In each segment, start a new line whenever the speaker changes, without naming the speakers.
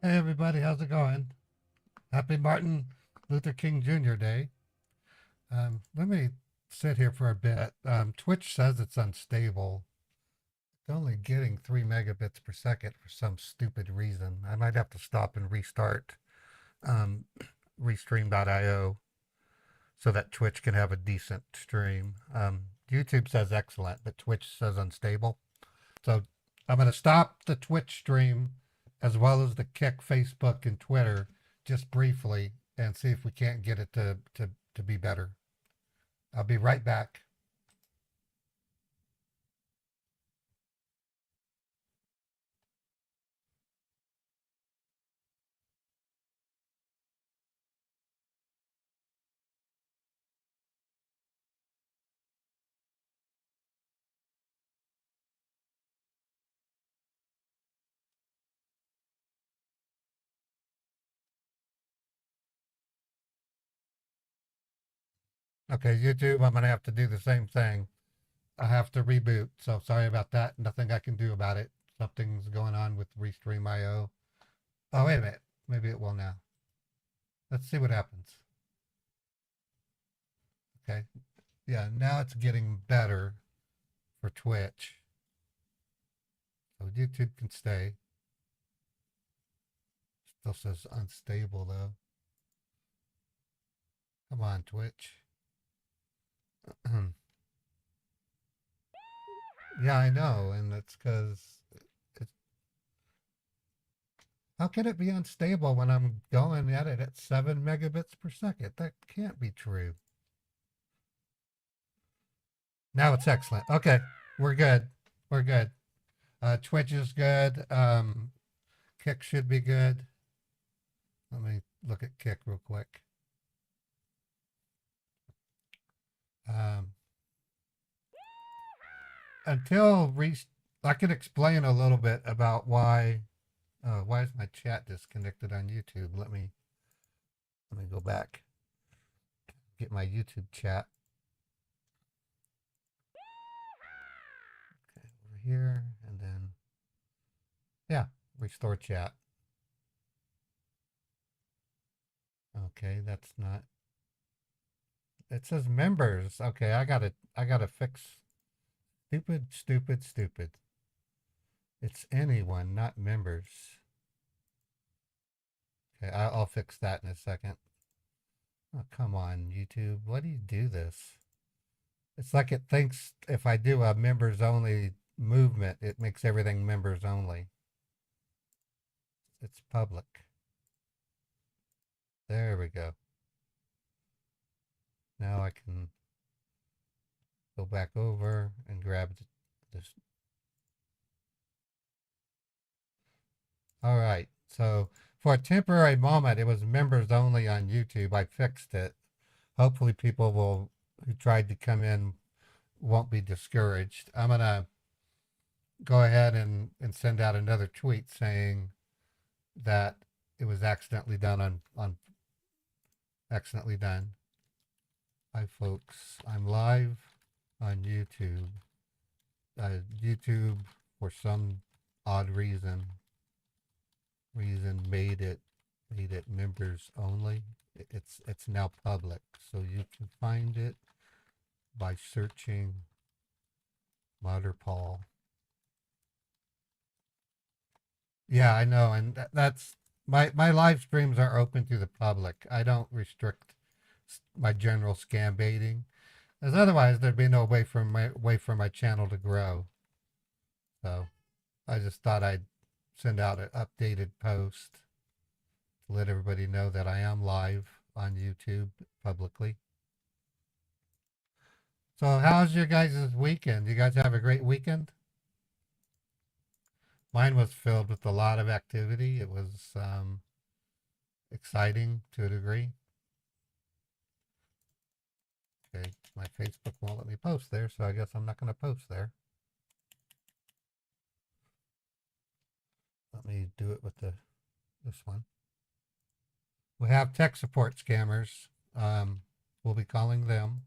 Hey everybody, how's it going? Happy Martin Luther King Jr. Day. Let me sit here for a bit. Twitch says it's unstable. It's only getting 3 megabits per second for some stupid reason. I might have to stop and restart um, restream.io so that Twitch can have a decent stream. YouTube says excellent, but Twitch says unstable. So I'm going to stop the Twitch stream as well as the Kick, Facebook, and Twitter just briefly and see if we can't get it to be better. I'll be right back. Okay, YouTube, I'm going to have to do the same thing. I have to reboot. So sorry about that. Nothing I can do about it. Something's going on with Restream.io. Oh, wait a minute. Maybe it will now. Let's see what happens. Okay. Yeah, now it's getting better for Twitch. So YouTube can stay. Still says unstable though. Come on, Twitch. Yeah, I know, and that's because it. How can it be unstable when I'm going at it at 7 megabits per second? That can't be true. Now it's excellent. Okay, we're good. We're good. Twitch is good. Kick should be good. Let me look at Kick real quick. Um, until I can explain a little bit about why is my chat disconnected on YouTube? Let me go back. Get my YouTube chat. Okay, over here, and then yeah, restore chat. Okay, that's not. It says members. Okay, I gotta fix. Stupid, stupid, stupid. It's anyone, not members. Okay, I'll fix that in a second. Oh, come on, YouTube. Why do you do this? It's like it thinks if I do a members only movement, it makes everything members only. It's public. There we go. Now I can go back over and grab this. All right. So for a temporary moment, it was members only on YouTube. I fixed it. Hopefully people who tried to come in won't be discouraged. I'm going to go ahead and send out another tweet saying that it was accidentally done on accidentally done. Hi folks, I'm live on YouTube. YouTube for some odd reason made it members only. It's now public, so you can find it by searching Modder Paul. Yeah, I know, and that's my live streams are open to the public. I don't restrict my general scam baiting, as otherwise there'd be no way for my channel to grow. So I just thought I'd send out an updated post to let everybody know that I am live on YouTube publicly. So how's your guys' weekend? You guys have a great weekend? Mine was filled with a lot of activity. It was exciting to a degree. Okay, my Facebook won't let me post there, so I guess I'm not going to post there. Let me do it with this one. We have tech support scammers. We'll be calling them.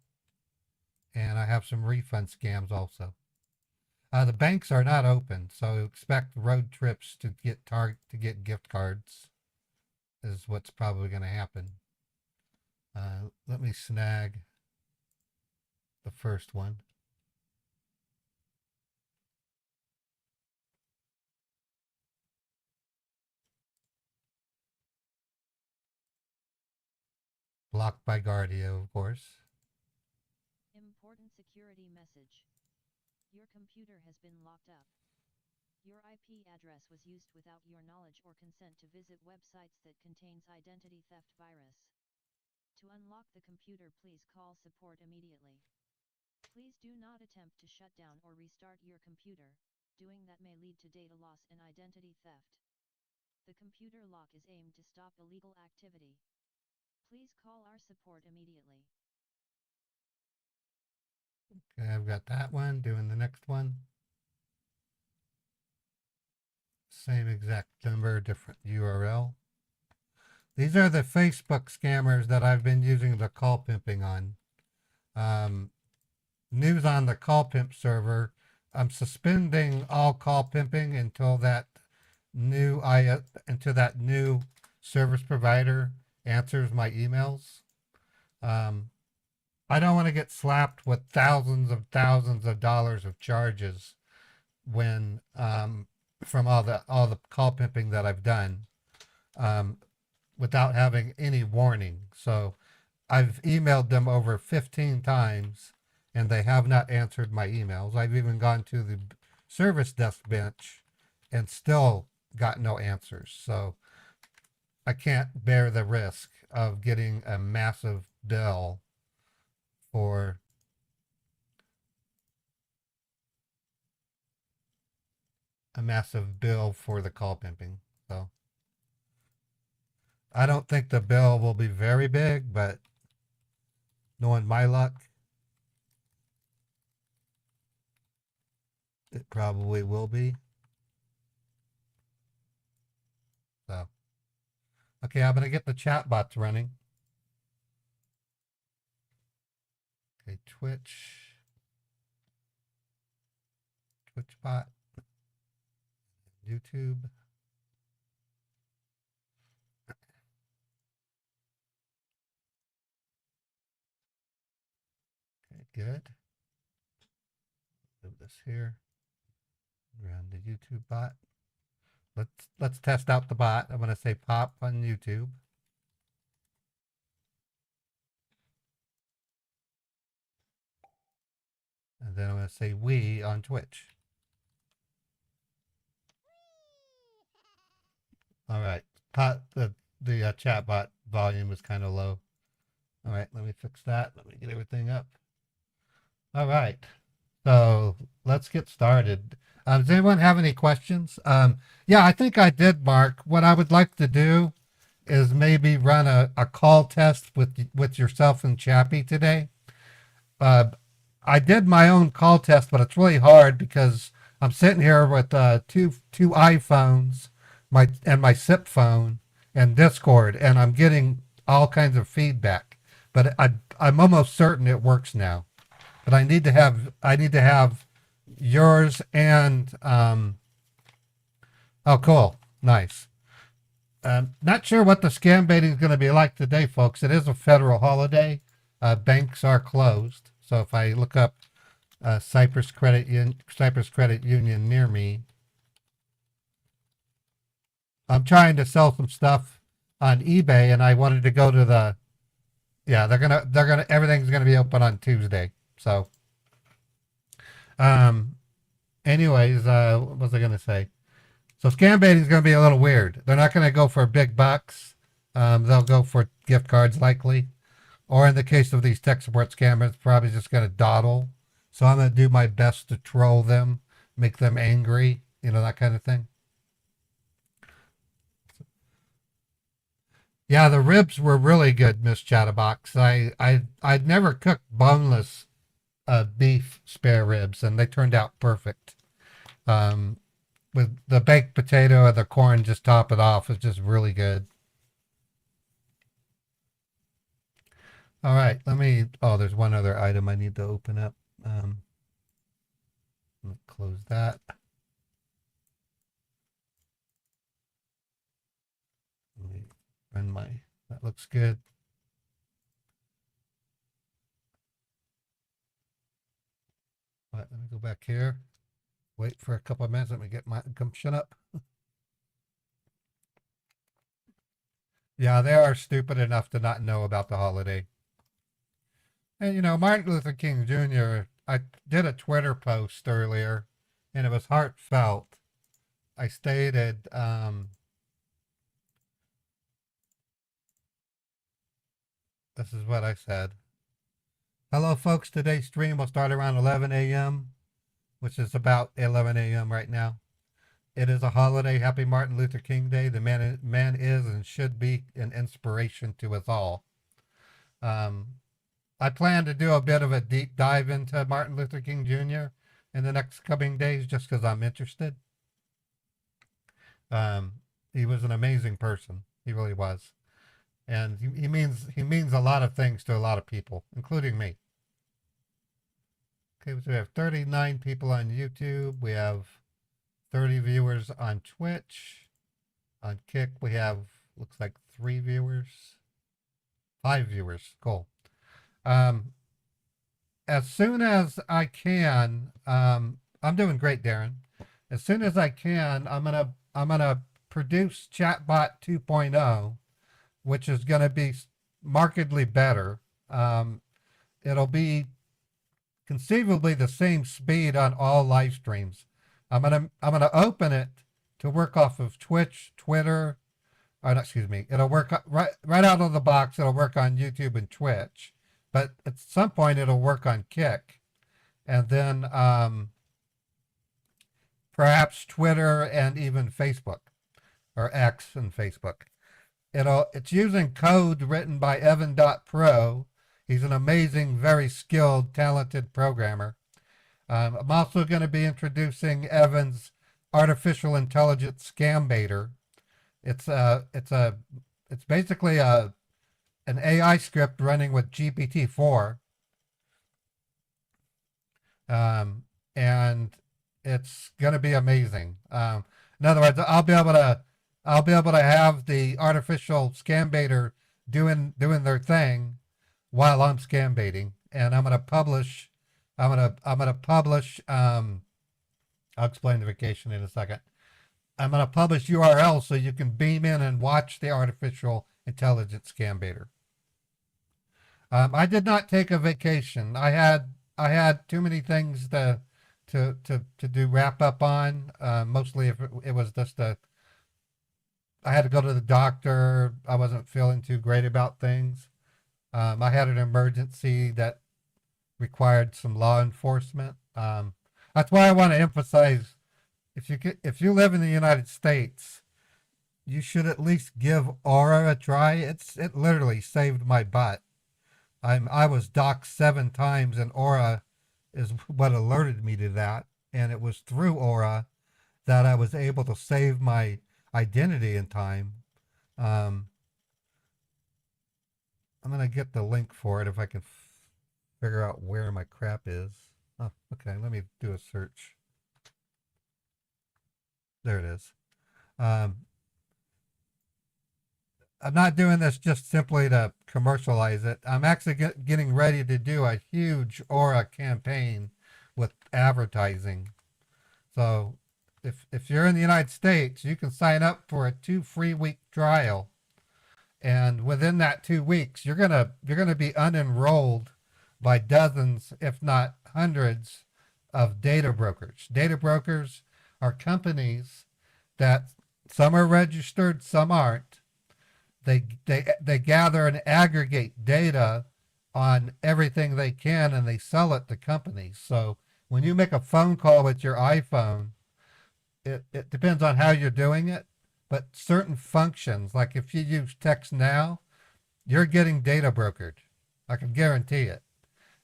And I have some refund scams also. The banks are not open, so expect road trips to get gift cards. is what's probably going to happen. Let me snag the first one. Blocked by Guardio, of course.
Important security message. Your computer has been locked up. Your IP address was used without your knowledge or consent to visit websites that contains identity theft virus. To unlock the computer, please call support immediately. Please do not attempt to shut down or restart your computer. Doing that may lead to data loss and identity theft. The computer lock is aimed to stop illegal activity. Please call our support immediately.
Okay, I've got that one. Doing the next one. Same exact number, different URL. These are the Facebook scammers that I've been using the call pimping on. News on the call pimp server. I'm suspending all call pimping until that new service provider answers my emails. I don't want to get slapped with thousands of dollars of charges when from all the call pimping that I've done without having any warning. So I've emailed them over 15 times and they have not answered my emails. I've even gone to the service desk bench and still got no answers. So I can't bear the risk of getting a massive bill for the call pimping. So I don't think the bill will be very big, but knowing my luck, it probably will be. So, okay, I'm going to get the chat bots running. Okay, Twitch bot, YouTube. Okay, good. Move this here. Around the YouTube bot. Let's test out the bot. I'm going to say pop on YouTube. And then I'm going to say we on Twitch. All right. The chat bot volume is kind of low. All right, let me fix that. Let me get everything up. All right. So let's get started. Does anyone have any questions? Yeah, I think I did, Mark. What I would like to do is maybe run a call test with yourself and Chappie today. I did my own call test, but it's really hard because I'm sitting here with two iPhones, my SIP phone and Discord, and I'm getting all kinds of feedback. But I'm almost certain it works now. But I need to have yours and oh, cool, nice. Not sure what the scam baiting is going to be like today, folks. It is a federal holiday. Banks are closed. So if I look up Cyprus Credit Union near me, I'm trying to sell some stuff on eBay, and I wanted to go to the everything's gonna be open on Tuesday. So, anyways, what was I gonna say? So scam baiting is gonna be a little weird. They're not gonna go for big bucks. They'll go for gift cards likely. Or in the case of these tech support scammers, probably just going to dawdle. So I'm going to do my best to troll them, make them angry, that kind of thing. Yeah, the ribs were really good, Miss Chatterbox. I'd never cooked boneless beef spare ribs, and they turned out perfect. With the baked potato and the corn, just top it off. It's just really good. All right, there's one other item I need to open up. Close that. Let me looks good. Right, let me go back here. Wait for a couple of minutes. Let me get my gumption up. Yeah, they are stupid enough to not know about the holiday. And you know, Martin Luther King Jr., I did a Twitter post earlier, and it was heartfelt. I stated, this is what I said. Hello, folks. Today's stream will start around 11 a.m., which is about 11 a.m. right now. It is a holiday. Happy Martin Luther King Day. The man is and should be an inspiration to us all. I plan to do a bit of a deep dive into Martin Luther King Jr. in the next coming days just because I'm interested. He was an amazing person. He really was. And he means a lot of things to a lot of people, including me. Okay, so we have 39 people on YouTube. We have 30 viewers on Twitch. On Kick, we have, looks like 3 viewers. 5 viewers. Cool. As soon as I can, I'm doing great, Darren. As soon as I can, I'm gonna produce Chatbot 2.0, which is gonna be markedly better. It'll be conceivably the same speed on all live streams. I'm gonna open it to work off of Twitch, Twitter. Or not, excuse me. It'll work right out of the box. It'll work on YouTube and Twitch, but at some point it'll work on Kick, and then perhaps Twitter and even Facebook, or X and Facebook. It's using code written by Evan.pro. He's an amazing, very skilled, talented programmer. I'm also going to be introducing Evan's artificial intelligence Scambaiter. It's basically an AI script running with GPT-4, and it's going to be amazing. In other words, I'll be able to have the artificial Scambaiter doing their thing while I'm scam baiting, and I'm gonna publish. I'll explain the vacation in a second. I'm gonna publish URLs so you can beam in and watch the artificial intelligence scam baiter. I did not take a vacation. I had too many things to do wrap up on. Mostly if it was just I had to go to the doctor. I wasn't feeling too great about things. I had an emergency that required some law enforcement. That's why I want to emphasize, if you live in the United States, you should at least give Aura a try. It literally saved my butt. I was doxxed 7 times, and Aura is what alerted me to that. And it was through Aura that I was able to save my identity in time. I'm going to get the link for it if I can figure out where my crap is. Oh, okay, let me do a search. There it is. I'm not doing this just simply to commercialize it. I'm actually getting ready to do a huge Aura campaign with advertising. So if you're in the United States, you can sign up for a 2 free week trial. And within that 2 weeks, you're gonna be unenrolled by dozens, if not hundreds, of data brokers. Data brokers are companies that some are registered, some aren't. They gather and aggregate data on everything they can, and they sell it to companies. So when you make a phone call with your iPhone, it depends on how you're doing it. But certain functions, like if you use text now, you're getting data brokered. I can guarantee it.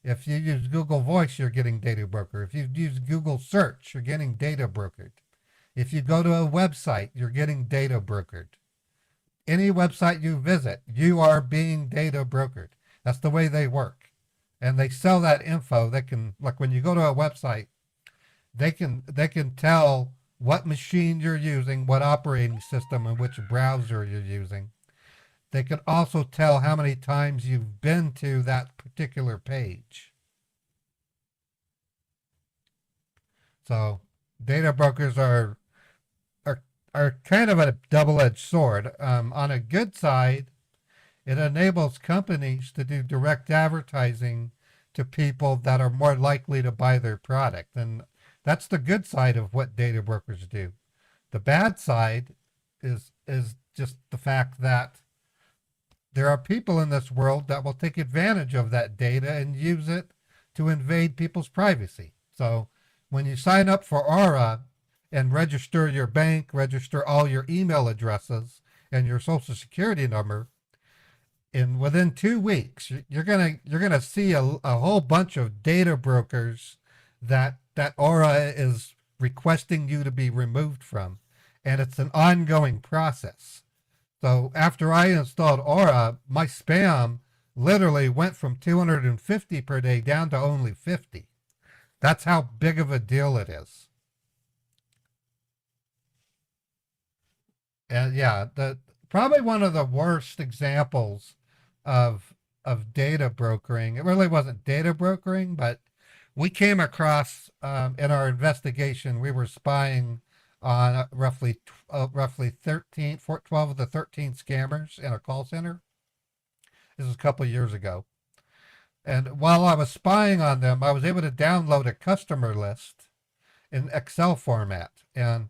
If you use Google Voice, you're getting data brokered. If you use Google Search, you're getting data brokered. If you go to a website, you're getting data brokered. Any website you visit, you are being data brokered. That's the way they work. And they sell that info. They can, like when you go to a website, they can tell what machine you're using, what operating system, and which browser you're using. they can also tell how many times you've been to that particular page. So data brokers are, are kind of a double-edged sword. On a good side, it enables companies to do direct advertising to people that are more likely to buy their product. And that's the good side of what data brokers do. The bad side is just the fact that there are people in this world that will take advantage of that data and use it to invade people's privacy. So when you sign up for Aura and register your bank, register all your email addresses and your social security number, in within 2 weeks, you're gonna see a whole bunch of data brokers that Aura is requesting you to be removed from, and it's an ongoing process. So after I installed Aura, my spam literally went from 250 per day down to only 50. That's how big of a deal it is. And yeah, the probably one of the worst examples of data brokering. It really wasn't data brokering, but we came across in our investigation. We were spying on roughly 12 of the 13 scammers in a call center. This was a couple of years ago. And while I was spying on them, I was able to download a customer list in Excel format, and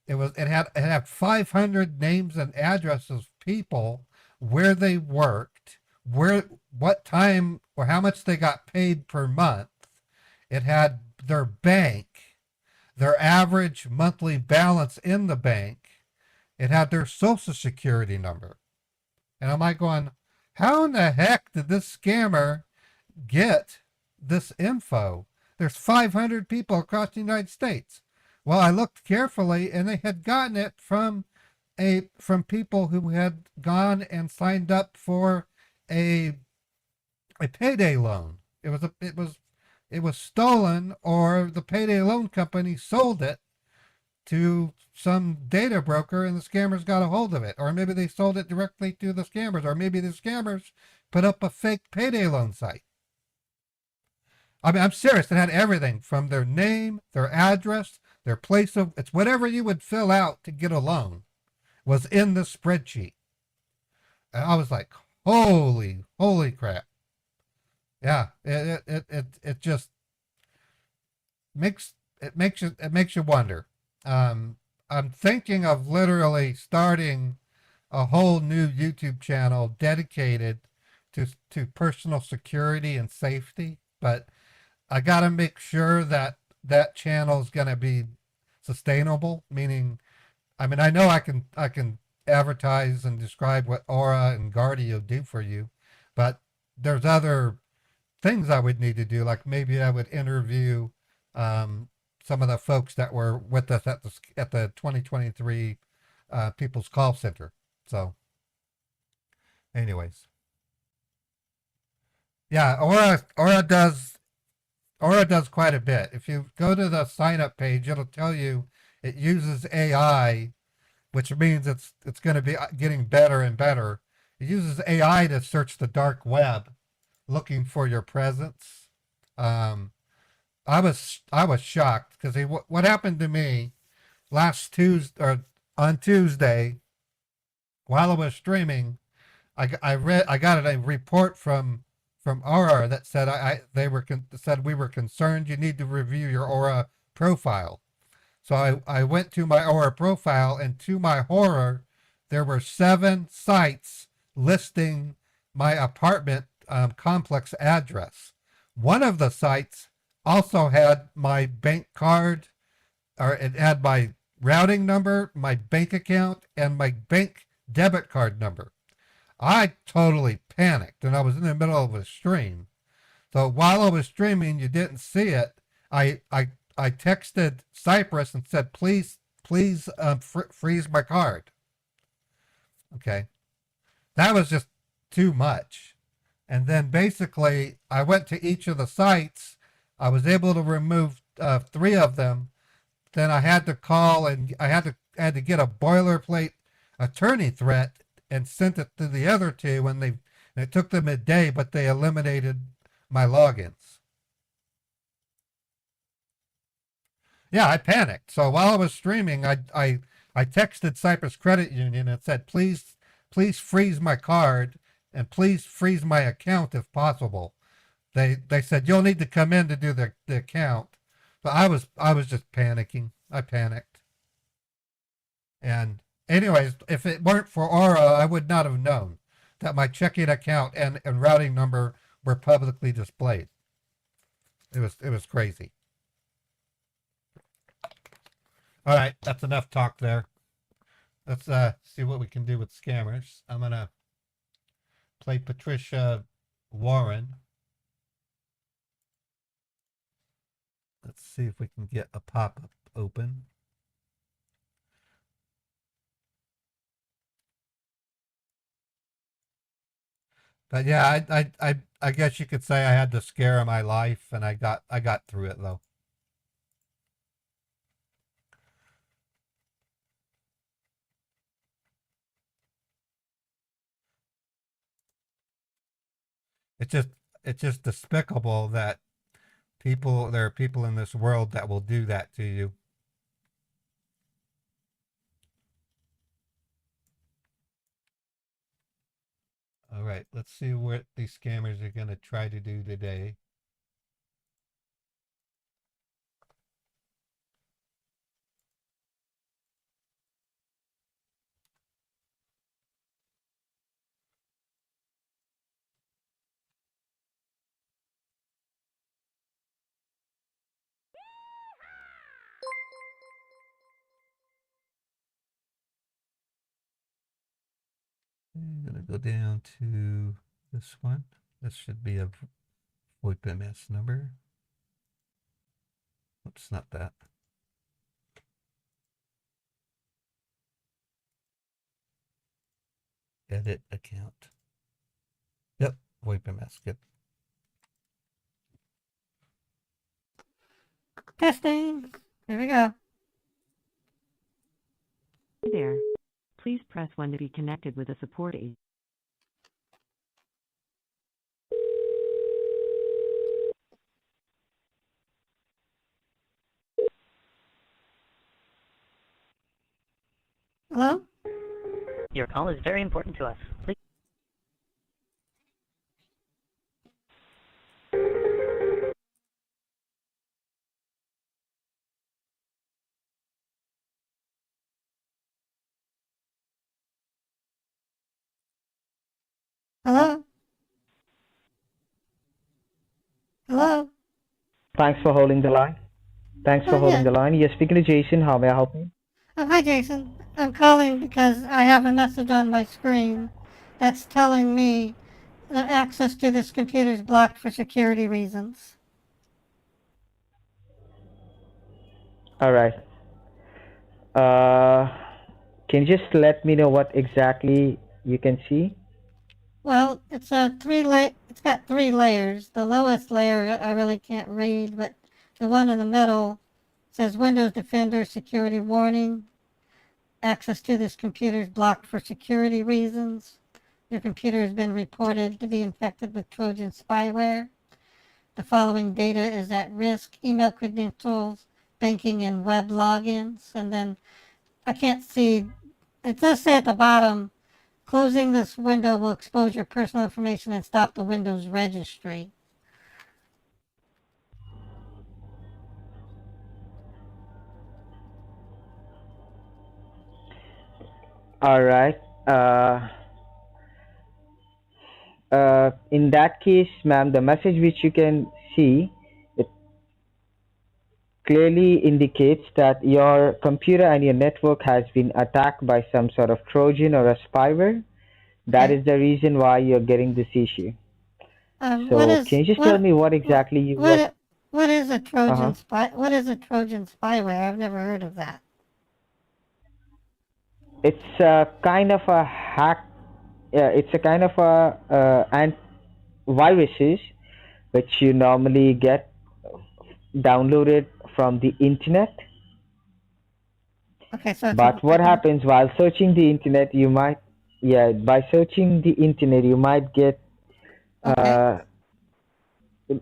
it had 500 names and addresses of people, where they worked, what time or how much they got paid per month. It had their bank, their average monthly balance in the bank. It had their social security number. And I'm like going, how in the heck did this scammer get this info? There's 500 people across the United States. Well, I looked carefully, and they had gotten it from people who had gone and signed up for a payday loan. It was stolen, or the payday loan company sold it to some data broker, and the scammers got a hold of it. Or maybe they sold it directly to the scammers, or maybe the scammers put up a fake payday loan site. I mean, I'm serious. It had everything from their name, their address, their place of, it's whatever you would fill out to get a loan was in the spreadsheet. And I was like, holy crap. Yeah, it just makes you wonder. I'm thinking of literally starting a whole new YouTube channel dedicated to personal security and safety, but I got to make sure that that channel is going to be sustainable. Meaning, I mean, I know I can advertise and describe what Aura and Guardio do for you, but there's other things I would need to do. Like maybe I would interview some of the folks that were with us at the 2023 People's Call Center. So, anyways, yeah, Aura does quite a bit. If you go to the sign up page, it'll tell you it uses AI, which means it's going to be getting better and better. It uses AI to search the dark web, looking for your presence. I was shocked because what happened to me last Tuesday, or on Tuesday, while I was streaming, I got a report from Aura that said said we were concerned you need to review your Aura profile. So I went to my Aura profile, and to my horror, there were 7 sites listing my apartment complex address. One of the sites also had my bank card, or it had my routing number, my bank account, and my bank debit card number. I totally panicked, and I was in the middle of a stream. So while I was streaming, you didn't see it. I texted Cypress and said, please freeze my card. Okay. That was just too much. And then basically I went to each of the sites. I was able to remove 3 of them. Then I had to call, and I had to get a boilerplate attorney threat and sent it to the other two, and it took them a day, but they eliminated my logins. Yeah, I panicked. So while I was streaming, I texted Cyprus Credit Union and said, please freeze my card and please freeze my account if possible. They said you'll need to come in to do the account. But I was just panicking. I panicked. And anyways, if it weren't for Aura, I would not have known that my checking account and routing number were publicly displayed. It was crazy. All right, that's enough talk there. Let's see what we can do with scammers. I'm gonna play Patricia Warren. Let's see if we can get a pop-up open. But yeah, I guess you could say I had the scare of my life, and I got through it though. It's just despicable that there are people in this world that will do that to you. All right, let's see what these scammers are going to try to do today. I'm going to go down to this one. This should be a VoIP MS number. Oops, not that. Edit account. Yep, VoIP MS. Good.
Testing. Here we go.
Hey there. Please press 1 to be connected with a support agent.
Hello?
Your call is very important to us. Please.
Hello? Hello?
Thanks for holding the line. Thanks for holding the line. You're speaking to Jason. How may I help you?
Hi, Jason. I'm calling because I have a message on my screen that's telling me that access to this computer is blocked for security reasons.
All right. Can you just let me know what exactly you can see?
Well, it's got 3 layers. The lowest layer I really can't read, but the one in the middle says Windows Defender security warning. Access to this computer is blocked for security reasons. Your computer has been reported to be infected with Trojan spyware. The following data is at risk: email credentials, banking, and web logins. And then I can't see, it does say at the bottom, closing this window will expose your personal information and stop the Windows registry.
All right. In that case, ma'am, the message which you can see, it clearly indicates that your computer and your network has been attacked by some sort of Trojan or a spyware. That is the reason why you're getting this issue. So can you just tell me what exactly you want?
What is a Trojan what is a Trojan spyware? I've never heard of that.
It's a kind of a hack. It's a kind of a viruses which you normally get downloaded from the internet.
Okay, so
But what happens while searching the internet, you might yeah, by searching the internet, you might get
Okay.
uh, you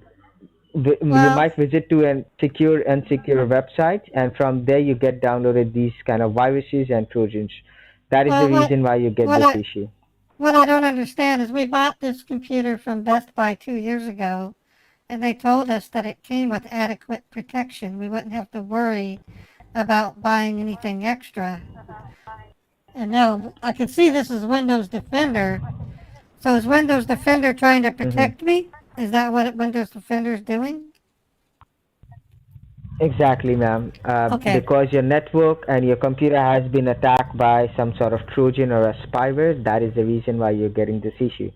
Well,
might visit to an unsecure website, and from there you get downloaded these kind of viruses and trojans. That is the
well,
reason why you get
what
this
I
issue.
what I don't understand is we bought this computer from Best Buy 2 years ago, and they told us that it came with adequate protection. We wouldn't have to worry about buying anything extra. And now I can see this is Windows Defender. So is Windows Defender trying to
Hmm.
protect me? Is that what Windows Defender is doing?
Exactly, ma'am.
Okay.
Because your network and your computer has been attacked by some sort of Trojan or a spyware, that is the reason why you're getting this issue.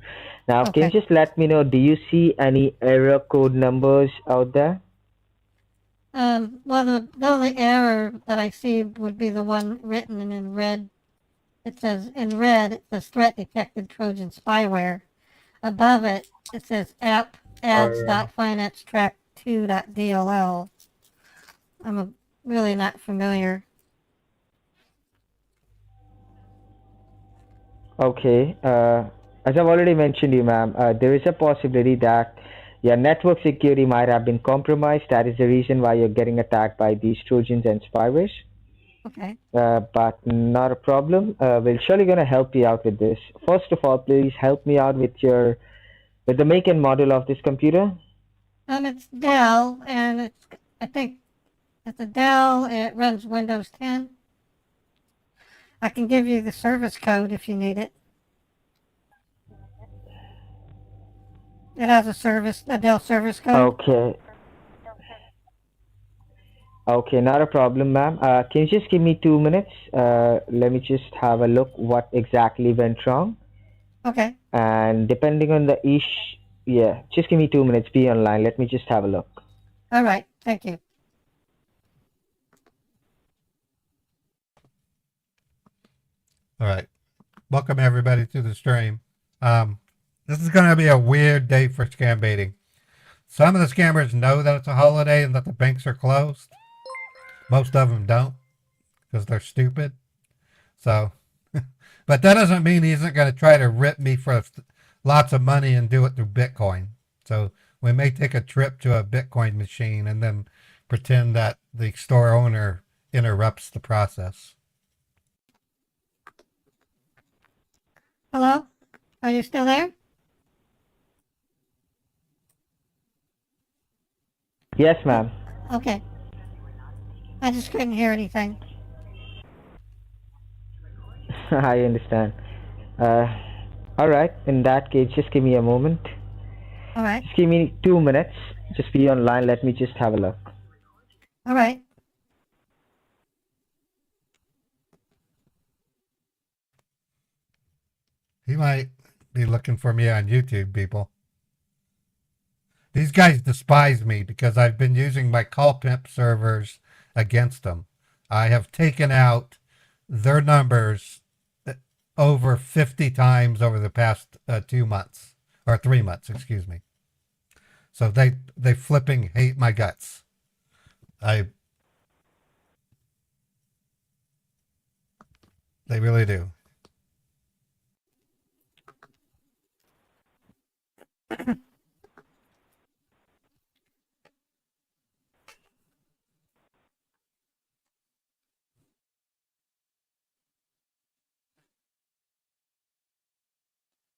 Now, can you
Okay.
just let me know, do you see any error code numbers out there?
Well, the only error that I see would be the one written in red. It says, in red, it says threat detected Trojan spyware. Above it, it says app
Or
ads.financetrack2.dll. Really not familiar.
okay, as I've already mentioned you, ma'am, there is a possibility that your network security might have been compromised. That is the reason why you're getting attacked by these Trojans and spywares.
Okay.
But not a problem. We're surely gonna help you out with this. First of all, please help me out with with the make and model of this computer.
It's Dell, and I think it's a Dell. It runs Windows 10. I can give you the service code if you need it. It has a Dell service code.
Okay. Okay, not a problem, ma'am. Can you just give me 2 minutes? Let me just have a look what exactly went wrong.
Okay.
And depending on the issue, yeah, just give me 2 minutes. Be online. Let me just have a look.
All right. Thank you.
All right. Welcome everybody to the stream. This is going to be a weird day for scam baiting. Some of the scammers know that it's a holiday and that the banks are closed. Most of them don't because they're stupid. So, but that doesn't mean he isn't going to try to rip me for lots of money and do it through Bitcoin. So we may take a trip to a Bitcoin machine and then pretend that the store owner interrupts the process.
Hello? Are you still there?
Yes, ma'am.
Okay. I just couldn't hear anything.
I understand. Uh, all right. In that case, just give me a moment.
All right.
Just give me 2 minutes. Just be online. Let me just have a look.
All right.
He might be looking for me on YouTube, people. These guys despise me because I've been using my call pimp servers against them. I have taken out their numbers over 50 times over the past 2 months or 3 months, excuse me. So they flipping hate my guts. They really do.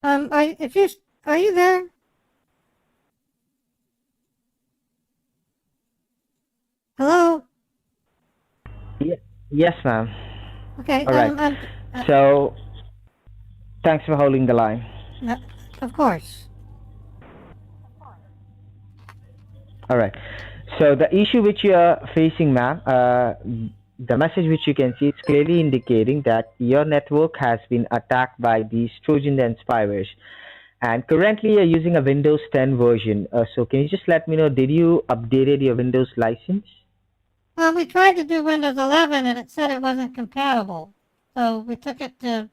If you are you there? Hello?
Yes, ma'am.
Okay.
All right. So, thanks for holding the line.
Of course.
All right. So the issue which you are facing, ma'am, the message which you can see, it's clearly indicating that your network has been attacked by these Trojan and spywares. And currently you're using a Windows 10 version. So can you just let me know, did you updated your Windows license?
Well, we tried to do Windows 11 and it said it wasn't compatible. So we took it to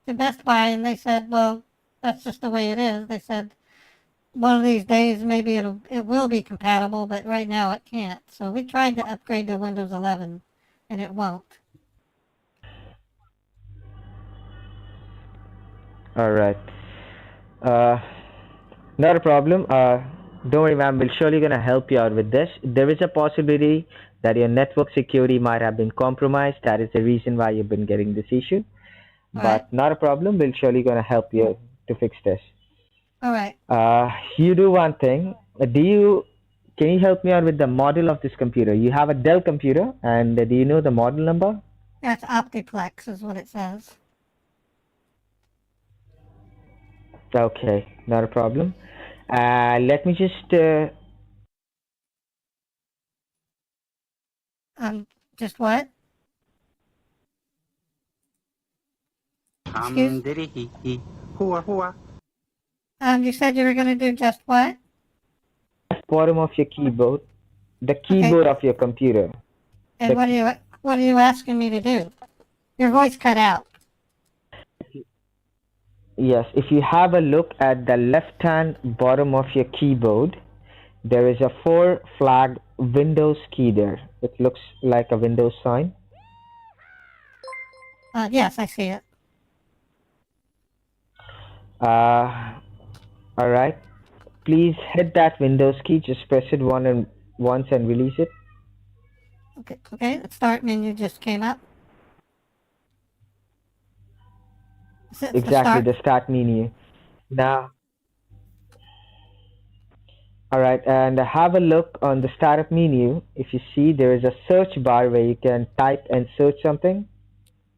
Best Buy and they said, well, that's just the way it is. They said, one of these days maybe it will be compatible, but right now it can't. So we tried to upgrade to Windows 11 and it won't.
All right. Uh, Not a problem. Don't worry, ma'am. We're surely gonna help you out with this. There is a possibility that your network security might have been compromised. That is the reason why you've been getting this issue.
All right.
But not a problem. We're surely gonna help you to fix this.
All right.
You do one thing. Do you? Can you help me out with the model of this computer? You have a Dell computer, and do you know the model number?
That's Optiplex is what it says.
Okay, not a problem. Let me just
Just what? Excuse? You said you were going to do just what?
bottom of your keyboard, the
Okay.
keyboard of your computer.
And what are you asking me to do? Your voice cut out.
Yes, if you have a look at the left-hand bottom of your keyboard, there is a 4 flag Windows key there. It looks like a Windows sign.
Yes, I see it.
All right. Please hit that Windows key. Just press it once and release it.
Okay, the start menu just came up.
Exactly, the start menu. Now, all right, and have a look on the startup menu. If you see, there is a search bar where you can type and search something.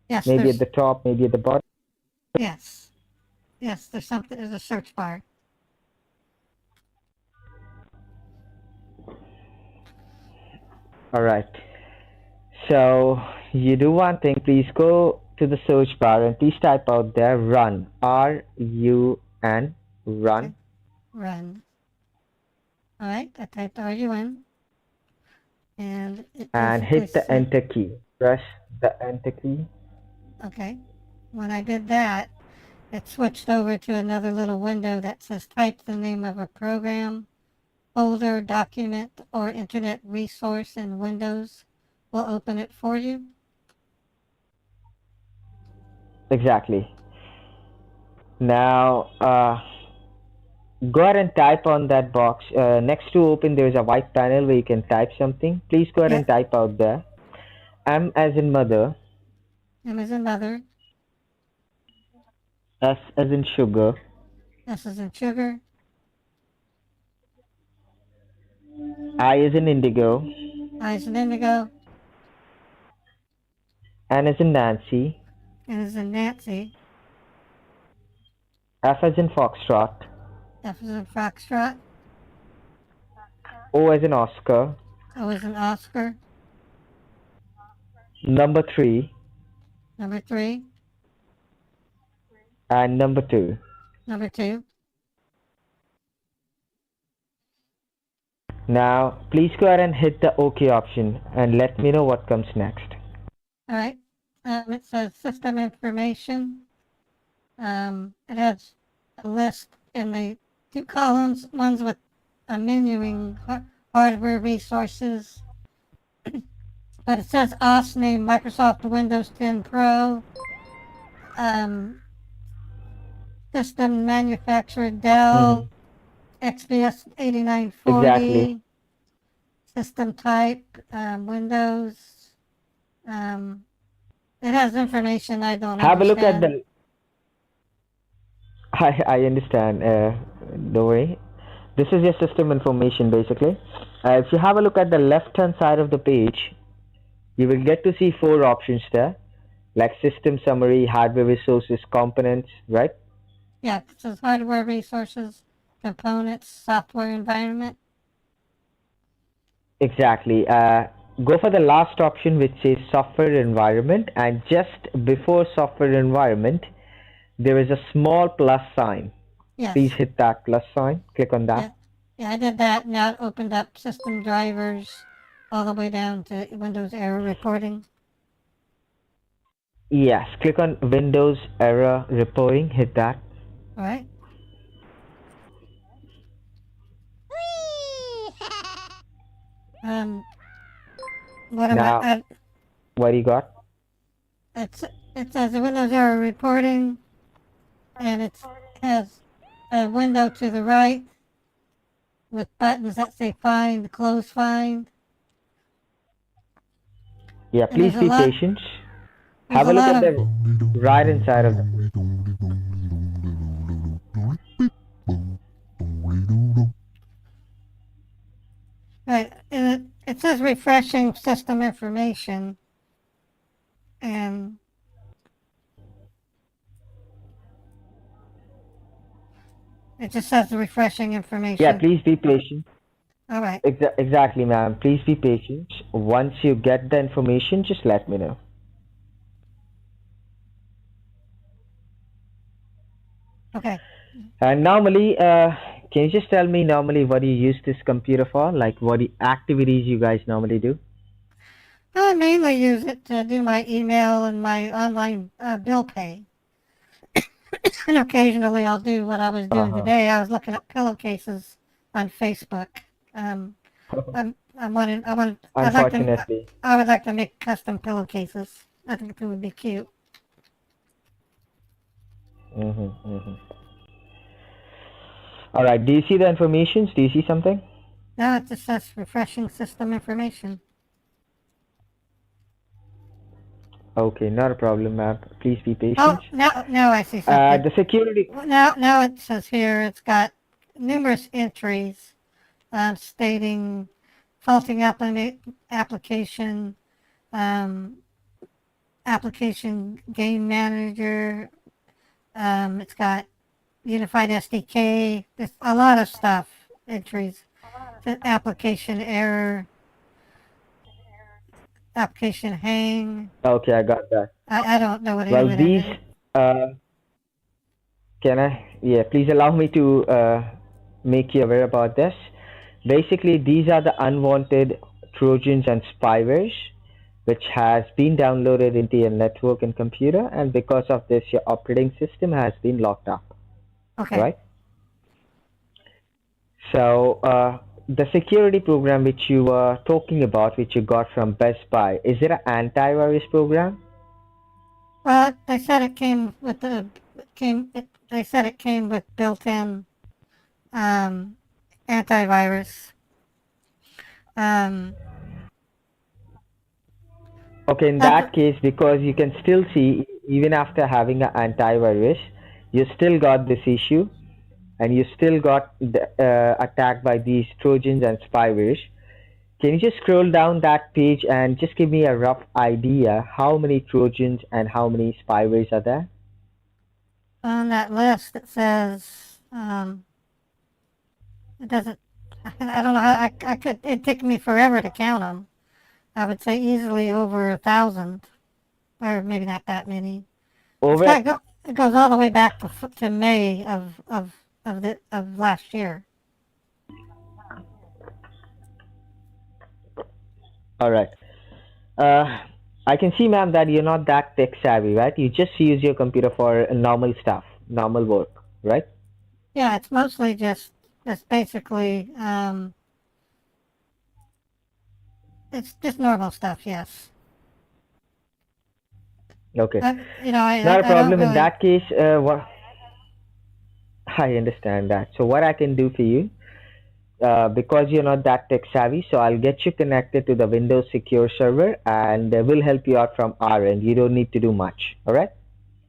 Yes,
maybe at the top, maybe at the bottom.
Yes. Yes, there's a search bar.
All right. So you do one thing. Please go to the search bar and please type out there run. R-U-N. Run.
Okay. Run. All right, I typed RUN. And
hit the enter key. Press the enter key.
Okay. When I did that, it switched over to another little window that says type the name of a program, folder, document, or internet resource in Windows. Will open it for you.
Exactly. Now, go ahead and type on that box. Next to open, there is a white panel where you can type something. Please go ahead and type out there. M as in mother.
M as in mother.
S as in sugar.
S as in sugar.
I as in indigo.
I as in indigo.
N as in Nancy.
N as in Nancy.
F as in foxtrot.
F as in foxtrot.
O as in Oscar.
O as in Oscar.
Number 3.
Number 3.
And number 2.
Number 2.
Now, please go ahead and hit the OK option and let me know what comes next.
All right. It says system information. It has a list in the 2 columns. One's with a menuing hardware resources. But it says OS name Microsoft Windows 10 Pro. System manufacturer Dell. XPS 8940.
Exactly.
System type Windows. It has information I don't
Have
understand.
a look at the... I understand. Don't worry. This is your system information basically. If you have a look at the left hand side of the page, you will get to see 4 options there, like system summary, hardware resources, components, right?
Yeah, it says hardware resources, components, software environment.
Exactly. Go for the last option which says software environment, and just before software environment there is a small plus sign.
Yes.
Please hit that plus sign. Click on that.
Yeah, I did that. Now it opened up system drivers all the way down to Windows error reporting.
Yes, click on Windows error reporting. Hit that.
All right. What
do you got?
It says Windows error reporting. and it has a window to the right with buttons that say find, close find,
Yeah,
and
please be patient.
there's
Have
a
a look
lot
at
of,
the right inside of the.
right, and it says refreshing system information, and it just says the refreshing
Yeah,
information.
please be patient.
All right.
Exactly, ma'am. Please be patient. Once you get the information, just let me know.
Okay.
And normally, can you just tell me normally what you use this computer for? Like what activities you guys normally do?
I mainly use it to do my email and my online bill pay. And occasionally I'll do what I was doing
Uh-huh.
today. I was looking at pillowcases on Facebook. Um,
Unfortunately.
I would like to make custom pillowcases. I think it would be cute.
Mm-hmm. All right. Do you see the information? Do you see something?
Now it just says refreshing system information.
Okay, not a problem, ma'am. Please be
Oh,
patient.
now I see something.
The security.
Now it says here it's got numerous entries stating faulting application, um, application game manager. It's got unified SDK. There's a lot of stuff entries. Application error, application hang.
Okay, I got that.
I don't know what any
Well,
of it
these.
is.
Can I? Yeah, please allow me to make you aware about this. Basically, these are the unwanted Trojans and spywares which has been downloaded into your network and computer, and because of this, your operating system has been locked up.
Okay.
Right? So, the security program which you were talking about, which you got from Best Buy, is it an antivirus program?
Well, they said it came with they said it came with built-in antivirus. Um,
Okay, in that case, because you can still see, even after having an antivirus, you still got this issue, and you still got attacked by these Trojans and spywares. Can you just scroll down that page and just give me a rough idea how many Trojans and how many spywares are there?
on that list, it says it doesn't. I don't know. I could. It'd take me forever to count them. I would say easily over 1,000, or maybe not that many.
Over.
It goes all the way back to May of last year.
All right. I can see, ma'am, that you're not that tech savvy, right? You just use your computer for normal stuff, normal work, right?
Yeah, it's mostly just basically it's just normal stuff. Yes.
Okay.
I
Not a
don't
problem. In
really.
that case, what I understand that. So what I can do for you, because you're not that tech savvy, so I'll get you connected to the Windows Secure server, and we'll help you out from our end. You don't need to do much. All right?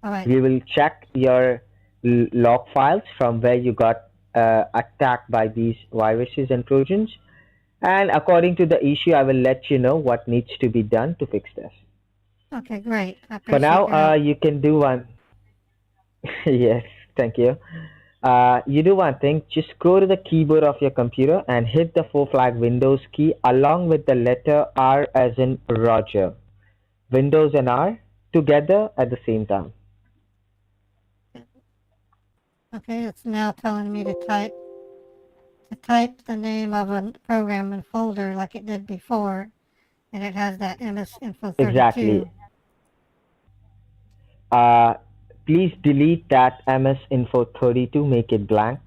All right.
We will check your log files from where you got attacked by these viruses and Trojans, and according to the issue, I will let you know what needs to be done to fix this.
Okay, great. I
For
appreciate
now,
your help.
you can do one. Yes, thank you. You do one thing, just go to the keyboard of your computer and hit the 4-flag Windows key along with the letter R as in Roger. Windows and R together at the same time.
Okay, it's now telling me to type the name of a program and folder like it did before, and it has that MS Info 32.
Exactly. Please delete that MS Info 32, make it blank.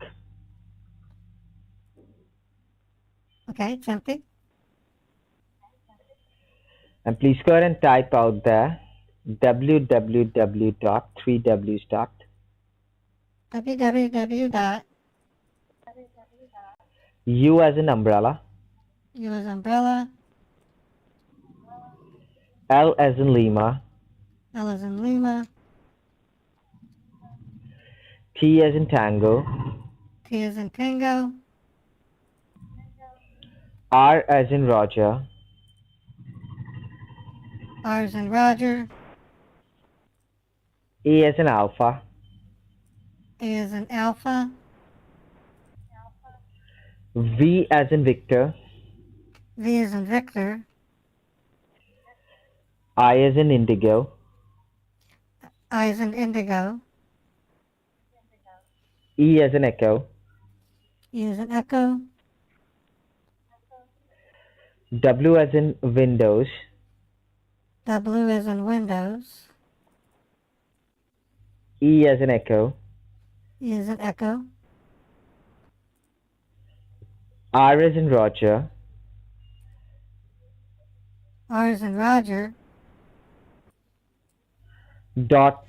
Okay, it's empty.
And please go ahead and type out there www.3ws.
www dot
U as in umbrella,
U as umbrella,
L as in Lima,
L as in Lima,
T as in Tango,
T as in Tango,
R as in Roger,
R as in Roger,
A as in Alpha,
A as in Alpha,
V as in Victor,
V as in Victor,
I as in Indigo,
I as in Indigo,
E as in Echo,
E as in Echo,
W as in Windows,
W as in Windows,
E as in Echo,
E as in Echo,
R as in Roger,
R as in Roger,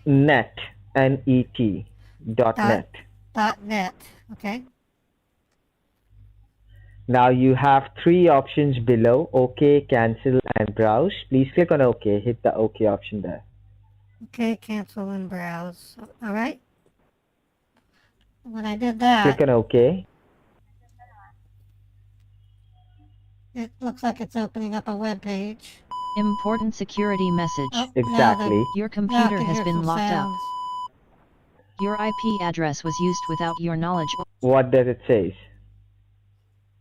.net, N-E-T,
dot,
.net.
.net, okay?
Now you have three options below: OK, cancel, and browse. Please click on OK. Hit the OK option there.
Okay, cancel and browse. All right. When I did
Click
that,
on OK.
it looks like it's opening up a web page.
Important security message.
Oh,
Exactly.
Your
now I
computer
can
has
hear
been
some
locked up.
sounds.
Your IP address was used without your knowledge or
What does it say?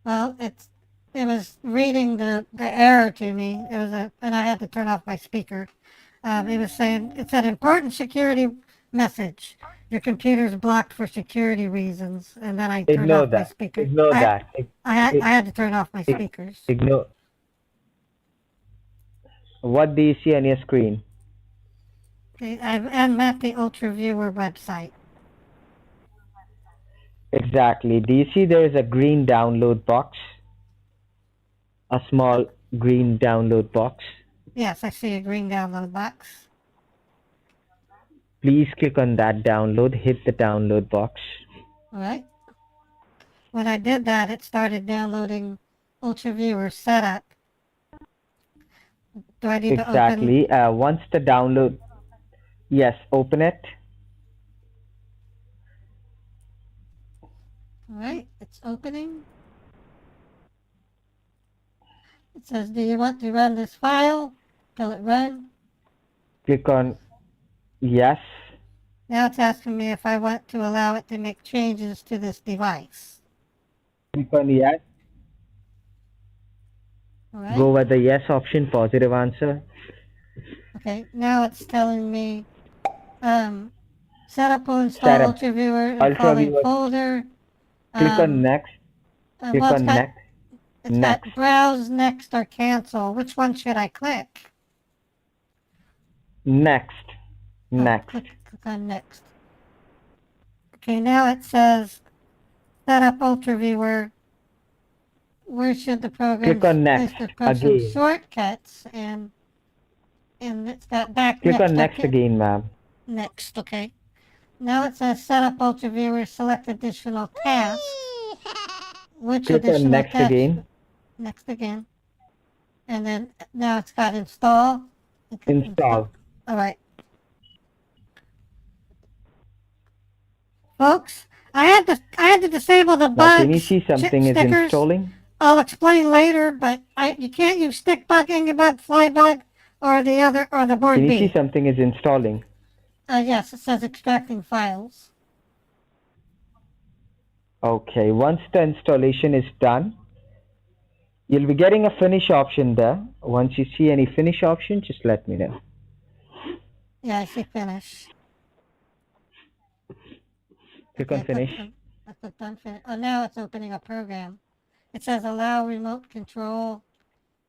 Well, it was reading the error to me. It was and I had to turn off my speaker. It was saying, it said important security message. Your computer's blocked for security reasons. And then I turned
Ignore
off my
that.
speaker.
Ignore that.
I had to turn off my speakers.
Ignore. What do you see on your screen?
Okay, I'm at the Ultra Viewer website.
Exactly. Do you see there is a green download box? A small green download box.
Yes, I see a green download box.
Please click on that download. Hit the download box.
All right. When I did that, it started downloading Ultra Viewer setup. Do I need to open?
Exactly. Once the download, yes, open it.
All right, it's opening. It says, do you want to run this file? Will it run?
Click on yes.
Now it's asking me if I want to allow it to make changes to this device.
Click on yes.
All right.
Go with the yes option, positive answer.
Okay, now it's telling me set up or install
Set up
Ultra Viewer in
Ultra
following
Viewer.
folder.
Click on next. Click
Well,
on next.
it's
Next.
got browse, next, or cancel. Which one should I click?
Next.
Oh,
Next.
click on next. Okay, now it says set up Ultra Viewer. Where should the program
Click on next
some
again.
shortcuts and it's got back
Click
next.
on next again, ma'am.
Next, okay. Now it says set up Ultra Viewer, select additional tasks. Which
Click on
additional
next
tasks?
again.
Next again. And then now it's got install.
Install.
All right. Folks, I had to disable the
Now,
bugs.
can you see something is
stickers.
installing?
I'll explain later, but you can't use stick bug, bug, fly bug, or the board
Can
B.
you see something is installing?
Yes, it says extracting files.
Okay, once the installation is done, you'll be getting a finish option there. Once you see any finish option, just let me know.
Yeah, I see finish.
Click on finish.
I clicked on finish. Oh, now it's opening a program. It says allow remote control.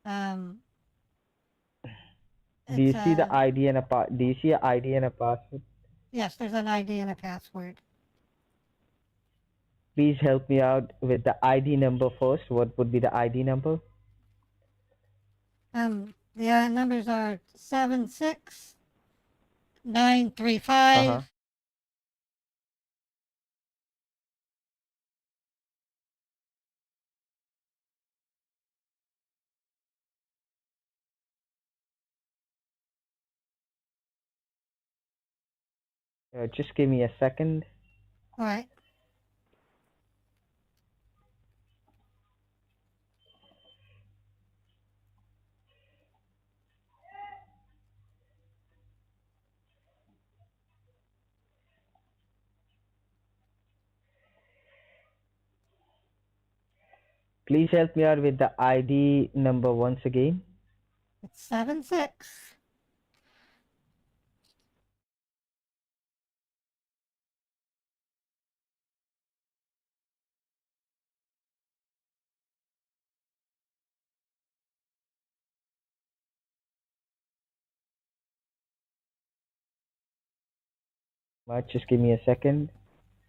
Do you see the ID and do you see an ID and a password?
Yes, there's an ID and a password.
Please help me out with the ID number first. What would be the ID number?
The numbers are 76935
Just give me a second.
All right.
Please help me out with the ID number once again.
It's 76.
Just give me a second.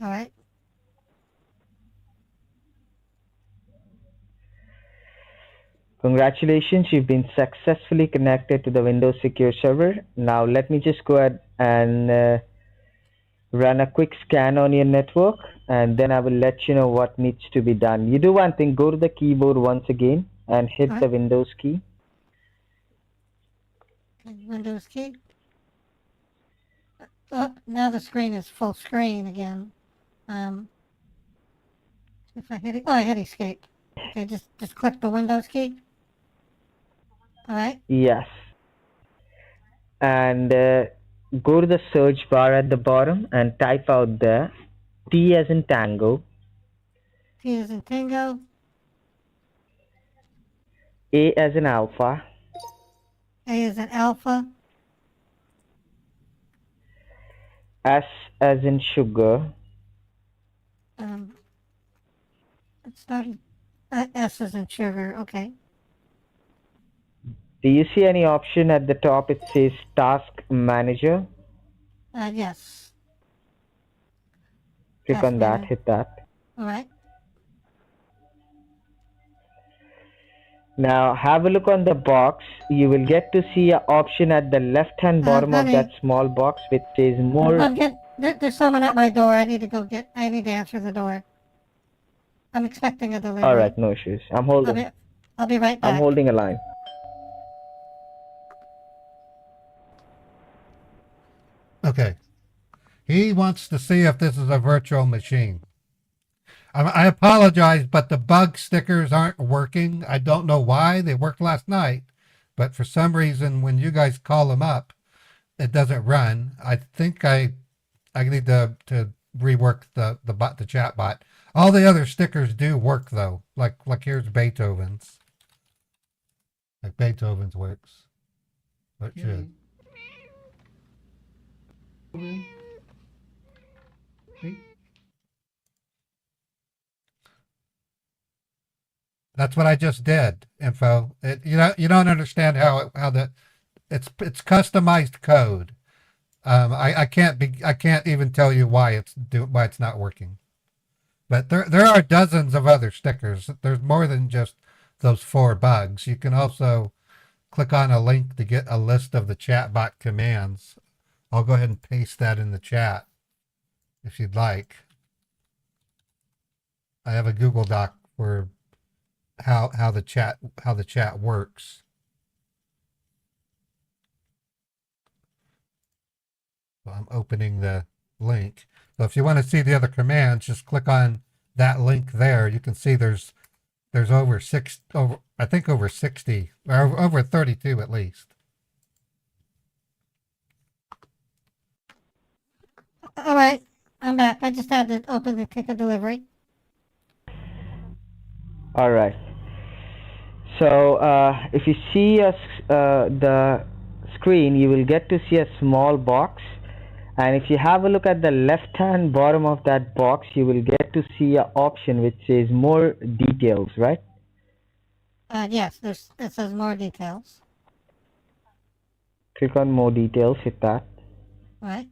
All right.
Congratulations, you've been successfully connected to the Windows Secure server. Now let me just go ahead and run a quick scan on your network, and then I will let you know what needs to be done. You do one thing, go to the keyboard once again and hit the Windows key.
Okay, Windows key. Oh, now the screen is full screen again. If I hit it, oh, I hit escape. Okay, just click the Windows key. All right.
Yes. And go to the search bar at the bottom and type out there T as in Tango,
T as in Tango,
A as in Alpha,
A as in Alpha,
S as in Sugar,
it started, S as in Sugar, okay.
Do you see any option at the top? It says Task Manager.
Yes.
Click
Task
on that,
Manager.
hit that.
All right.
Now have a look on the box. You will get to see an option at the left-hand bottom of
honey.
that small box which says More.
There's someone at my door. I need to answer the door. I'm expecting a delivery.
All right, no issues. I'm holding.
I'll be right back.
I'm holding a line.
Okay. He wants to see if this is a virtual machine. I apologize, but the bug stickers aren't working. I don't know why. They worked last night, but for some reason, when you guys call them up, it doesn't run. I think I need to rework the chat bot. All the other stickers do work though. Like here's Beethoven's. Like Beethoven's works. But it should. That's what I just did. Info. You don't understand how it's customized code. I can't even tell you why it's not working. But there are dozens of other stickers. There's more than just those 4 bugs. You can also click on a link to get a list of the chatbot commands. I'll go ahead and paste that in the chat if you'd like. I have a Google Doc for how the chat works. So I'm opening the link. So if you want to see the other commands, just click on that link there. You can see there's over 60 or over 32 at least.
All right, I'm back. I just had to open the ticket delivery.
All right. So if you see the screen, you will get to see a small box. And if you have a look at the left-hand bottom of that box, you will get to see an option which says More Details, right?
Yes, it says More Details.
Click on More Details, hit that.
All right.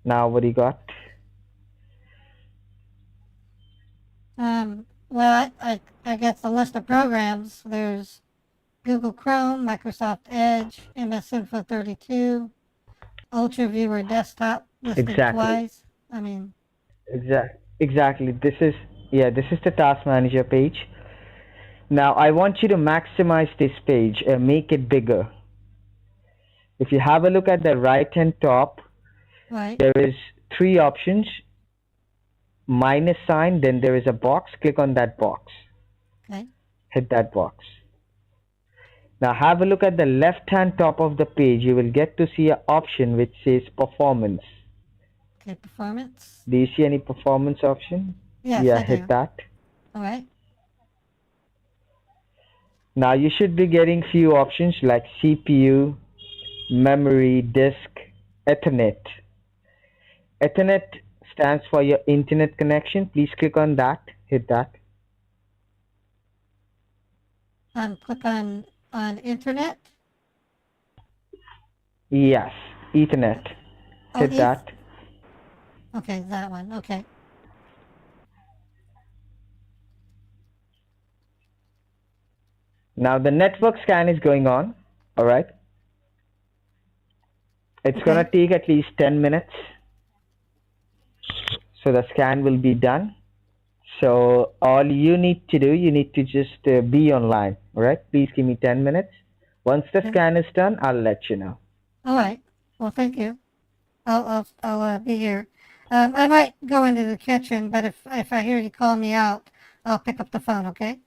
Now what do you got?
Well, I guess the list of programs. There's Google Chrome, Microsoft Edge, MS Info 32, Ultra Viewer Desktop listed twice. I mean.
Exactly. This is the Task Manager page. Now I want you to maximize this page and make it bigger. If you have a look at the right hand top,
Right.
there is 3 options: minus sign, then there is a box. Click on that box.
Okay.
Hit that box. Now have a look at the left hand top of the page. You will get to see an option which says performance.
Okay. Performance.
Do you see any performance option?
Yes,
Yeah,
I
hit
do.
that.
All right.
Now you should be getting few options like CPU, memory, disk, Ethernet. Ethernet stands for your internet connection. Please click on that. Hit that.
Click on internet.
Yes, Ethernet.
Oh,
Hit that.
Okay, that one. Okay.
Now the network scan is going on. All right. It's
Okay.
gonna take at least 10 minutes. So the scan will be done. So all you need to do, you need to just be online. All right. Please give me 10 minutes. Once the
Okay.
scan is done, I'll let you know.
All right. Well, thank you. I'll be here. I might go into the kitchen, but if I hear you call me out, I'll pick up the phone. Okay.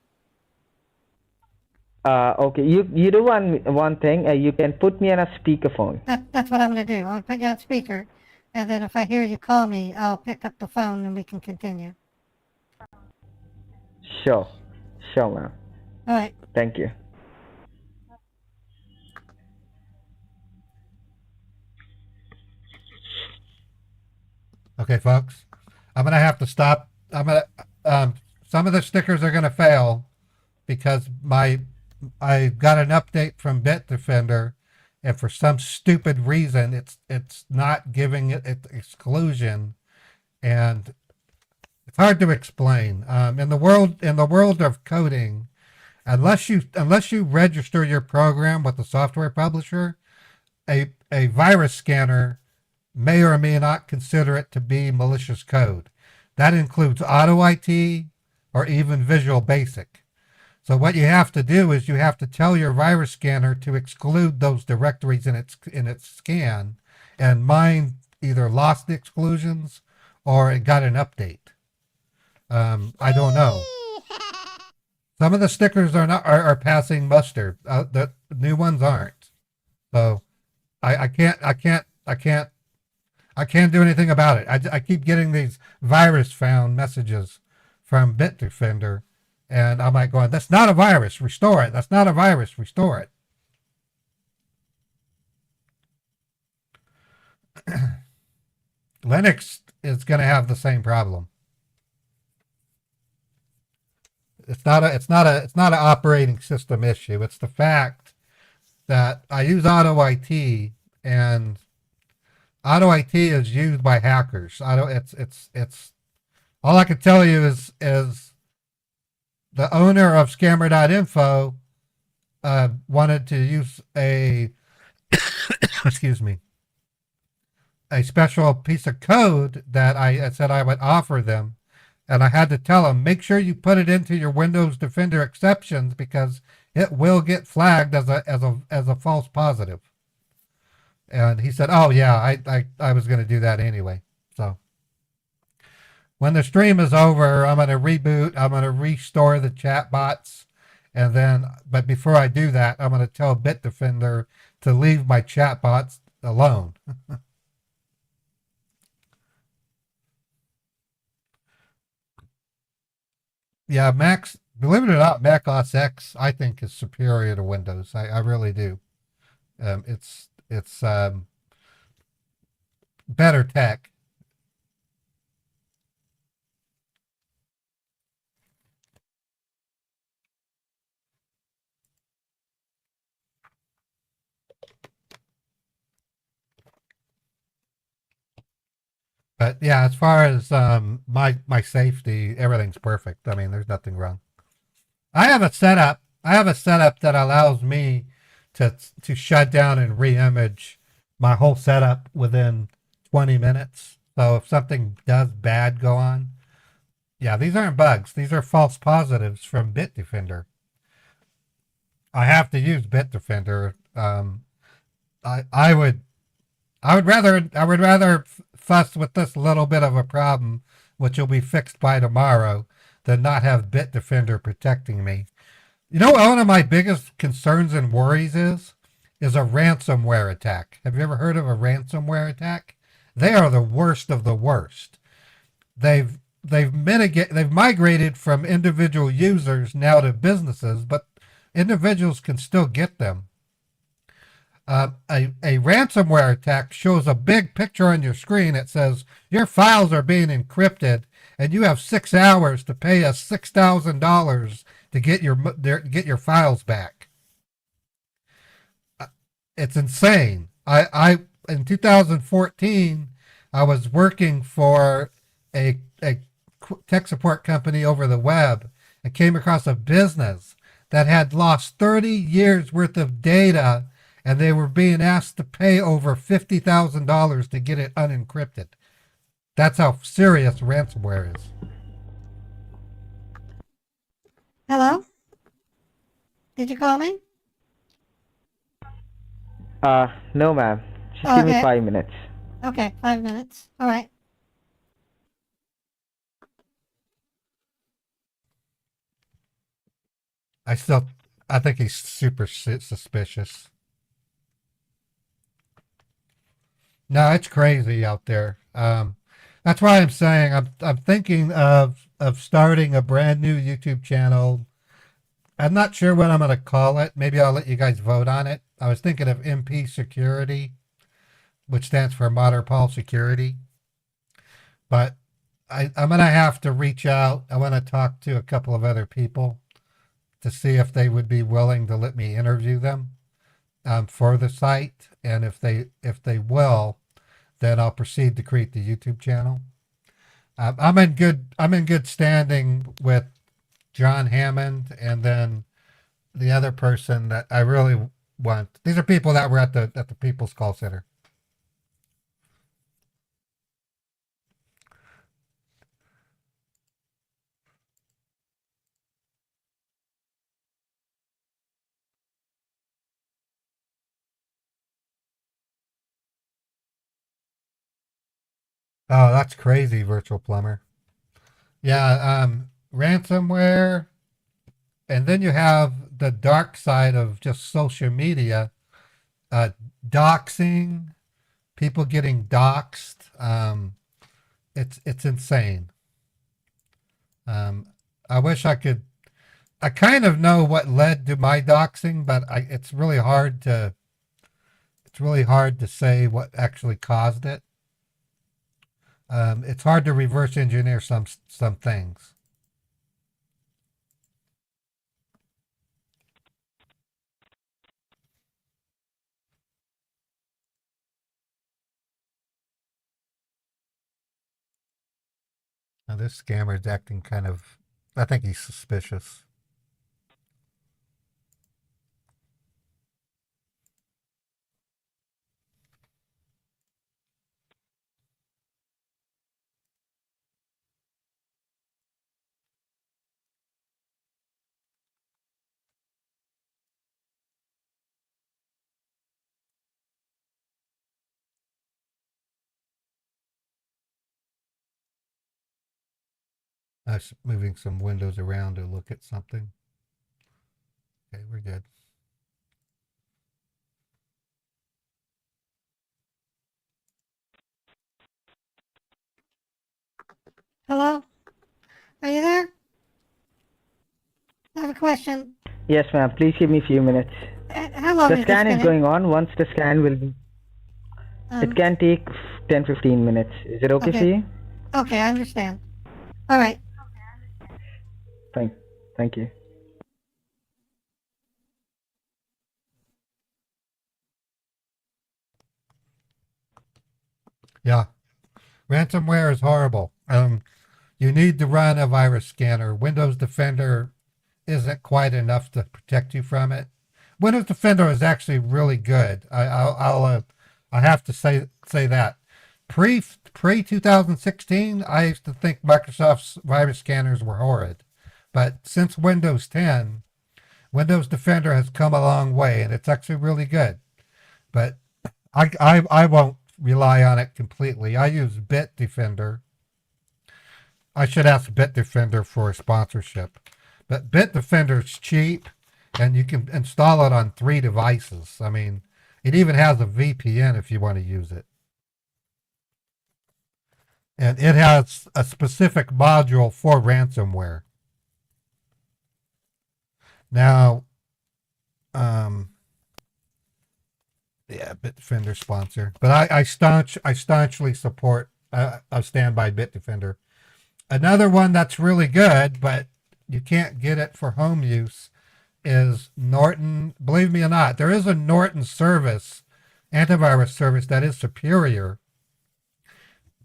Okay. You do one thing. You can put me on a speakerphone.
That's what I'm gonna do. I'll put you on speaker, and then if I hear you call me, I'll pick up the phone and we can continue.
Sure, ma'am.
All right.
Thank you.
Okay, folks, I'm gonna have to stop. Some of the stickers are gonna fail because I got an update from Bitdefender, and for some stupid reason, it's not giving it exclusion, and it's hard to explain. In the world of coding, unless you register your program with the software publisher, a virus scanner may or may not consider it to be malicious code. That includes Auto IT or even Visual Basic. So what you have to do is you have to tell your virus scanner to exclude those directories in its scan, and mine either lost the exclusions or it got an update. I don't know. Some of the stickers are passing muster. The new ones aren't. So I can't do anything about it. I keep getting these virus found messages from Bitdefender, and I'm like going, that's not a virus, restore it. That's not a virus, restore it. Linux is going to have the same problem. It's not an operating system issue. It's the fact that I use Auto IT, and Auto IT is used by hackers. It's all I can tell you is the owner of Scammer.info wanted to use a excuse me, a special piece of code that I said I would offer them, and I had to tell him, make sure you put it into your Windows Defender exceptions because it will get flagged as a false positive. And he said, oh yeah, I was going to do that anyway. So when the stream is over, I'm going to reboot. I'm going to restore the chat bots. And then, but before I do that, I'm going to tell Bitdefender to leave my chat bots alone. Yeah, believe it or not, Mac OS X, I think, is superior to Windows. I really do. It's better tech. But yeah, as far as my safety, everything's perfect. I mean, there's nothing wrong. I have a setup that allows me to shut down and re-image my whole setup within 20 minutes. So if something does bad go on, yeah, these aren't bugs. These are false positives from Bitdefender. I have to use Bitdefender. I would rather fuss with this little bit of a problem, which will be fixed by tomorrow, than not have Bitdefender protecting me. You know what one of my biggest concerns and worries is a ransomware attack. Have you ever heard of a ransomware attack? They are the worst of the worst. They've migrated from individual users now to businesses, but individuals can still get them. A ransomware attack shows a big picture on your screen. It says your files are being encrypted, and you have 6 hours to pay us $6,000 to get your files back. It's insane. I in 2014, I was working for a tech support company over the web and came across a business that had lost 30 years worth of data, and they were being asked to pay over $50,000 to get it unencrypted. That's how serious ransomware is.
Hello? Did you call me?
No, ma'am. Just give me
Okay.
5 minutes.
Okay, 5 minutes. All right.
I think he's super suspicious. No, it's crazy out there. That's why I'm saying I'm thinking of starting a brand new YouTube channel. I'm not sure what I'm going to call it. Maybe I'll let you guys vote on it. I was thinking of MP Security, which stands for Modern Security. But I'm going to have to reach out. I want to talk to a couple of other people to see if they would be willing to let me interview them for the site. And if they will, then I'll proceed to create the YouTube channel. I'm in good standing with John Hammond, and then the other person that I really want. These are people that were at the People's Call Center. Oh, that's crazy, Virtual Plumber. Yeah, ransomware, and then you have the dark side of just social media, doxing, people getting doxed. It's insane. I wish I could. I kind of know what led to my doxing, but it's really hard to. It's really hard to say what actually caused it. It's hard to reverse engineer some things. Now this scammer is acting kind of. I think he's suspicious. I was moving some windows around to look at something. Okay, we're good.
Hello? Are you there? I have a question.
Yes, ma'am. Please give me a few minutes.
How long
The
is
scan
this
is
gonna...
going on. Once the scan will be... It can take 10-15 minutes. Is it okay for you?
Okay, I understand. All right.
Thank you.
Yeah, ransomware is horrible. You need to run a virus scanner. Windows Defender isn't quite enough to protect you from it. Windows Defender is actually really good. I have to say that. Pre 2016, I used to think Microsoft's virus scanners were horrid, but since Windows 10, Windows Defender has come a long way, and it's actually really good. But I won't rely on it completely. I use Bitdefender. I should ask Bitdefender for a sponsorship. But Bitdefender is cheap, and you can install it on 3 devices. I mean, it even has a VPN if you want to use it. And it has a specific module for ransomware. Now, yeah, Bitdefender sponsor, but I staunchly support. I stand by Bitdefender. Another one that's really good, but you can't get it for home use, is Norton. Believe me or not, there is a Norton service, antivirus service that is superior,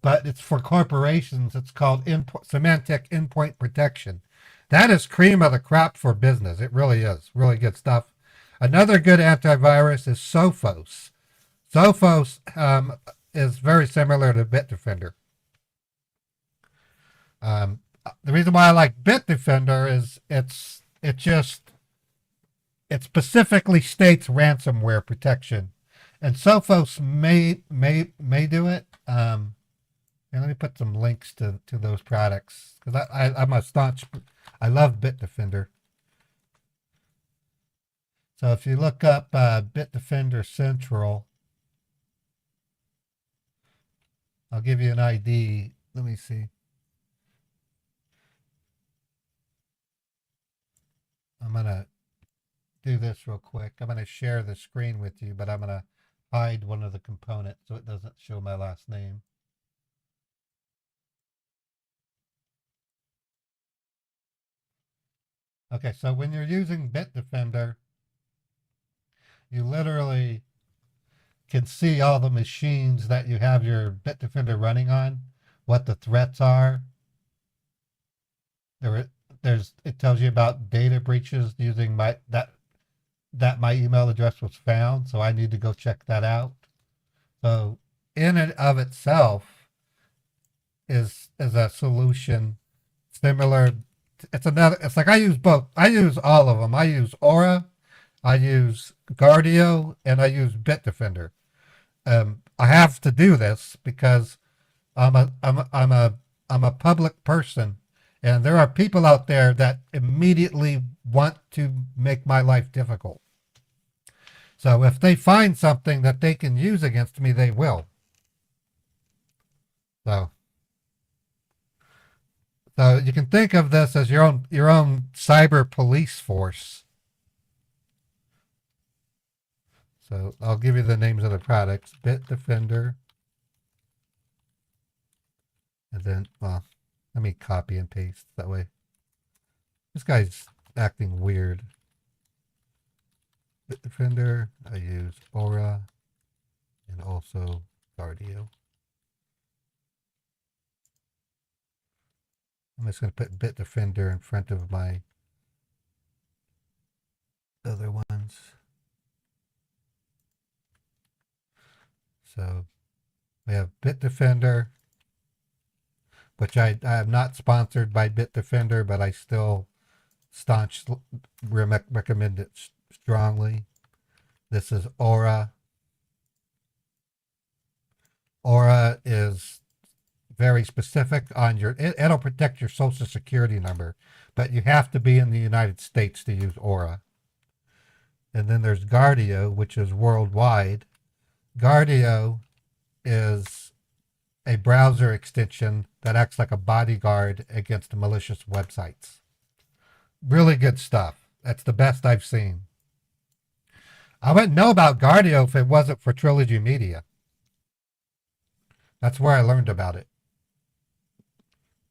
but it's for corporations. It's called Symantec Endpoint Protection. That is cream of the crop for business. It really is. Really good stuff. Another good antivirus is Sophos. Sophos is very similar to Bitdefender. The reason why I like Bitdefender is it specifically states ransomware protection, and Sophos may do it. And let me put some links to those products, because I'm a staunch. I love Bitdefender. So if you look up Bitdefender Central, I'll give you an ID. Let me see. I'm going to do this real quick. I'm going to share the screen with you, but I'm going to hide one of the components so it doesn't show my last name. Okay, so when you're using Bitdefender, you literally can see all the machines that you have your Bitdefender running on, what the threats are. It tells you about data breaches using my email address was found, so I need to go check that out. So in and of itself is a solution similar. It's like I use both. I use all of them. I use Aura, I use Guardio, and I use Bitdefender. I have to do this because I'm a public person, and there are people out there that immediately want to make my life difficult. So if they find something that they can use against me, they will. So you can think of this as your own cyber police force. So I'll give you the names of the products: Bitdefender, and then, well, let me copy and paste that way. This guy's acting weird. Bitdefender, I use Aura, and also Guardio. I'm just going to put Bitdefender in front of my other ones. So we have Bitdefender, which I am not sponsored by Bitdefender, but I still recommend it strongly. This is Aura. Aura is very specific on it'll protect your social security number, but you have to be in the United States to use Aura. And then there's Guardio, which is worldwide. Guardio is a browser extension that acts like a bodyguard against malicious websites. Really good stuff. That's the best I've seen. I wouldn't know about Guardio if it wasn't for Trilogy Media. That's where I learned about it.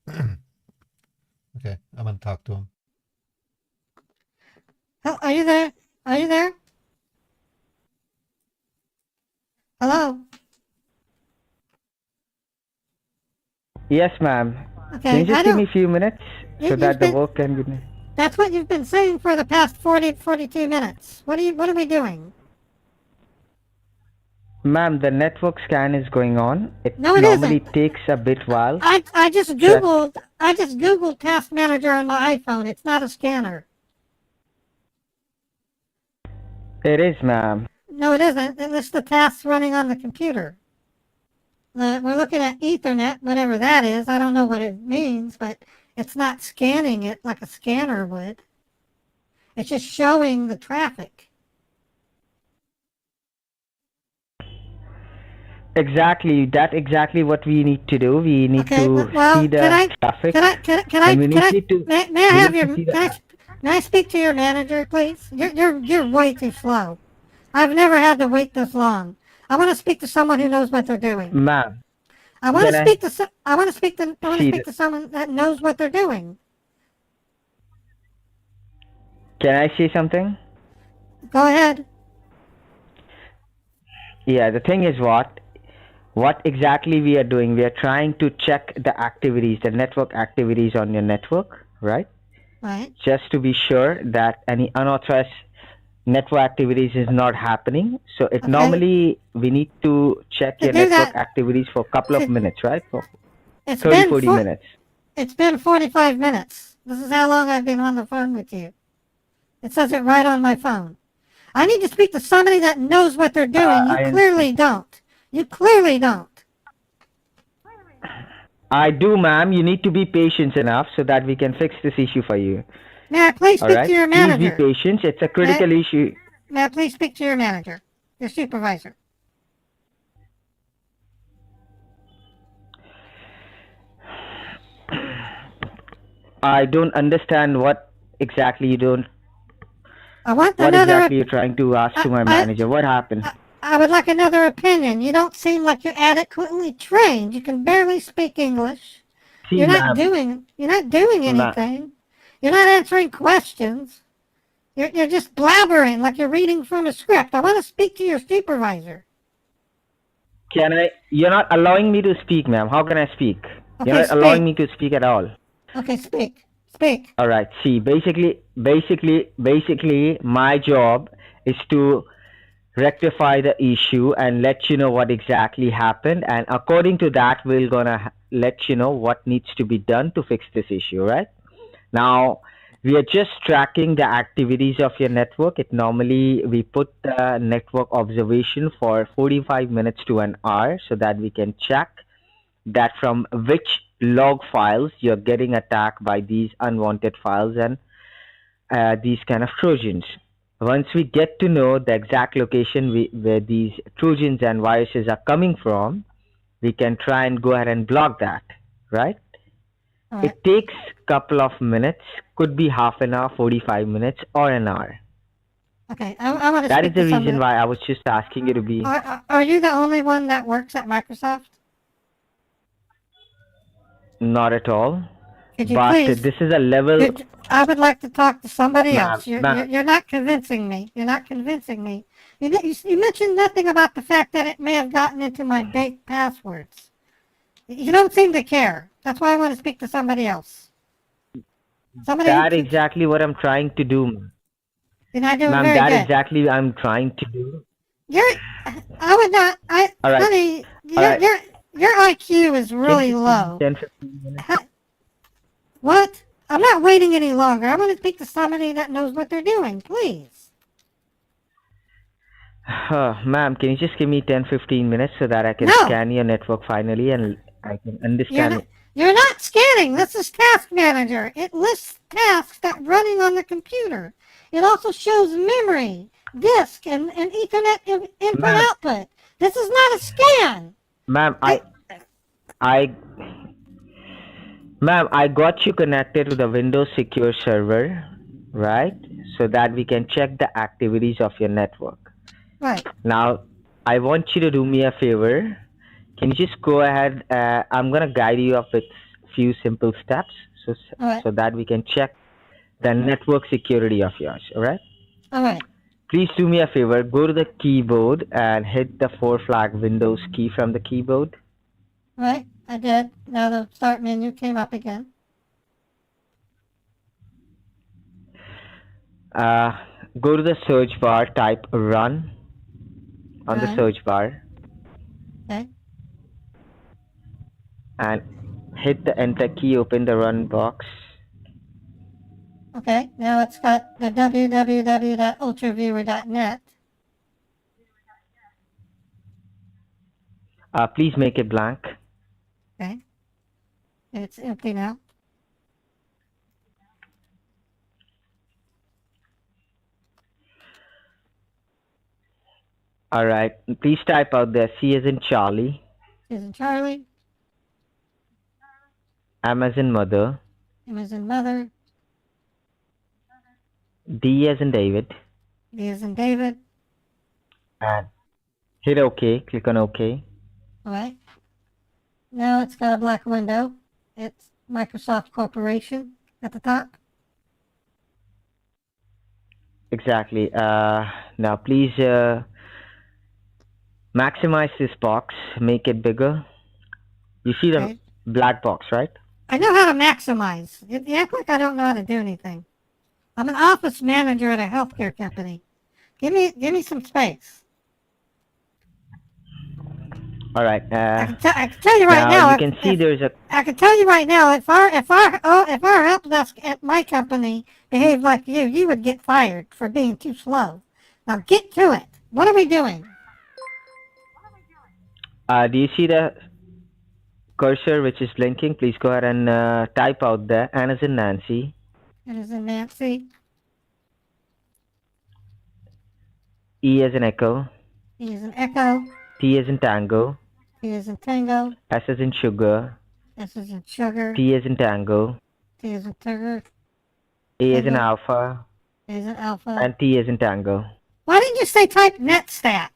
Okay, I'm going to talk to him.
Oh, are you there? Are you there? Hello?
Yes, ma'am.
Okay,
Can you just
I
give
don't...
me a few minutes so
You've
that the
been-
work can be...
That's what you've been saying for the past 42 minutes. What are we doing?
Ma'am, the network scan is going on. It
No, it
normally
isn't.
takes a bit while.
I just Googled Task Manager on my iPhone. It's not a scanner.
It is, ma'am.
No, it isn't. It lists the tasks running on the computer. We're looking at Ethernet, whatever that is. I don't know what it means, but it's not scanning it like a scanner would. It's just showing the traffic.
Exactly. That's exactly what we need to do. We need
Okay,
to
well,
see the traffic.
May I
we
have
need
your,
to see the
may I speak to your manager, please? You're way too slow. I've never had to wait this long. I want to speak to someone who knows what they're doing.
Ma'am,
I want to
can
speak to I want to speak
see
to someone that knows what they're doing.
Can I say something?
Go ahead.
Yeah, the thing is what exactly we are doing, we are trying to check the activities, the network activities on your network, right?
Right.
Just to be sure that any unauthorized network activities is not happening. So it normally we need to check your network activities for a couple of minutes, right? For 40 minutes.
It's been 45 minutes. This is how long I've been on the phone with you. It says it right on my phone. I need to speak to somebody that knows what they're doing. You clearly don't. You clearly don't.
I do, ma'am. You need to be patient enough so that we can fix this issue for you.
May I please speak to your manager?
Please be patient. It's a critical issue.
May I please speak to your manager, your supervisor?
I don't understand what exactly you don't.
What
exactly you're trying to ask to my manager? What happened?
I would like another opinion. You don't seem like you're adequately trained. You can barely speak English. You're not doing anything. You're not answering questions. You're just blabbering like you're reading from a script. I want to speak to your supervisor.
You're not allowing me to speak, ma'am. How can I speak?
Okay,
you're not allowing me to speak at all.
Okay, speak. Speak.
All right. See, basically, my job is to rectify the issue and let you know what exactly happened. And according to that, we're gonna let you know what needs to be done to fix this issue, right? Now, we are just tracking the activities of your network. We put the network observation for 45 minutes to an hour so that we can check that from which log files you're getting attacked by these unwanted files and these kind of Trojans. Once we get to know the exact location where these Trojans and viruses are coming from, we can try and go ahead and block that, right?
Right.
It takes a couple of minutes, could be half an hour, 45 minutes, or an hour.
Okay, I want to.
That is the reason why I was just asking you to be.
Are you the only one that works at Microsoft?
Not at all.
Could you
but
please,
this is a level.
I would like to talk to somebody else.
Ma'am.
You're not convincing me. You're not convincing me. You mentioned nothing about the fact that it may have gotten into my baked passwords. You don't seem to care. That's why I want to speak to somebody else.
That's exactly what I'm trying to do.
You're not doing
Ma'am,
very good.
that's exactly what I'm trying to do.
I would not.
All right.
Honey, your IQ is really low.
10, 15 minutes.
What? I'm not waiting any longer. I want to speak to somebody that knows what they're doing, please.
Ma'am, can you just give me 10-15 minutes so that I can scan your network finally and I can understand it?
You're not scanning. This is Task Manager. It lists tasks that are running on the computer. It also shows memory, disk, and Ethernet input-output. This is not a scan.
Ma'am, Ma'am, I got you connected to the Windows Secure server, right? So that we can check the activities of your network.
Right.
Now, I want you to do me a favor. Can you just go ahead? I'm going to guide you up with a few simple steps so that we can check the network security of yours, all right?
All right.
Please do me a favor. Go to the keyboard and hit the 4-flag Windows key from the keyboard.
Right, I did. Now the start menu came up again.
Go to the search bar, type run on the search bar.
Okay.
And hit the enter key, open the run box.
Okay, now it's got the www.ultraviewer.net.
Please make it blank.
Okay. It's empty now.
All right. Please type out there C as in Charlie,
C as in Charlie,
M as in mother,
M as in mother,
D as in David,
D as in David.
and hit OK. Click on OK.
Alright. Now it's got a black window. It's Microsoft Corporation at the top.
Exactly. Now please maximize this box. Make it bigger. You see the
Okay.
black box, right?
I know how to maximize. You act like I don't know how to do anything. I'm an office manager at a healthcare company. Give me some space.
All right.
I can tell you right now.
You can see there's a.
I can tell you right now. If our help desk at my company behaved like you would get fired for being too slow. Now get to it. What are we doing?
Do you see the cursor which is blinking? Please go ahead and type out there. N as in Nancy.
It is in Nancy.
E as in Echo.
E is in Echo.
T as in Tango.
T is in Tango.
S as in Sugar.
S is in Sugar.
T as in Tango.
T is in Sugar.
A as in
Tango.
Alpha.
A is in Alpha.
And T as in Tango.
Why didn't you say type netstat?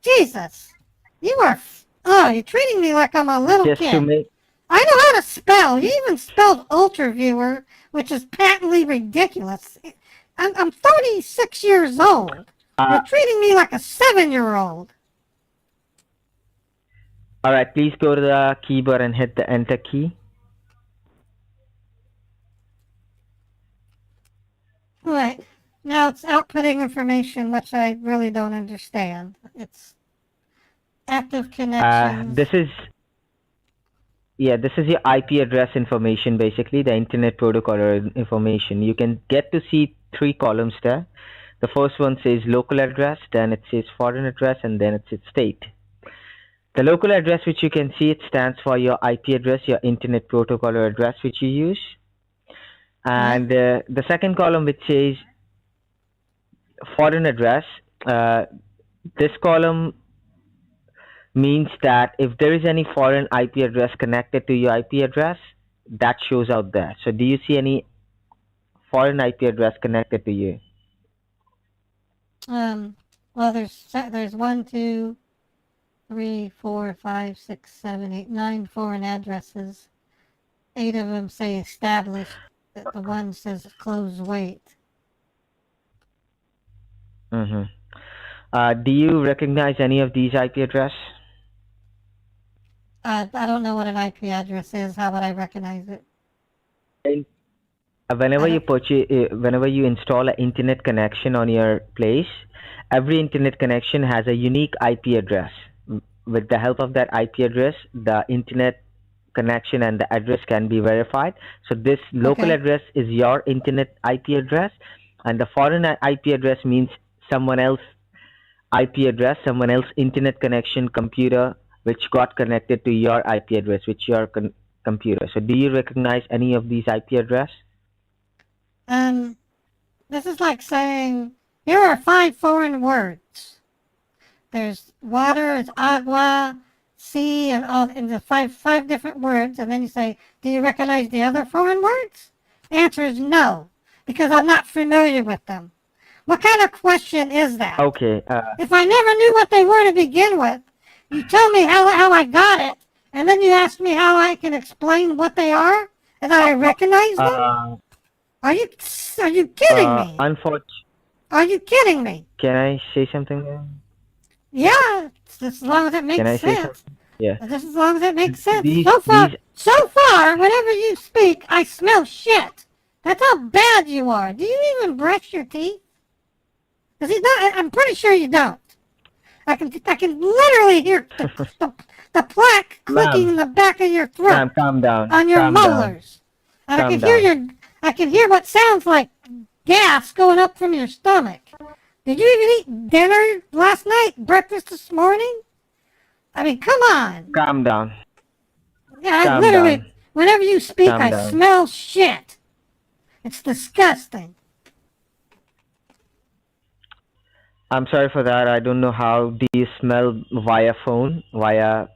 Jesus. You are... Oh, you're treating me like I'm a little
Just
kid.
to make.
I know how to spell. You even spelled ultraviewer, which is patently ridiculous. I'm 36 years old. You're treating me like a 7-year-old.
All right. Please go to the keyboard and hit the Enter key.
Right. Now it's outputting information, which I really don't understand. It's active connections.
This is your IP address information, basically the internet protocol information. You can get to see 3 columns there. The first one says local address, then it says foreign address, and then it says state. The local address, which you can see, it stands for your IP address, your internet protocol or address which you use. And the second column, which says foreign address, this column means that if there is any foreign IP address connected to your IP address, that shows out there. So do you see any foreign IP address connected to you?
Well, there's 1, 2, 3, 4, 5, 6, 7, 8, 9 foreign addresses. 8 of them say established. The one says close wait.
Do you recognize any of these IP address?
I don't know what an IP address is. How would I recognize it?
Whenever you install an internet connection on your place, every internet connection has a unique IP address. With the help of that IP address, the internet connection and the address can be verified. So this local address is your internet IP address, and the foreign IP address means someone else IP address, someone else internet connection computer which got connected to your IP address, which your computer. So do you recognize any of these IP address?
This is like saying here are 5 foreign words. There's water, it's agua, sea, and all, and the five different words. And then you say, do you recognize the other foreign words? The answer is no, because I'm not familiar with them. What kind of question is that?
Okay.
If I never knew what they were to begin with, you tell me how I got it, and then you ask me how I can explain what they are, and I recognize them? Are you kidding me? Are you kidding me?
Can I say something there?
Yeah, just as long as it makes
Can I say
sense.
something? Yeah.
Just as long as it makes sense.
These-
So far, whenever you speak, I smell shit. That's how bad you are. Do you even brush your teeth? Because I'm pretty sure you don't. I can literally hear the plaque clicking in the back of your throat.
Ma'am, calm down.
On your
Calm down.
molars. And
Calm
I can hear what sounds like gas going up from your stomach. Did you even eat dinner last night? Breakfast this morning? I mean, come on.
Calm down.
Yeah, I
Calm
literally,
down.
whenever you speak,
Calm
I
down.
smell shit. It's disgusting.
I'm sorry for that. I don't know how do you smell via phone, via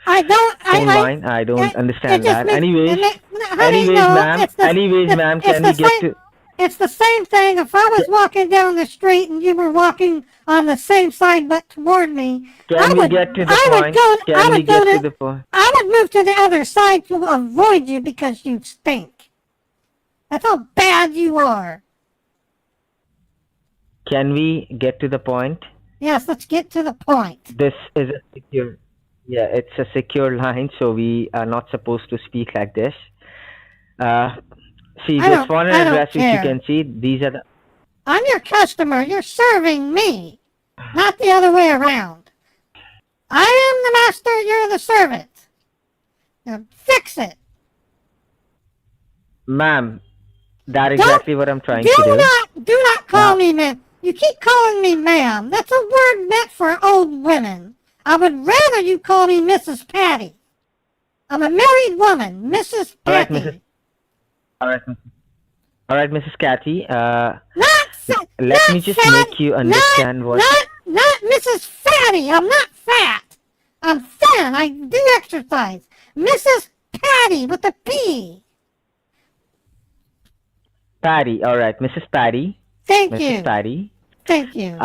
I don't,
phone line. I don't
it
understand
just
that.
makes,
Anyways,
honey, no,
ma'am,
it's
can we
the
get
same,
to?
it's the same thing if I was walking down the street and you were walking on the same side but toward me.
Can we get to the point? Can we get to the point?
I would move to the other side to avoid you because you stink. That's how bad you are.
Can we get to the point?
Yes, let's get to the point.
This is a secure. Yeah, it's a secure line, so we are not supposed to speak like this. See, this foreign address which you can see, these are the.
I'm your customer. You're serving me, not the other way around. I am the master. You're the servant. Now fix it.
Ma'am, that's exactly what I'm trying to do.
Do not call me ma'am. You keep calling me ma'am. That's a word meant for old women. I would rather you call me Mrs. Patty. I'm a married woman, Mrs. Patty.
All right, Mrs. Cathy.
Let
me just make you understand what.
Not Mrs. Fatty. I'm not fat. I'm thin. I do exercise. Mrs. Patty with a P.
Patty. All right, Mrs. Patty.
Thank
Mrs.
you.
Patty.
Thank you.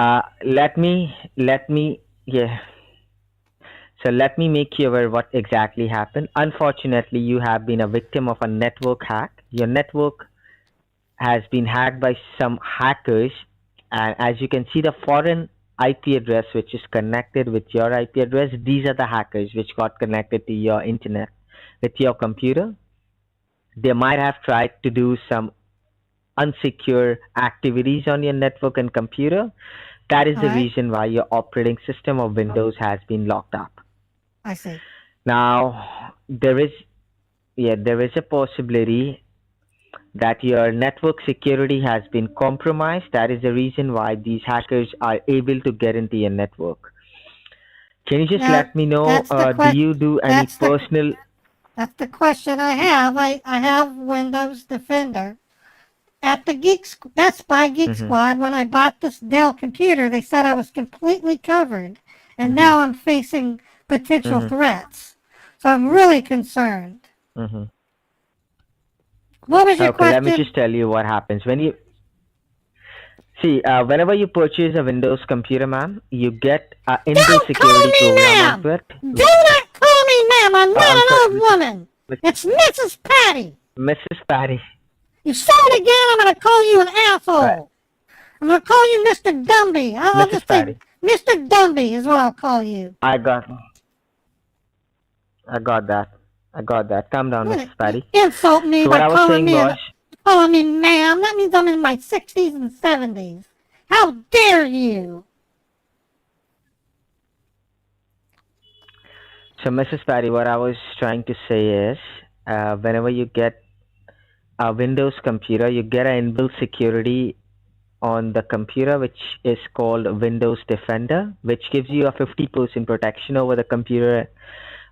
Let me. Yeah. So let me make you aware what exactly happened. Unfortunately, you have been a victim of a network hack. Your network has been hacked by some hackers, and as you can see, the foreign IP address which is connected with your IP address, these are the hackers which got connected to your internet with your computer. They might have tried to do some unsecure activities on your network and computer. That is the reason why your operating system of Windows has been locked up.
I see.
Now, there is a possibility that your network security has been compromised. That is the reason why these hackers are able to get into your network. Can you just let me know, do you do any personal...
That's the question I have. I have Windows Defender. At the Best Buy Geek Squad, when I bought this Dell computer, they said I was completely covered. And now I'm facing potential threats. So I'm really concerned. What was your question?
Let me just tell you what happens. When you... See, whenever you purchase a Windows computer, ma'am, you get an inbuilt security program onto it.
Do not call me ma'am. I'm not an old woman. It's Mrs. Patty.
Mrs. Patty.
You say it again, I'm going to call you an asshole. Right. I'm going to call you Mr. Dumby. I'll just say Mr. Dumby is what I'll call you.
I got that. Calm down, Mrs. Patty.
Insult me by calling me ma'am. That means I'm in my 60s and 70s. How dare you?
So, Mrs. Patty, what I was trying to say is, whenever you get a Windows computer, you get an inbuilt security on the computer which is called Windows Defender, which gives you a 50% protection over the computer.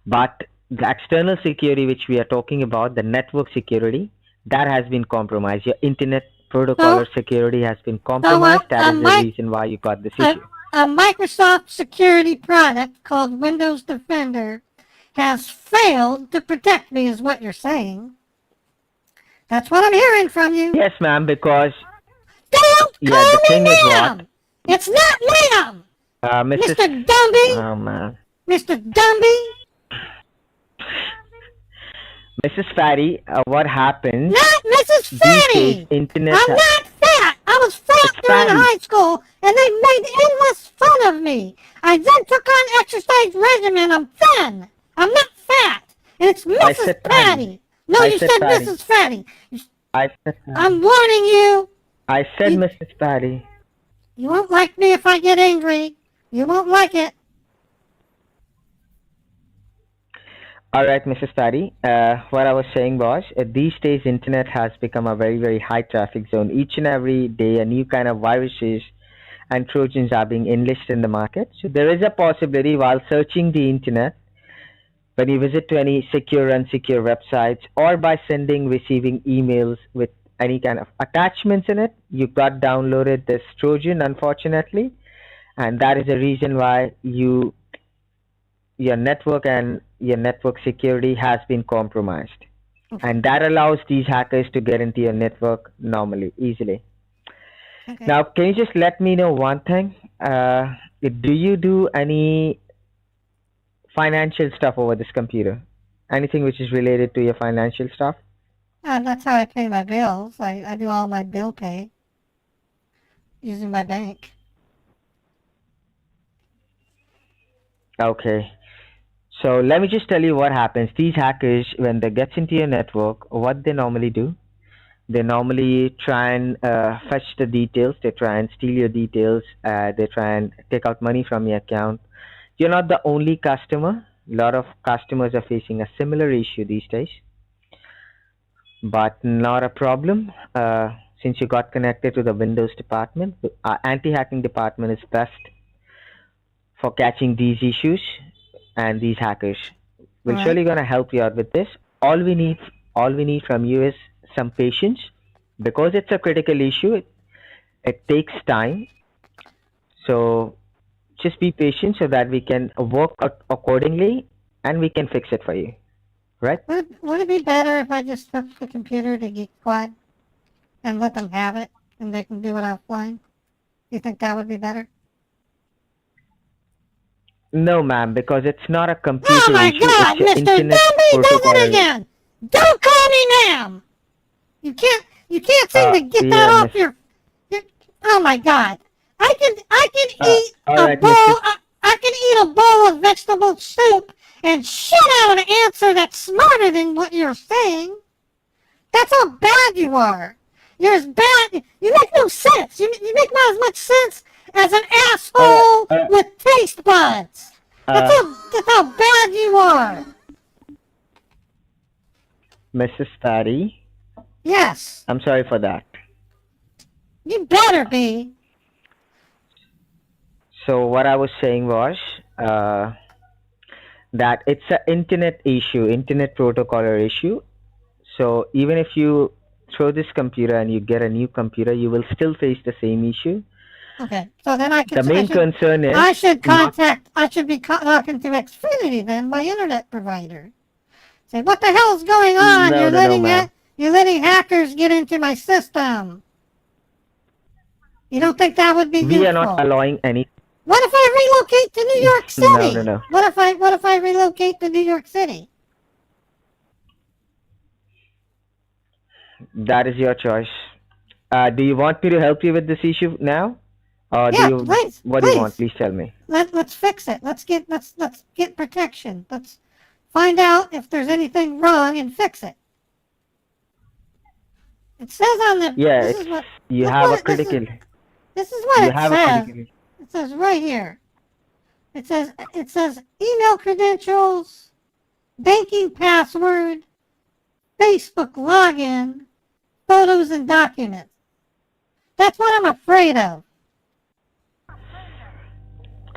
But the external security which we are talking about, the network security, that has been compromised. Your internet protocol security has been compromised. That is the reason why you got this issue.
A Microsoft security product called Windows Defender has failed to protect me, is what you're saying. That's what I'm hearing from you.
Yes, ma'am, because...
Don't call me ma'am! It's not ma'am! Mr. Dumby!
Oh, man.
Mr. Dumby!
Mrs. Fatty, what happens...
Not Mrs. Fatty!
I'm
not fat! I was fat during high school, and they made endless fun of me. I then took on exercise regimen. I'm thin. I'm not fat. And it's Mrs. Patty. No, you said Mrs. Fatty. I'm warning you.
I said Mrs. Patty.
You won't like me if I get angry. You won't like it.
All right, Mrs. Patty. What I was saying was, these days, internet has become a very, very high traffic zone. Each and every day, a new kind of viruses and Trojans are being enlisted in the market. So there is a possibility while searching the internet, when you visit to any secure and unsecure websites, or by sending, receiving emails with any kind of attachments in it, you got downloaded this Trojan, unfortunately, and that is the reason why your network and your network security has been compromised. And that allows these hackers to get into your network normally, easily.
Okay.
Now, can you just let me know one thing? Do you do any financial stuff over this computer? Anything which is related to your financial stuff?
That's how I pay my bills. I do all my bill pay using my bank.
Okay. So let me just tell you what happens. These hackers, when they get into your network, what they normally do, they normally try and fetch the details. They try and steal your details. They try and take out money from your account. You're not the only customer. A lot of customers are facing a similar issue these days, but not a problem. Since you got connected to the Windows department, our anti-hacking department is best for catching these issues, and these hackers will surely gonna help you out with this. All we need from you is some patience, because it's a critical issue. It takes time, so just be patient so that we can work accordingly and we can fix it for you, right?
Would it be better if I just took the computer to Geek Squad and let them have it and they can do it offline? You think that would be better?
No, ma'am, because it's not a computer
Oh my
issue.
God,
It's an
Mr.
internet
Dumby does
protocol.
it again! Don't call me ma'am! You can't seem to get that
yeah,
off your, oh my God. I can eat
all
a
right,
bowl,
Mr.
I can eat a bowl of vegetable soup and shit out an answer that's smarter than what you're saying. That's how bad you are. You're as bad, you make no sense. You make not as much sense as an asshole with taste buds. That's how bad you are.
Mrs. Patty,
Yes,
I'm sorry for that.
you better be.
So what I was saying was that it's an internet issue, internet protocoler issue. So even if you throw this computer and you get a new computer, you will still face the same issue.
Okay, so then I
The main concern is
I should be talking to Xfinity then, my internet provider. Say, what the hell's going on?
No, ma'am.
You're letting hackers get into my system. You don't think that would be useful?
We are not allowing any.
What if I relocate to New York City?
No.
What if I relocate to New York City?
That is your choice. Do you want me to help you with this issue now? Or
Please.
What do you want? Please tell me.
Let's fix it. Let's get protection. Let's find out if there's anything wrong and fix it. It says on the this is what
you have a critical.
This is what
You
it
have a
says.
critical.
It says right here. It says email credentials, banking password, Facebook login, photos and documents. That's what I'm afraid of.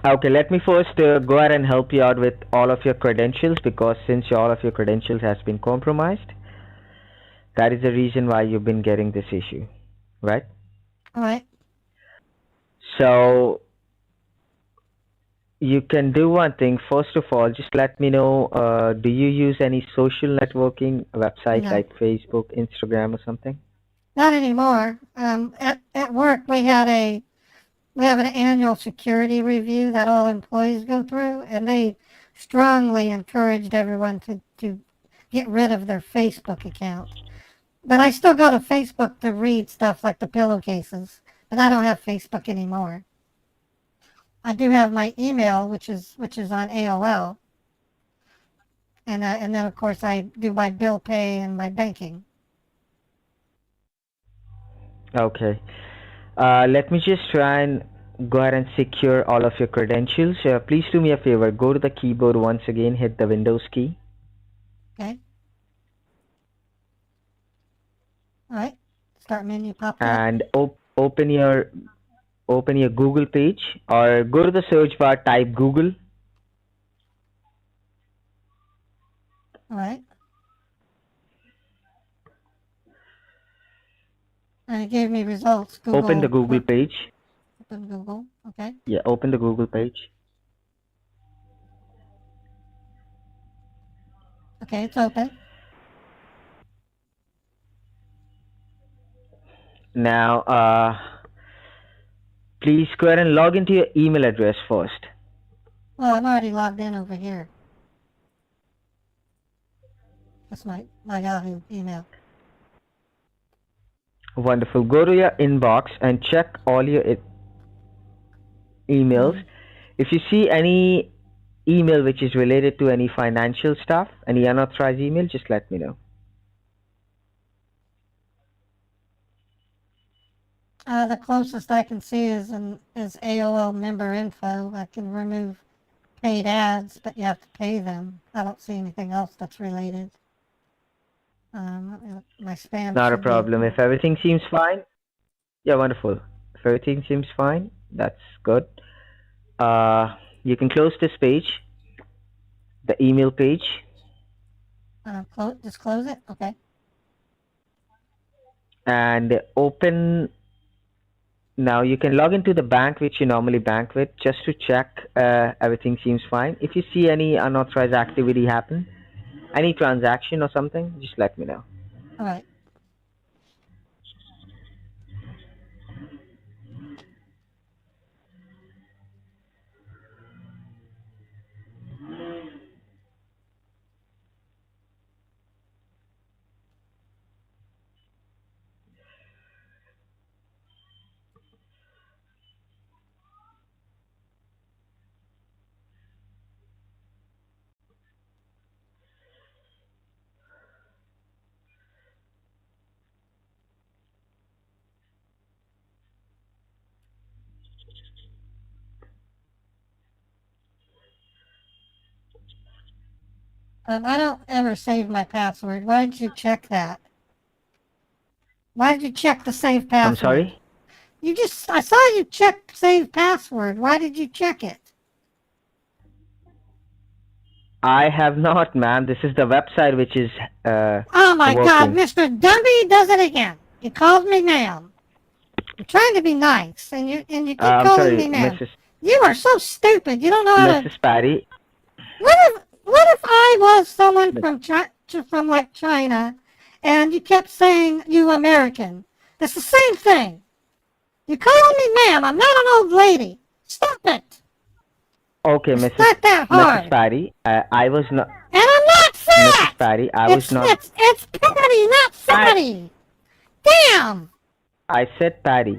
Okay, let me first go ahead and help you out with all of your credentials, because since all of your credentials has been compromised, that is the reason why you've been getting this issue, right?
All right.
So you can do one thing. First of all, just let me know, do you use any social networking websites like Facebook, Instagram, or something?
Not anymore. At work we have an annual security review that all employees go through, and they strongly encouraged everyone to get rid of their Facebook account. But I still go to Facebook to read stuff like the pillowcases, but I don't have Facebook anymore. I do have my email, which is on AOL, and then of course I do my bill pay and my banking.
Okay. Let me just try and go ahead and secure all of your credentials. Please do me a favor. Go to the keyboard once again. Hit the Windows key.
Okay. All right. Start menu popped up.
And open your open your Google page or go to the search bar, type Google.
All right. And it gave me results. Google.
Open the Google page.
Open Google. Okay.
Yeah, open the Google page.
Okay, it's open.
Now, please go ahead and log into your email address first.
Well, I'm already logged in over here. That's my Yahoo email.
Wonderful. Go to your inbox and check all your emails. If you see any email which is related to any financial stuff, any unauthorized email, just let me know.
The closest I can see is AOL member info. I can remove paid ads, but you have to pay them. I don't see anything else that's related. My spam.
Not a problem. If everything seems fine, yeah, wonderful. If everything seems fine, that's good. You can close this page, the email page.
Just close it. Okay.
And open. Now you can log into the bank which you normally bank with, just to check everything seems fine. If you see any unauthorized activity happen, any transaction or something, just let me know.
All right. I don't ever save my password. Why did you check that? Why did you check the save password?
I'm sorry?
I saw you check save password. Why did you check it?
I have not, ma'am. This is the website which is
oh my
working.
God, Mr. Dumby does it again. You called me ma'am. I'm trying to be nice, and you keep calling me ma'am. You are so stupid. You don't know how to.
Mrs. Patty.
What if I was someone from like China, and you kept saying you American? It's the same thing. You call me ma'am. I'm not an old lady. Stop it.
Okay,
it's not that hard.
Mrs. Patty, I was not.
And I'm not fat.
Mrs. Patty, I was not.
It's Patty, not fatty. Damn.
I said Patty.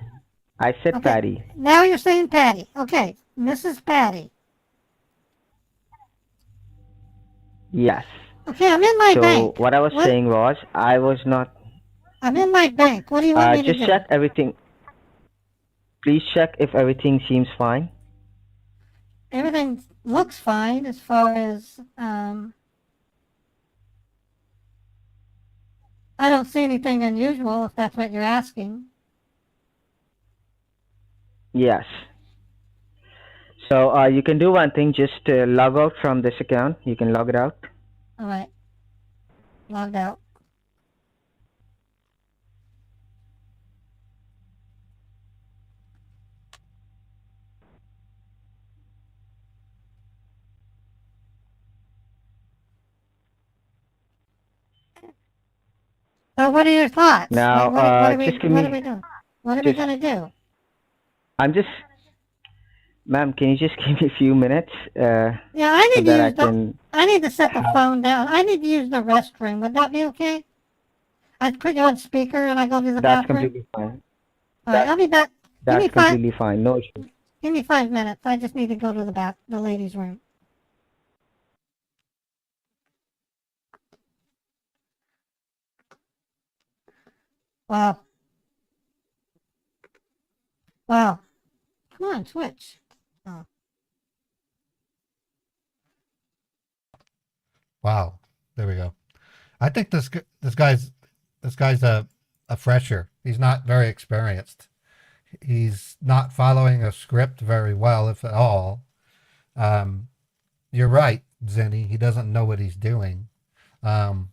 I said
okay.
Patty.
Now you're saying Patty. Okay, Mrs. Patty.
Yes.
Okay, I'm in my bank.
So what I was saying was, I was not.
I'm in my bank. What do you want me to do?
Just check everything. Please check if everything seems fine.
Everything looks fine as far as I don't see anything unusual, if that's what you're asking.
Yes. So you can do one thing, just log out from this account. You can log it out.
All right. Logged out. So what are your thoughts?
Now,
what are we
just give me.
What are we doing? What are we gonna do?
Ma'am, can you just give me a few minutes?
Yeah, I need I need to set the phone down. I need to use the restroom. Would that be okay? I put you on speaker and I go to the bathroom.
That's completely fine.
All right, I'll be back.
That's completely fine. No issue.
Give me 5 minutes. I just need to go to the ladies' room. Wow. Wow. Come on, switch. Oh.
Wow. There we go. I think this guy's a fresher. He's not very experienced. he's not following a script very well, if at all. You're right, Zenny. He doesn't know what he's doing. What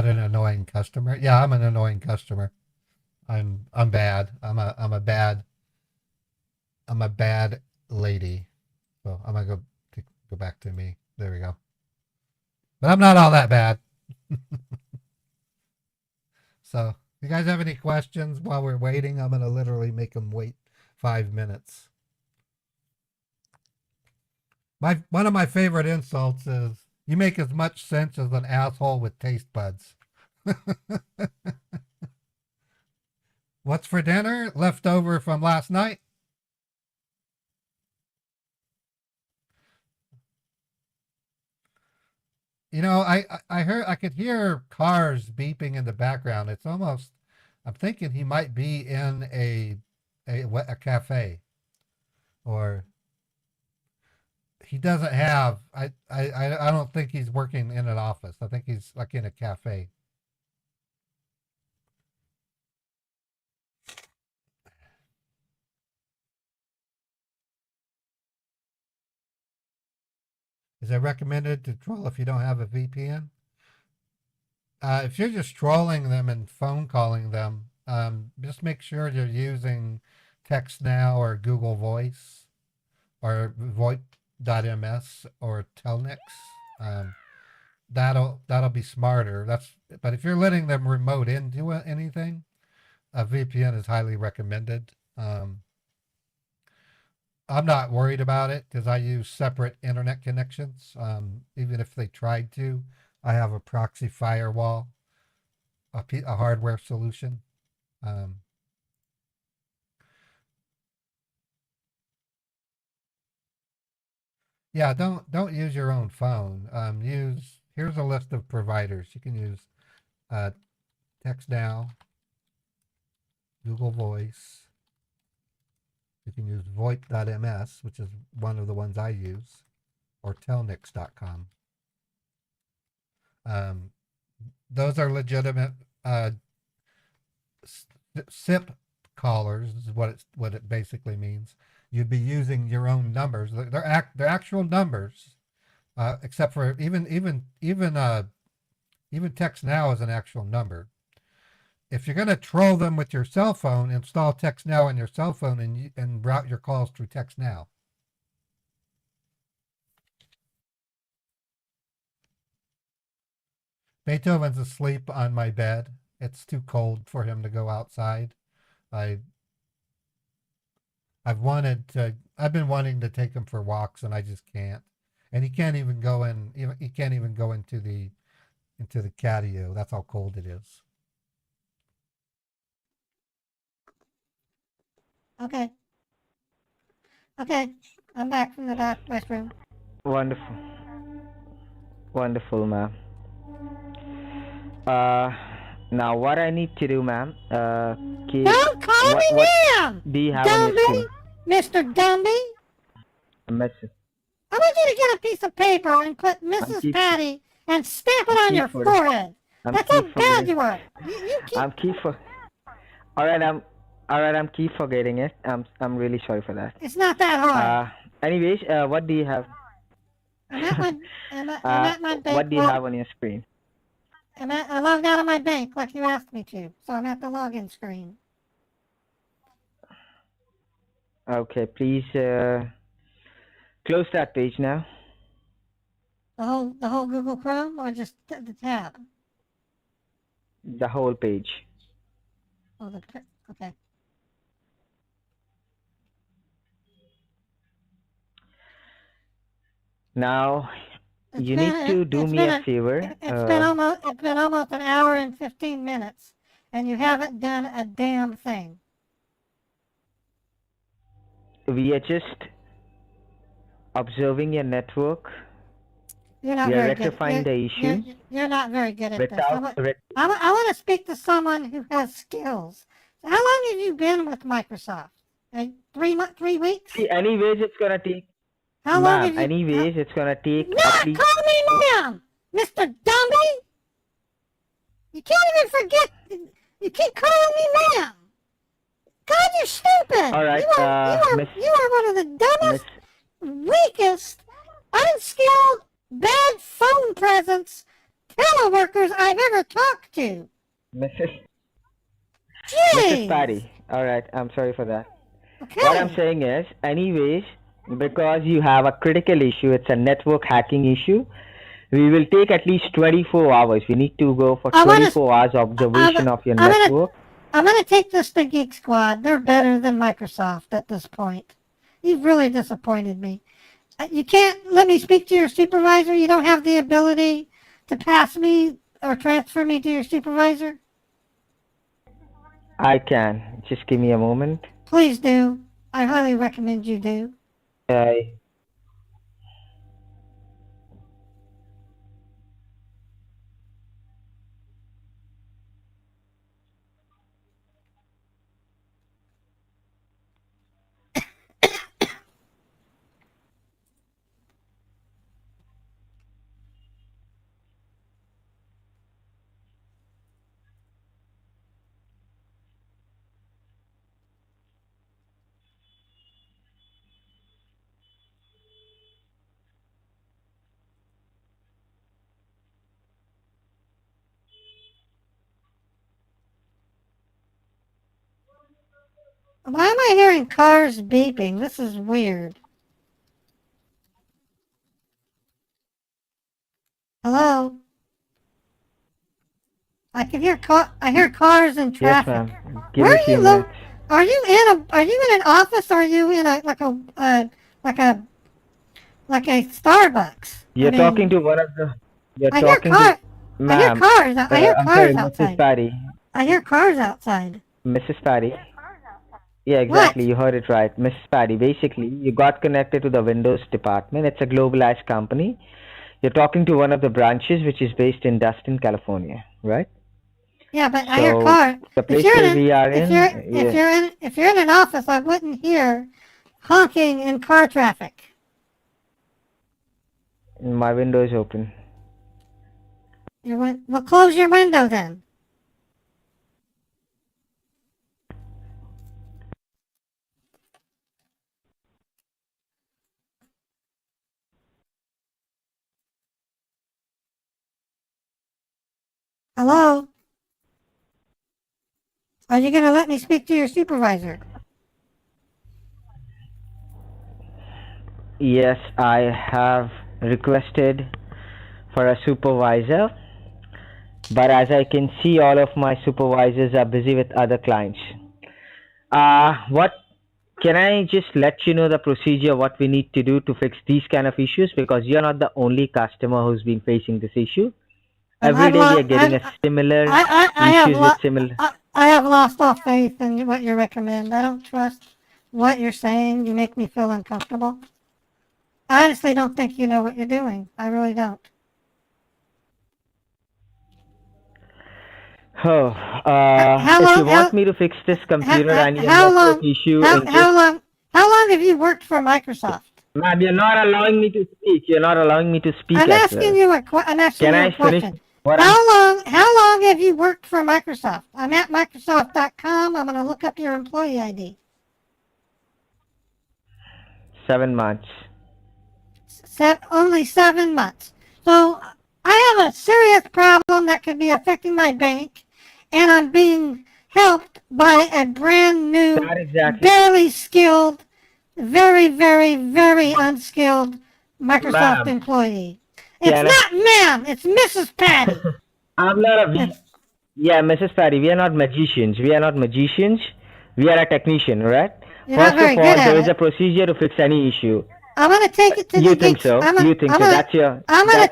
an annoying customer. Yeah, I'm an annoying customer. I'm bad. I'm a bad lady. So I'm gonna go back to me. There we go. But I'm not all that bad. So, you guys have any questions while we're waiting? I'm gonna literally make them wait 5 minutes. One of my favorite insults is, "You make as much sense as an asshole with taste buds." What's for dinner? Leftover from last night. You know, I could hear cars beeping in the background. It's almost, I'm thinking he might be in a cafe, or he doesn't have. I don't think he's working in an office. I think he's like in a cafe. Is it recommended to troll if you don't have a VPN? If you're just trolling them and phone calling them, just make sure you're using Text Now or Google Voice or VoIP.ms or Telnix. That'll be smarter. But if you're letting them remote into anything, a VPN is highly recommended. I'm not worried about it because I use separate internet connections. Even if they tried to, I have a proxy firewall, a hardware solution. Yeah, don't use your own phone. Here's a list of providers. You can use TextNow, Google Voice. You can use VoIP.ms, which is one of the ones I use, or Telnix.com. Those are legitimate SIP callers, is what it basically means. You'd be using your own numbers. They're actual numbers, except for even Text Now is an actual number. If you're going to troll them with your cell phone, install Text Now on your cell phone and route your calls through Text Now. Beethoven's asleep on my bed. It's too cold for him to go outside. I've been wanting to take him for walks and I just can't. And he can't even go into the catio. That's how cold it is.
Okay. Okay, I'm back from the restroom.
Wonderful. Wonderful, ma'am. Now what I need to do, ma'am,
Don't call me ma'am!
Do you have on your screen?
Mr. Dumby!
A message.
I want you to get a piece of paper and put Mrs. Patty and stamp it on your forehead. That's how bad you are.
I'm keep forgetting it. I'm really sorry for that.
It's not that hard.
Anyways, what do you have?
I'm at my bank.
What do you have on your screen?
I logged out of my bank like you asked me to, so I'm at the login screen.
Okay, please close that page now.
The whole Google Chrome or just the tab?
The whole page.
Oh, okay.
Now you need to do me a favor.
It's been almost an hour and 15 minutes, and you haven't done a damn thing.
We are just observing your network.
You're not
we are
very
rectifying
good.
the issue.
You're not very good at this. I want to speak to someone who has skills. How long have you been with Microsoft? 3 weeks?
See, anyways, it's gonna take.
How long have you?
Anyways, it's gonna take.
Not call me ma'am, Mr. Dumby. You can't even forget. You keep calling me ma'am. God, you're stupid!
All right, Miss
You are one of the
Miss
dumbest, weakest, unskilled, bad phone presence teleworkers I've ever talked to.
Mrs. Mrs.
Jeez!
Patty. All right, I'm sorry for that.
Okay.
What I'm saying is, anyways, because you have a critical issue, it's a network hacking issue. We will take at least 24 hours. We need to go for 24 hours observation of your network.
I'm gonna take this to Geek Squad. They're better than Microsoft at this point. You've really disappointed me. You can't let me speak to your supervisor? You don't have the ability to pass me or transfer me to your supervisor?
I can. Just give me a moment.
Please do. I highly recommend you do.
Okay.
Why am I hearing cars beeping? This is weird. Hello? I can hear cars and
Yes,
traffic.
ma'am. Give
Where
me a
are
few
you
minutes.
Are you in an office or are you in a like a Starbucks?
You're talking to one of the. You're
I hear
talking to.
I hear
Ma'am.
cars. I hear
I'm
cars
sorry, Mrs.
outside.
Patty.
I hear cars outside.
Mrs. Patty. Yeah, exactly.
What?
You heard it right. Mrs. Patty, basically, you got connected to the Windows department. It's a globalized company. You're talking to one of the branches, which is based in Dustin, California, right?
Yeah, but I hear cars.
The place where we are in.
If you're in an office, I wouldn't hear honking and car traffic.
My window is open.
Well, close your window then. Hello? Are you going to let me speak to your supervisor?
Yes, I have requested for a supervisor, but as I can see, all of my supervisors are busy with other clients. What can I just let you know the procedure, what we need to do to fix these kind of issues? Because you're not the only customer who's been facing this issue. Every day we are getting a similar issues with similar.
I have lost all faith in what you recommend. I don't trust what you're saying. You make me feel uncomfortable. I honestly don't think you know what you're doing. I really don't.
Oh, if you want me to fix this computer and your network issue,
how long have you worked for Microsoft?
Ma'am, you're not allowing me to speak. You're not allowing me to speak.
I'm asking you a question.
Can I finish?
How long have you worked for Microsoft? I'm at Microsoft.com. I'm going to look up your employee ID.
7 months.
Only 7 months. So I have a serious problem that could be affecting my bank, and I'm being helped by a brand new, barely skilled, very, very, very unskilled Microsoft employee. It's not ma'am, it's Mrs. Patty.
I'm not a... Yeah, Mrs. Patty, we are not magicians. We are a technician, right? First of all, there is a procedure to fix any issue.
I'm going to take it to
You think so? That's your opinion.
I'm going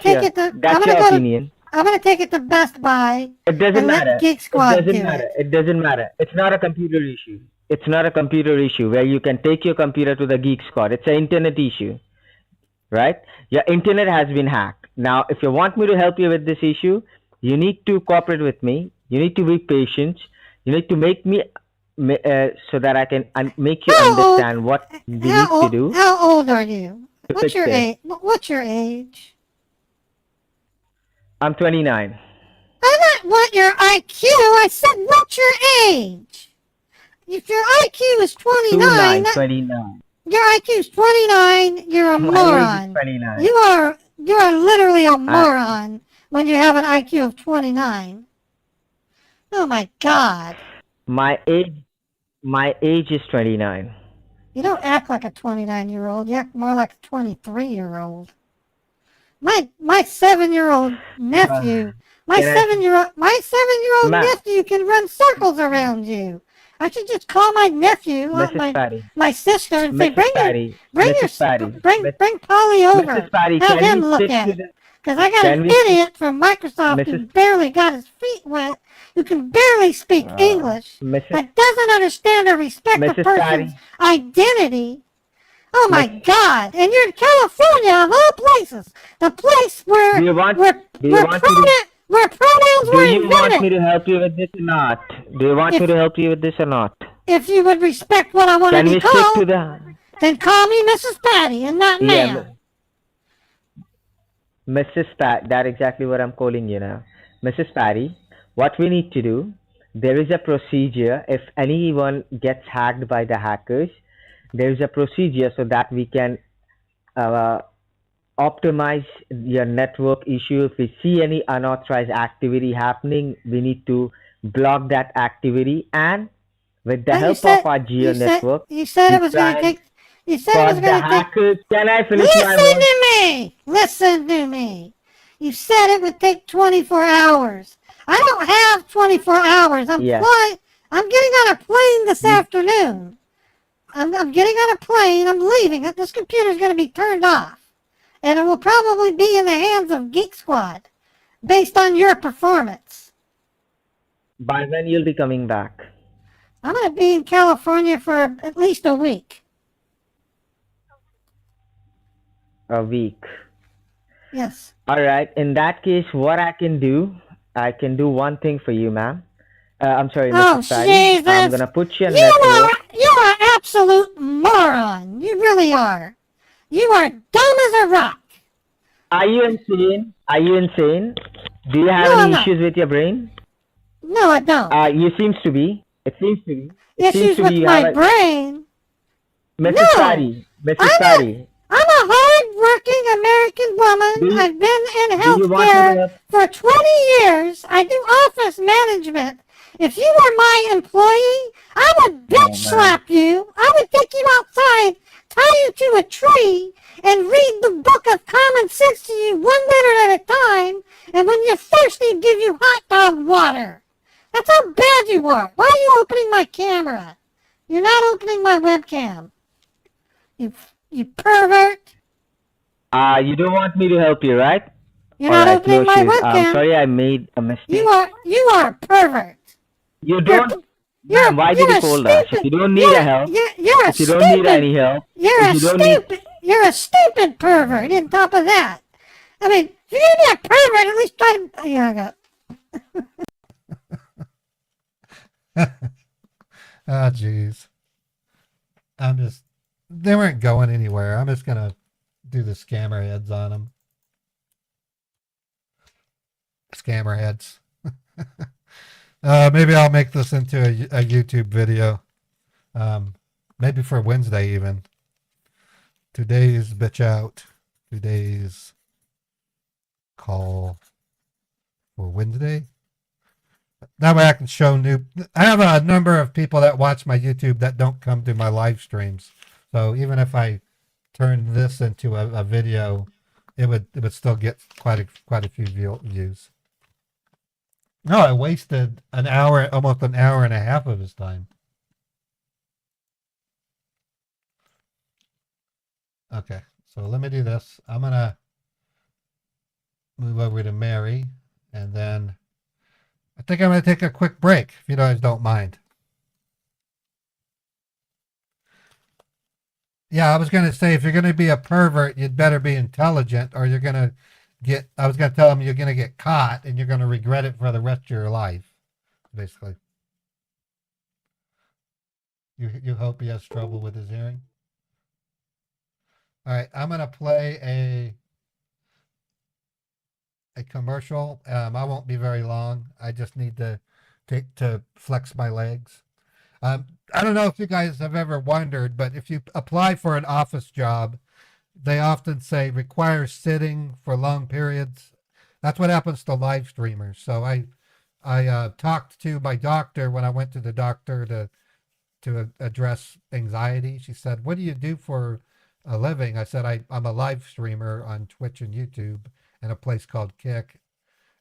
to take it to Best Buy.
It doesn't matter.
Geek Squad
It doesn't matter. It's not a computer issue. It's not a computer issue where you can take your computer to the Geek Squad. It's an internet issue, right? Your internet has been hacked. Now, if you want me to help you with this issue, you need to cooperate with me. You need to be patient. You need to make me so that I can make you understand what we need to do.
How old are you? What's your age? What's your age?
I'm 29.
I don't want your IQ. I said, what's your age? if your IQ is 29,
29,
that,
29.
your IQ is 29, you're a
My age is
moron.
29.
You are literally a moron when you have an IQ of 29. Oh my God.
My age is 29.
You don't act like a 29-year-old. You act more like a 23-year-old. My 7-year-old nephew, my
Can I,
7-year-old
ma,
nephew can run circles around you. I should just call my nephew, not
Mrs. Patty,
my sister, and say,
Mrs. Patty, Mrs. Patty,
bring Polly over.
Mrs. Patty,
Have
can
him
we
look
stick
at
to
it.
the,
Because I got
can
an
we stick,
idiot from Microsoft who
Mrs.
barely got his feet wet, who can barely speak English,
Mrs.
that doesn't understand or respect a
Mrs.
person's
Patty,
identity. Oh my
Miss,
God! And you're in California, of all places, the place
do
where
you want,
where
do you want me to,
where pronouns
do
were
you want me
invented.
to help you with this or not? Do you want me
If
to help you with this or not?
if you would respect what I want to
Can
be
we stick to
called,
the,
then call me Mrs. Patty and not
yeah,
ma'am.
Mrs. Pat, that's exactly what I'm calling you now. Mrs. Patty, what we need to do, there is a procedure. If anyone gets hacked by the hackers, there is a procedure so that we can uh, optimize your network issue. If we see any unauthorized activity happening, we need to block that activity. And with the
But
help of our geo network,
you said
we
it was going to
try and
take. You said it was
spot the
going to take.
hackers. Can I finish my
Listen
word?
to me! Listen to me! You said it would take 24 hours. I don't have 24 hours.
Yeah.
I'm getting on a plane this
You,
afternoon. I'm getting on a plane. I'm leaving. This computer's going to be turned off. And it will probably be in the hands of Geek Squad based on your performance.
by when you'll be coming back?
I'm going to be in California for at least a week.
A week.
Yes.
All right. In that case, what I can do one thing for you, ma'am. I'm sorry,
Oh,
Mrs. Patty. I'm
Jesus.
gonna put your network.
You are absolute moron. You really are. You are dumb as a rock.
Are you insane? Are you insane? Do you have
No, I'm
any
not.
issues with your brain?
No, I don't.
You seems to be. It seems to be. It seems
Issues
to be
with
you have
my
a
brain.
Mrs.
No.
Patty. Mrs.
I'm
Patty.
I'm a hard-working American woman. I've been in
Do you want me to
healthcare
help?
for 20 years. I do office management. If you were my employee, I would bitch slap you. I would take you outside, tie you to a tree, and read the book of common sense to you 1 minute at a time. And when you're thirsty, give you hot dog water. That's how bad you are. Why are you opening my camera? You're not opening my webcam. You pervert.
You don't want me to help you, right?
You're
All
not
right,
opening
no
my
issues. I'm
webcam.
sorry I made a mistake.
You are a pervert.
You don't. Ma'am, why did you call us? If you don't need a help, if you don't need any help, if you don't need,
You're a stupid pervert. On top of that, I mean, if you're gonna be a pervert, at least try. Yeah, I got.
Ah, jeez. They weren't going anywhere. I'm just gonna do the scammer heads on them. Scammer heads. Maybe I'll make this into a YouTube video. Maybe for Wednesday even. Today's bitch out. Today's call for Wednesday. That way I can show I have a number of people that watch my YouTube that don't come to my live streams. So even if I turn this into a video, it would still get quite a few views. No, I wasted almost an hour and a half of his time. Okay, so let me do this. I'm gonna move over to Mary, and then I think I'm gonna take a quick break, if you guys don't mind. Yeah, I was gonna say, if you're gonna be a pervert, you'd better be intelligent, or you're gonna I was gonna tell him you're gonna get caught and you're gonna regret it for the rest of your life, basically. You hope he has trouble with his hearing? All right, I'm gonna play a commercial. I won't be very long. I just need to flex my legs. I don't know if you guys have ever wondered, but if you apply for an office job, they often say requires sitting for long periods. That's what happens to live streamers. So I talked to my doctor when I went to the doctor to address anxiety. She said, "What do you do for a living?" I said, I'm a live streamer on Twitch and YouTube in a place called Kick.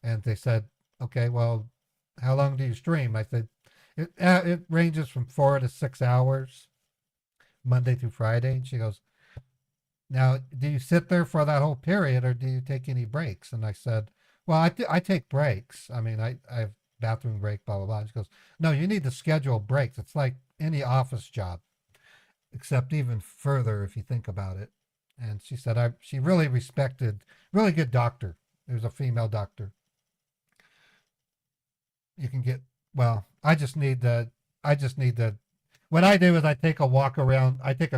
And they said, "Okay, well, how long do you stream?" I said, it ranges from 4 to 6 hours, Monday through Friday." And she goes, "Now, do you sit there for that whole period or do you take any breaks?" And I said, "Well, I take breaks. I mean, I have bathroom break, blah, blah, blah." And she goes, "No, you need to schedule breaks. It's like any office job, except even further if you think about it." And she said, she really respected, really good doctor. It was a female doctor. You can get, well, I just need to, what I do is I take a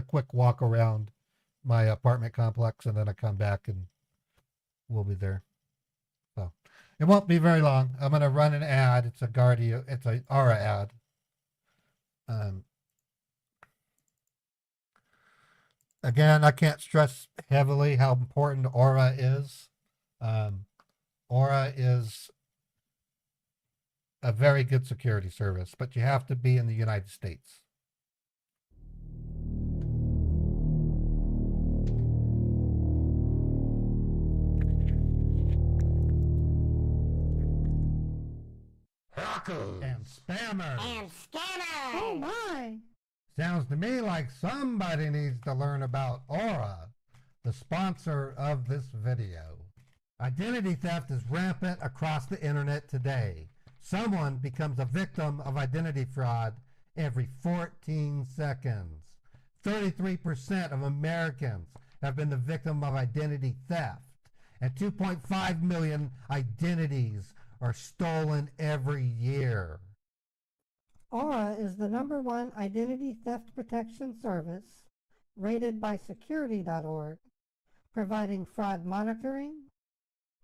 quick walk around my apartment complex and then I come back and we'll be there. So it won't be very long. I'm going to run an ad. It's a Aura ad. Again, I can't stress heavily how important Aura is. Aura is a very good security service, but you have to be in the United States. Hackers and spammers.
Oh my!
Sounds to me like somebody needs to learn about Aura, the sponsor of this video. Identity theft is rampant across the internet today. Someone becomes a victim of identity fraud every 14 seconds. 33% of Americans have been the victim of identity theft, and 2.5 million identities are stolen every year.
Aura is the #1 identity theft protection service rated by security.org, providing fraud monitoring,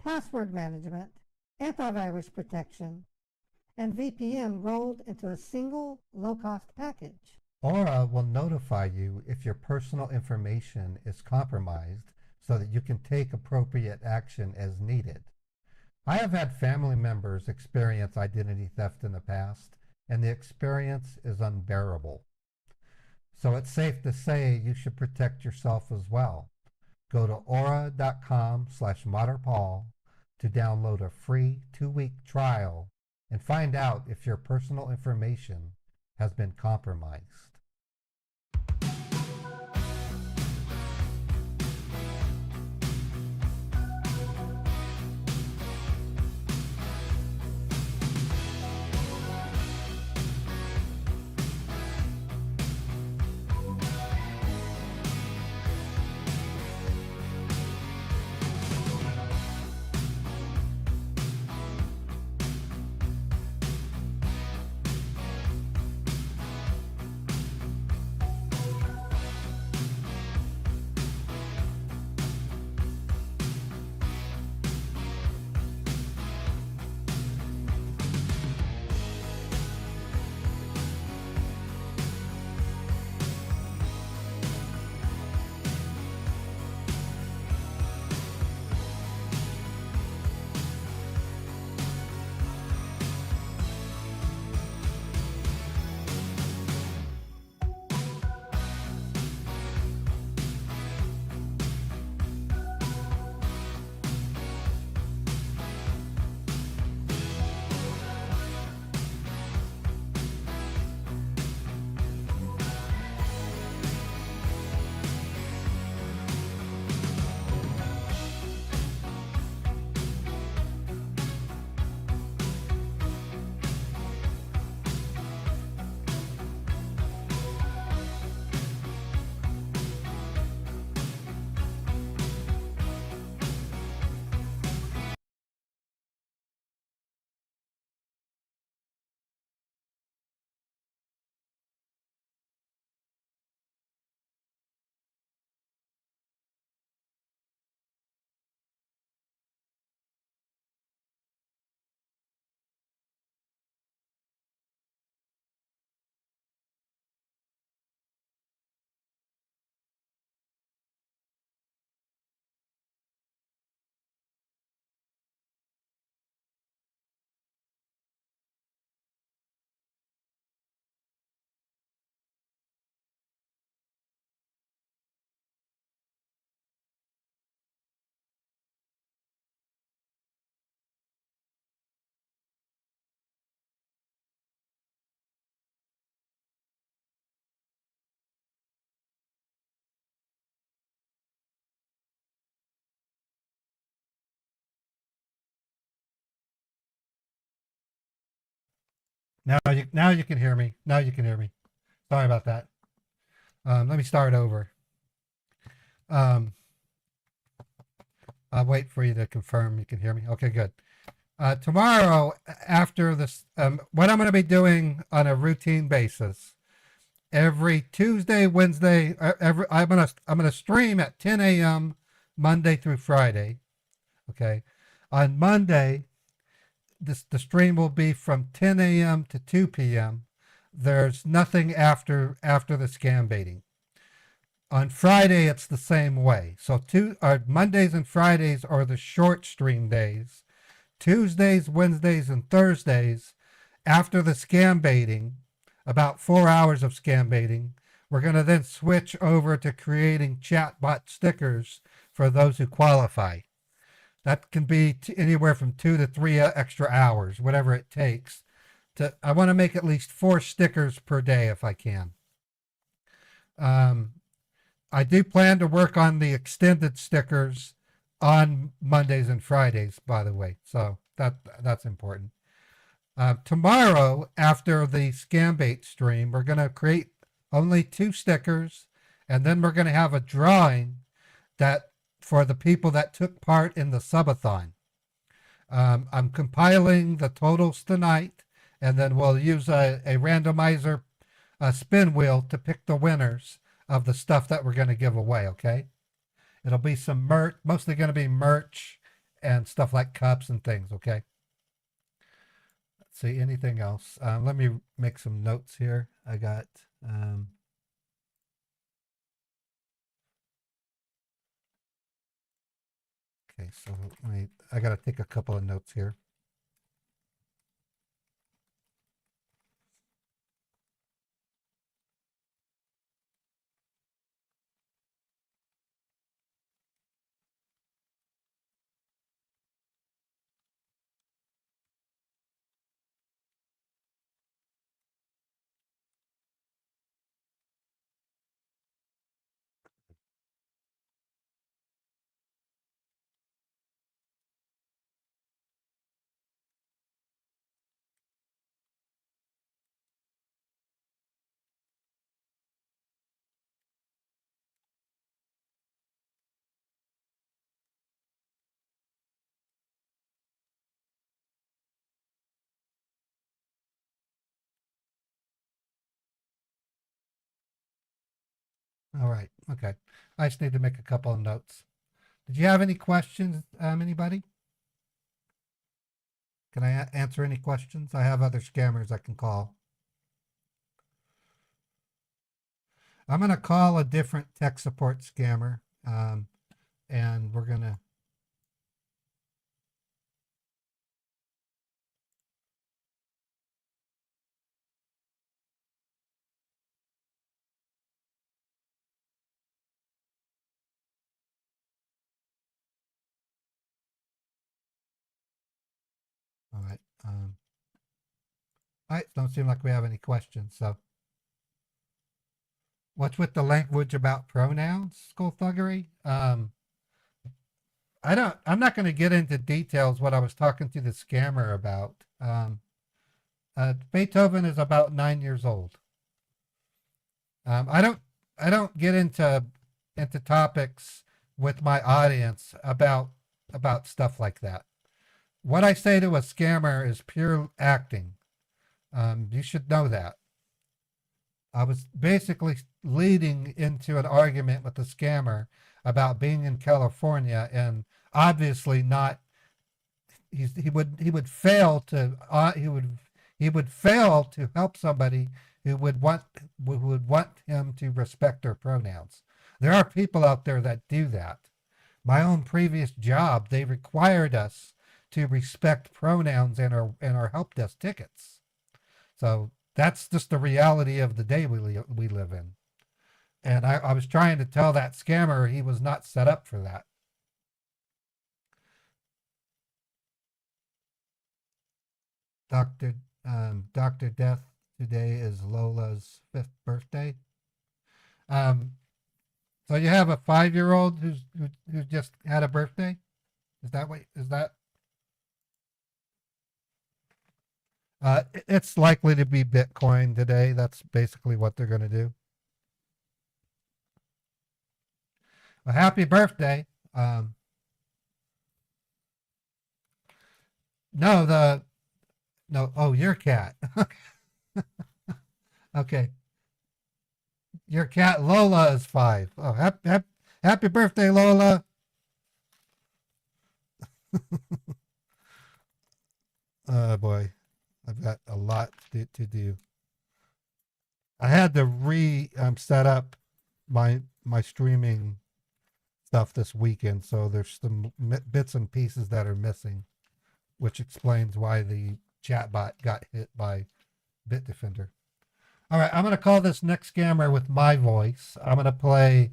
password management, antivirus protection, and VPN rolled into a single low-cost package.
Aura will notify you if your personal information is compromised so that you can take appropriate action as needed. I have had family members experience identity theft in the past, and the experience is unbearable. So it's safe to say you should protect yourself as well. Go to aura.com/modderpaul to download a free 2-week trial and find out if your personal information has been compromised. Now you can hear me. Now you can hear me. Sorry about that. Let me start over. I'll wait for you to confirm you can hear me. Okay, good. Tomorrow, after this, what I'm going to be doing on a routine basis, every Tuesday, Wednesday, I'm gonna stream at 10 a.m. Monday through Friday. Okay, on Monday, the stream will be from 10 a.m. to 2 p.m. There's nothing after the scam baiting. On Friday, it's the same way. So Mondays and Fridays are the short stream days. Tuesdays, Wednesdays, and Thursdays, after the scam baiting, about 4 hours of scam baiting, we're going to then switch over to creating chatbot stickers for those who qualify. That can be anywhere from 2 to 3 extra hours, whatever it takes. I want to make at least 4 stickers per day if I can. I do plan to work on the extended stickers on Mondays and Fridays, by the way. So that's important. Tomorrow, after the Scambait stream, we're going to create only 2 stickers, and then we're going to have a drawing that for the people that took part in the subathon. I'm compiling the totals tonight, and then we'll use a randomizer spin wheel to pick the winners of the stuff that we're going to give away, okay? It'll be some merch, mostly going to be merch and stuff like cups and things, okay? Let's see, anything else? Let me make some notes here. I got... okay, so I got to take a couple of notes here. All right. Okay. I just need to make a couple of notes. Did you have any questions, anybody? Can I answer any questions? I have other scammers I can call. I'm going to call a different tech support scammer, and we're going to... All right. All right. Don't seem like we have any questions. So, what's with the language about pronouns, Skullthuggery? I'm not going to get into details what I was talking to the scammer about. Beethoven is about 9 years old. I don't get into topics with my audience about stuff like that. What I say to a scammer is pure acting. You should know that. I was basically leading into an argument with the scammer about being in California, and obviously not. He would fail to he would fail to help somebody who would want him to respect their pronouns. There are people out there that do that. My own previous job, they required us to respect pronouns in our help desk tickets. So that's just the reality of the day we live in. And I was trying to tell that scammer he was not set up for that. Dr. Death today is Lola's 5th birthday. So you have a 5-year-old who just had a birthday? Is that? It's likely to be Bitcoin today. That's basically what they're going to do. Well, happy birthday. No, oh, your cat. Okay. Your cat Lola is 5. Oh, happy birthday, Lola. Oh boy, I've got a lot to do. I had to set up my streaming stuff this weekend, so there's some bits and pieces that are missing, which explains why the chatbot got hit by Bitdefender. All right, I'm going to call this next scammer with my voice. I'm going to play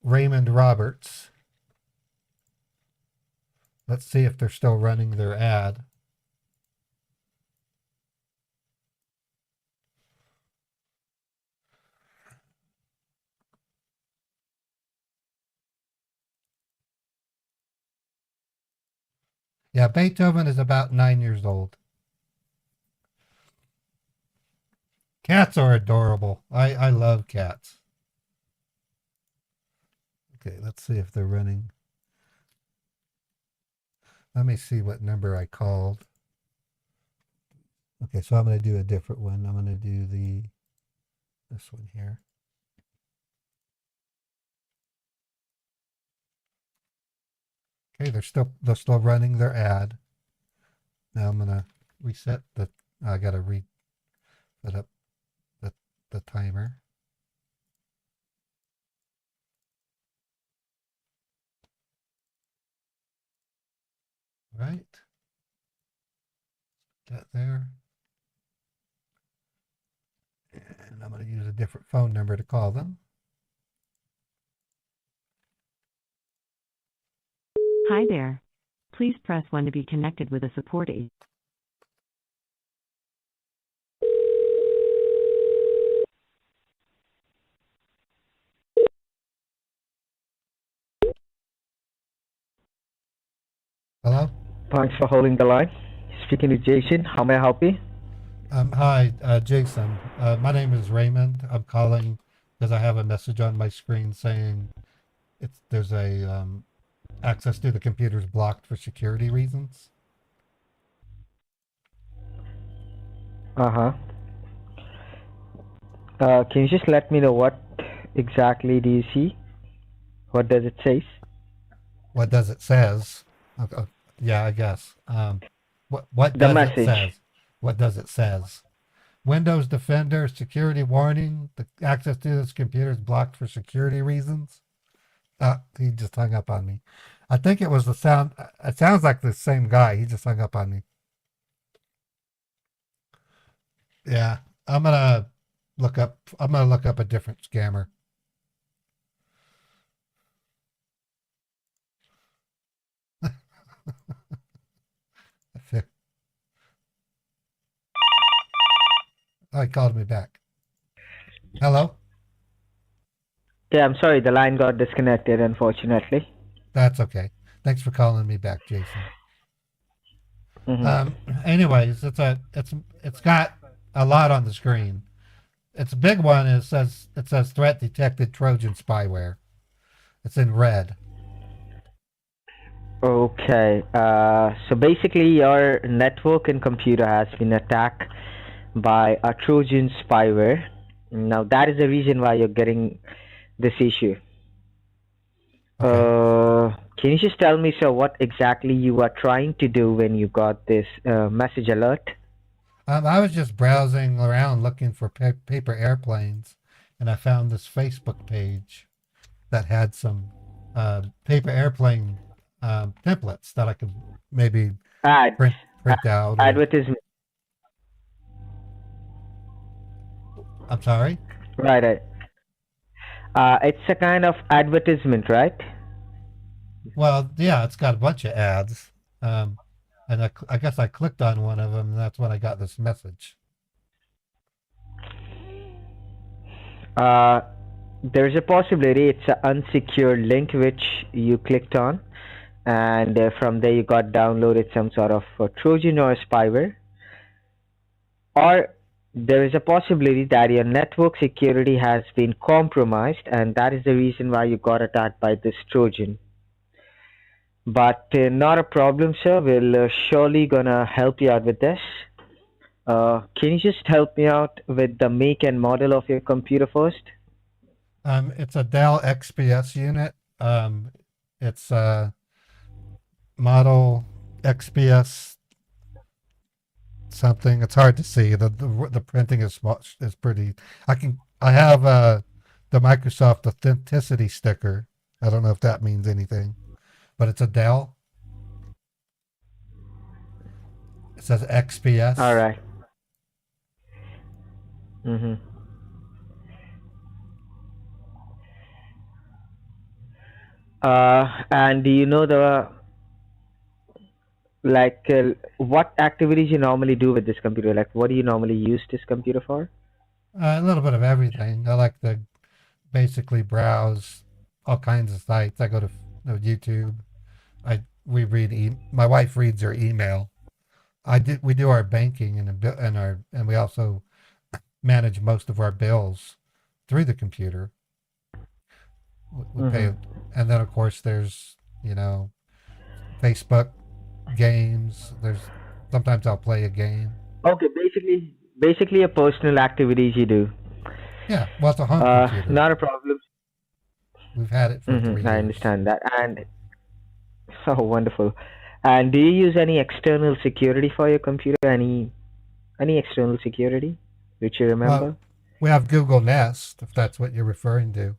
Raymond Roberts. Let's see if they're still running their ad. Yeah, Beethoven is about 9 years old. Cats are adorable. I love cats. Okay, let's see if they're running. Let me see what number I called. Okay, so I'm going to do a different one. I'm going to do this one here. Okay, they're still running their ad. Now I'm going to reset I got to set up the timer. Right. That there. And I'm going to use a different phone number to call them.
Hi there. Please press 1 to be connected with a support agent.
Hello?
Thanks for holding the line. Speaking to Jason, how may I help you?
Hi, Jason. My name is Raymond. I'm calling because I have a message on my screen saying there's a access to the computer is blocked for security reasons.
Uh-huh. Can you just let me know what exactly do you see? What does it say?
What does it says? Okay, yeah, I guess. What
The
does
message.
it says? What does it says? Windows Defender security warning. The access to this computer is blocked for security reasons. He just hung up on me. I think it was the sound. It sounds like the same guy. He just hung up on me. Yeah, I'm gonna look up a different scammer. Oh, he called me back. Hello?
Yeah, I'm sorry, the line got disconnected, unfortunately.
That's okay. Thanks for calling me back, Jason.
Mm-hmm.
Anyways, it's got a lot on the screen. Its a big one. It says threat detected Trojan spyware. It's in red.
Okay, so basically your network and computer has been attacked by a Trojan spyware. Now that is the reason why you're getting this issue.
Okay.
Can you just tell me, sir, what exactly you were trying to do when you got this message alert?
I was just browsing around looking for paper airplanes, and I found this Facebook page that had some paper airplane templates that I could maybe
Ads.
print out.
Advertisement.
I'm sorry?
Right. It's a kind of advertisement, right?
Well, yeah, it's got a bunch of ads. And I guess I clicked on one of them, and that's when I got this message.
There's a possibility it's an unsecured link which you clicked on. and from there you got downloaded some sort of Trojan or spyware, or there is a possibility that your network security has been compromised, and that is the reason why you got attacked by this Trojan. But not a problem, sir. We'll surely gonna help you out with this. Can you just help me out with the make and model of your computer first?
It's a Dell XPS unit. It's model XPS something. It's hard to see. The printing is pretty. I have the Microsoft Authenticity sticker. I don't know if that means anything, but it's a Dell. It says XPS.
All right. Mm-hmm. And do you know what activities you normally do with this computer? Like, what do you normally use this computer for?
A little bit of everything. I like to basically browse all kinds of sites. I go to YouTube. We read. My wife reads her email. We do our banking and we also manage most of our bills through the computer. We pay, and then of course there's Facebook games. Sometimes I'll play a game.
Okay, basically your personal activities you do.
Yeah, well, it's a home computer.
Not a problem.
We've had it for 3 years.
I understand that, and so wonderful. And do you use any external security for your computer? Any external security which you remember?
Well, we have Google Nest, if that's what you're referring to.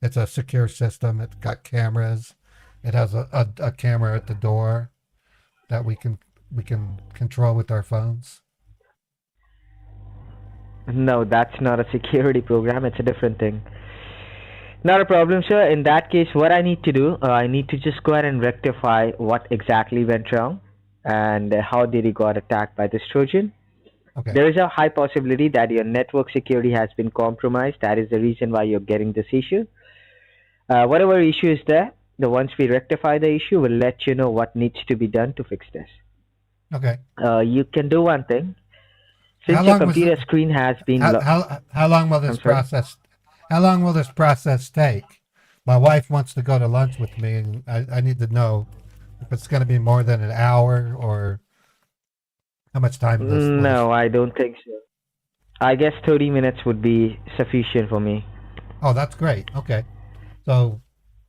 It's a secure system. It's got cameras. It has a camera at the door that we can control with our phones.
No, that's not a security program. It's a different thing. Not a problem, sir. In that case, what I need to do, I need to just go ahead and rectify what exactly went wrong and how did you got attacked by this Trojan.
Okay.
There is a high possibility that your network security has been compromised. That is the reason why you're getting this issue. Whatever issue is there, once we rectify the issue, we'll let you know what needs to be done to fix this.
Okay.
You can do one thing. Since your computer screen has been...
How long will this process... How long will this process take? My wife wants to go to lunch with me, and I need to know if it's going to be more than an hour or how much time.
No, I don't think so. I guess 30 minutes would be sufficient for me.
Oh, that's great. Okay. So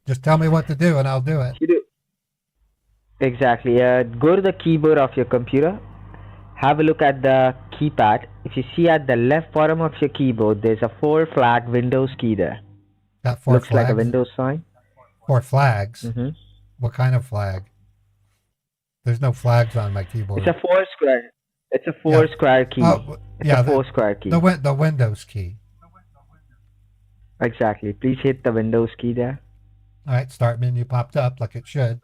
just tell me what to do, and I'll do it.
You do. Exactly. Go to the keyboard of your computer. Have a look at the keypad. If you see at the left bottom of your keyboard, there's a 4 flag Windows key there.
Got 4
Looks
flags?
like a Windows sign.
4 flags?
Mm-hmm.
What kind of flag? There's no flags on my keyboard.
It's a 4 square. It's a 4 square key.
Oh,
it's a 4 square key.
The Windows key.
Exactly. Please hit the Windows key there.
All right. Start menu popped up like it should.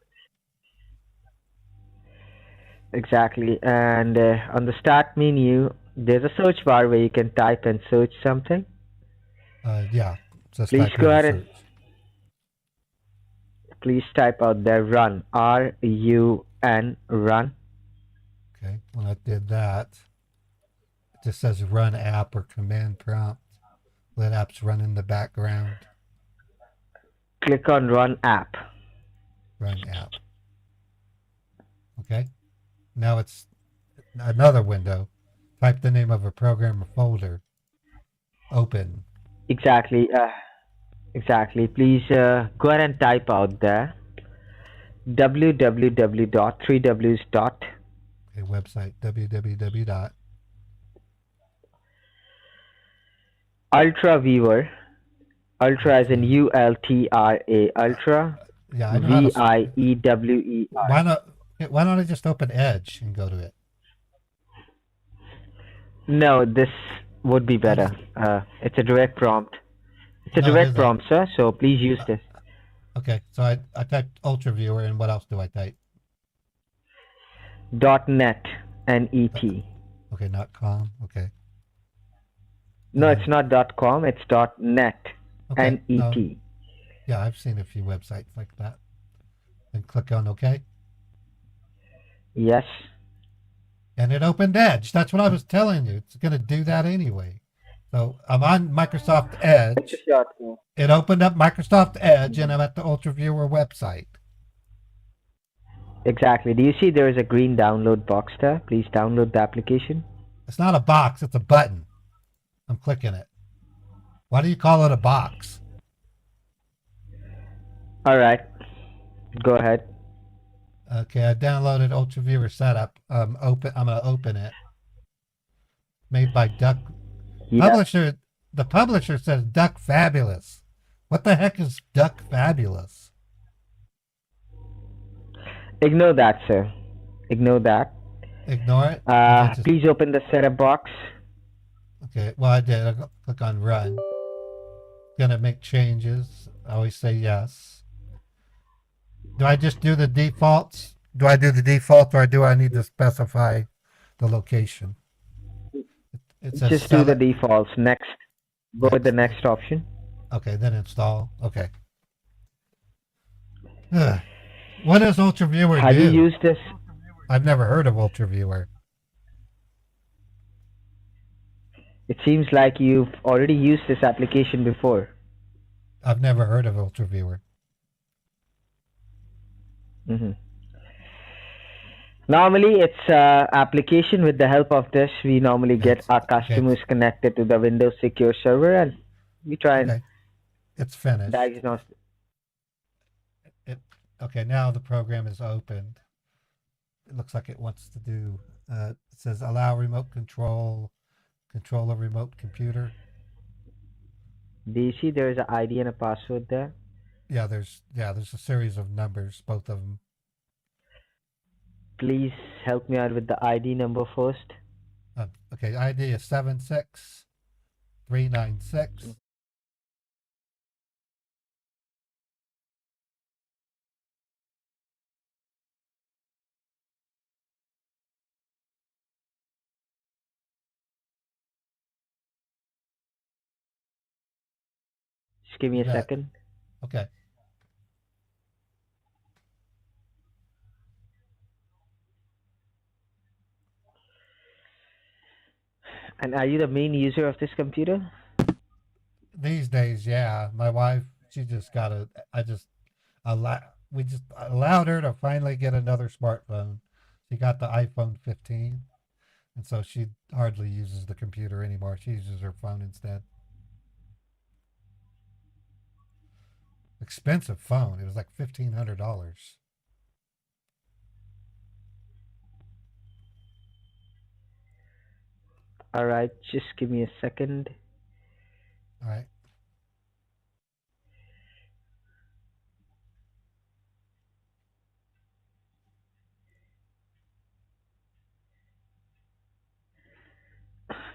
Exactly. And on the start menu, there's a search bar where you can type and search something.
Yeah.
Please go ahead and please type out there run. R-U-N, run.
Okay. When I did that, it just says run app or command prompt. Let apps run in the background.
Click on run app.
Run app. Okay. Now it's another window. Type the name of a program or folder. Open.
Exactly. Exactly. Please go ahead and type out there www.3ws.
Okay, website www.
Ultraviewer. Ultra as in U-L-T-R-A. Ultra.
Yeah, I know
V-I-E-W-E-R.
Why don't I just open Edge and go to it?
No, this would be better. It's a direct prompt. It's a direct prompt, sir, so please use this.
Okay, so I typed Ultraviewer, and what else do I type?
.net, N-E-T.
Okay, not .com, okay.
No, it's not .com, it's .net,
okay,
N-E-T.
Yeah, I've seen a few websites like that. and click on OK.
Yes.
And it opened Edge. That's what I was telling you. It's going to do that anyway. So I'm on Microsoft Edge. It opened up Microsoft Edge, and I'm at the UltraViewer website.
Exactly. Do you see there is a green download box there? Please download the application.
It's not a box, it's a button. I'm clicking it. Why do you call it a box?
All right. Go ahead.
Okay, I downloaded UltraViewer Setup. I'm gonna open it. Made by Duck.
Yeah.
Publisher. The publisher says Duck Fabulous. What the heck is Duck Fabulous?
Ignore that, sir. Ignore that.
Ignore it. Okay,
please open the setup box.
Okay. Well, I did. I click on Run. Gonna make changes. I always say yes. Do I just do the defaults? Do I do the default, or do I need to specify the location? It says
just do the defaults. Next. Go with the next option.
Okay, then install. Okay. What does UltraViewer do?
Have you used this?
I've never heard of UltraViewer.
It seems like you've already used this application before.
I've never heard of UltraViewer.
Mm-hmm. Normally, it's application. With the help of this, we normally get our customers connected to the Windows Secure Server, and we try and
it's finished.
diagnose.
Okay, now the program is opened. It looks like it wants to do. It says allow remote control a remote computer.
Do you see there is an ID and a password there?
Yeah, there's a series of numbers, both of them.
Please help me out with the ID number first.
Okay, ID is 76396.
Just give me a second.
Okay.
And are you the main user of this computer?
These days, yeah. My wife, we just allowed her to finally get another smartphone. She got the iPhone 15, and so she hardly uses the computer anymore. She uses her phone instead. Expensive phone. It was like $1,500.
All right, just give me a second.
All right.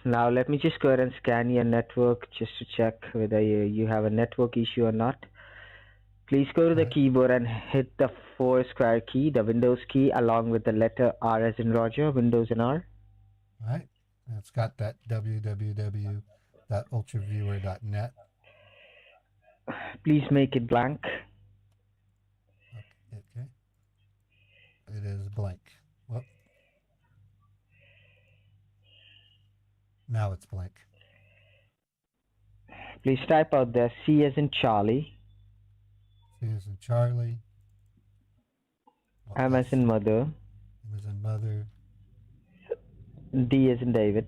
Now let me just go ahead and scan your network just to check whether you have a network issue or not. Please go to the keyboard and hit the 4 square key, the Windows key, along with the letter R as in Roger, Windows and R.
All right. And it's got that www.ultraviewer.net.
Please make it blank.
Okay. It is blank. Well, now it's blank.
Please type out there C as in Charlie.
C as in Charlie.
M as in Mother.
M as in Mother.
D as in David.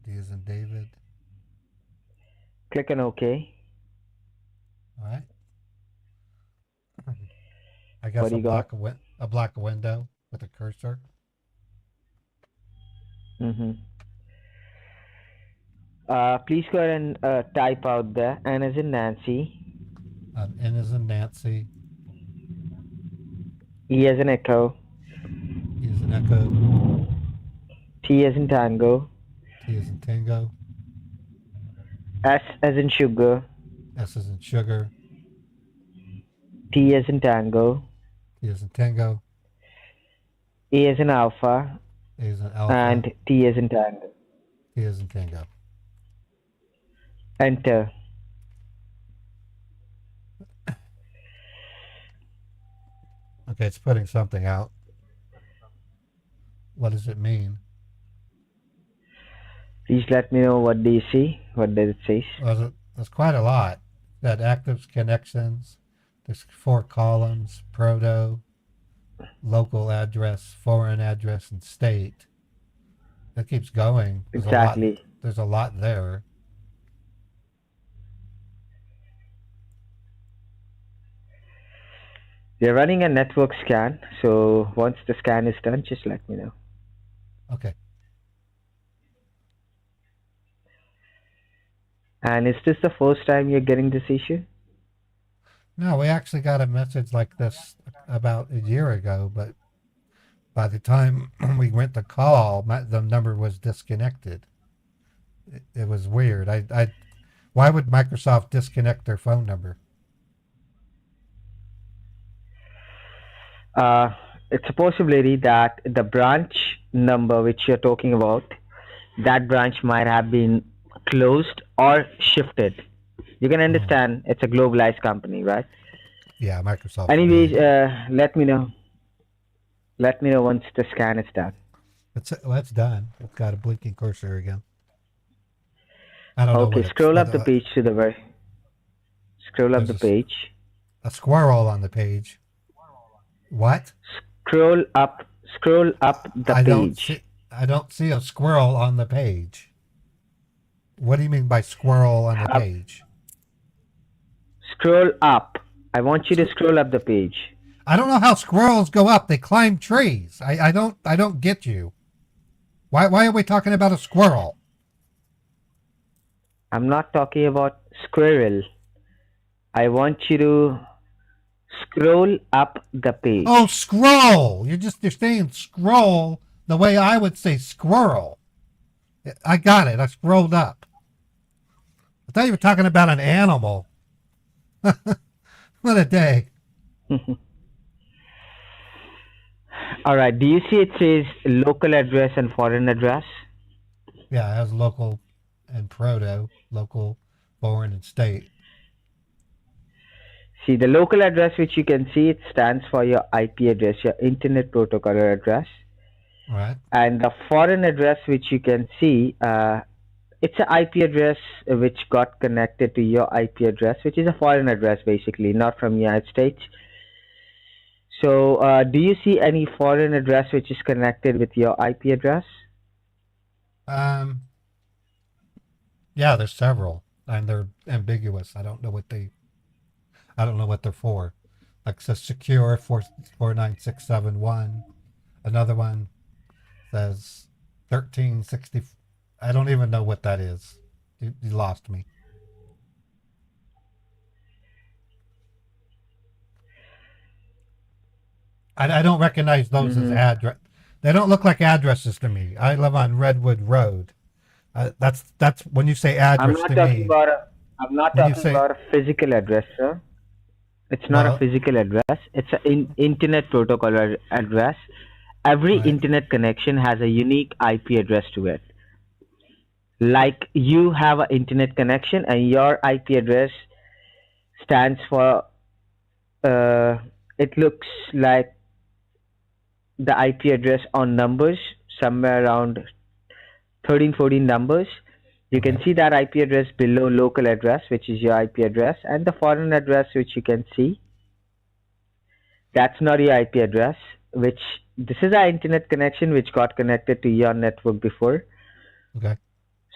D as in David.
Click on OK.
All right. I guess a black window with a cursor.
Please go ahead and type out there N as in Nancy.
N as in Nancy.
E as in Echo.
E as in Echo.
T as in Tango.
T as in Tango.
S as in Sugar.
S as in Sugar.
T as in Tango.
T as in Tango.
A as in Alpha.
A as in Alpha.
And T as in Tango.
T as in Tango.
Enter.
Okay, it's putting something out. What does it mean?
Please let me know what do you see. What does it say?
Well, there's quite a lot. That active connections. There's 4 columns: proto, local address, foreign address, and state. That keeps going. There's a lot.
Exactly.
There's a lot there.
They're running a network scan, so once the scan is done, just let me know.
Okay.
And is this the first time you're getting this issue?
No, we actually got a message like this about a year ago, but by the time we went to call, the number was disconnected. It was weird. Why would Microsoft disconnect their phone number?
It's a possibility that the branch number which you're talking about, that branch might have been closed or shifted. You can understand it's a globalized company, right?
Yeah, Microsoft.
Anyways, let me know. Let me know once the scan is done.
It's done. It's got a blinking cursor again. I don't know
Okay,
what
scroll up the page to the right. Scroll up the page.
A squirrel on the page. What?
Scroll up the page.
I don't see a squirrel on the page. What do you mean by squirrel on the page?
Scroll up. I want you to scroll up the page.
I don't know how squirrels go up. They climb trees. I don't get you. Why are we talking about a squirrel?
I'm not talking about squirrel. I want you to scroll up the page.
Oh, scroll. You're saying scroll the way I would say squirrel. I got it. I scrolled up. I thought you were talking about an animal. What a day.
All right. Do you see it says local address and foreign address?
Yeah, it has local and proto, local, foreign, and state.
See, the local address which you can see, it stands for your IP address, your Internet Protocol address.
Right.
And the foreign address which you can see, it's an IP address which got connected to your IP address, which is a foreign address basically, not from United States. So, do you see any foreign address which is connected with your IP address?
Yeah, there's several, and they're ambiguous. I don't know what they're for. Like it says secure 49671. Another one says 1360. I don't even know what that is. You lost me. I don't recognize those as address. They don't look like addresses to me. I live on Redwood Road. That's when you say address to me.
I'm not talking about a physical address, sir. It's not a physical address. It's an internet protocol address. Every internet connection has a unique IP address to it. Like you have an internet connection and your IP address stands for, it looks like the IP address on numbers, somewhere around 13-14 numbers. You can see that IP address below local address, which is your IP address, and the foreign address, which you can see. That's not your IP address, which this is our internet connection which got connected to your network before.
Okay.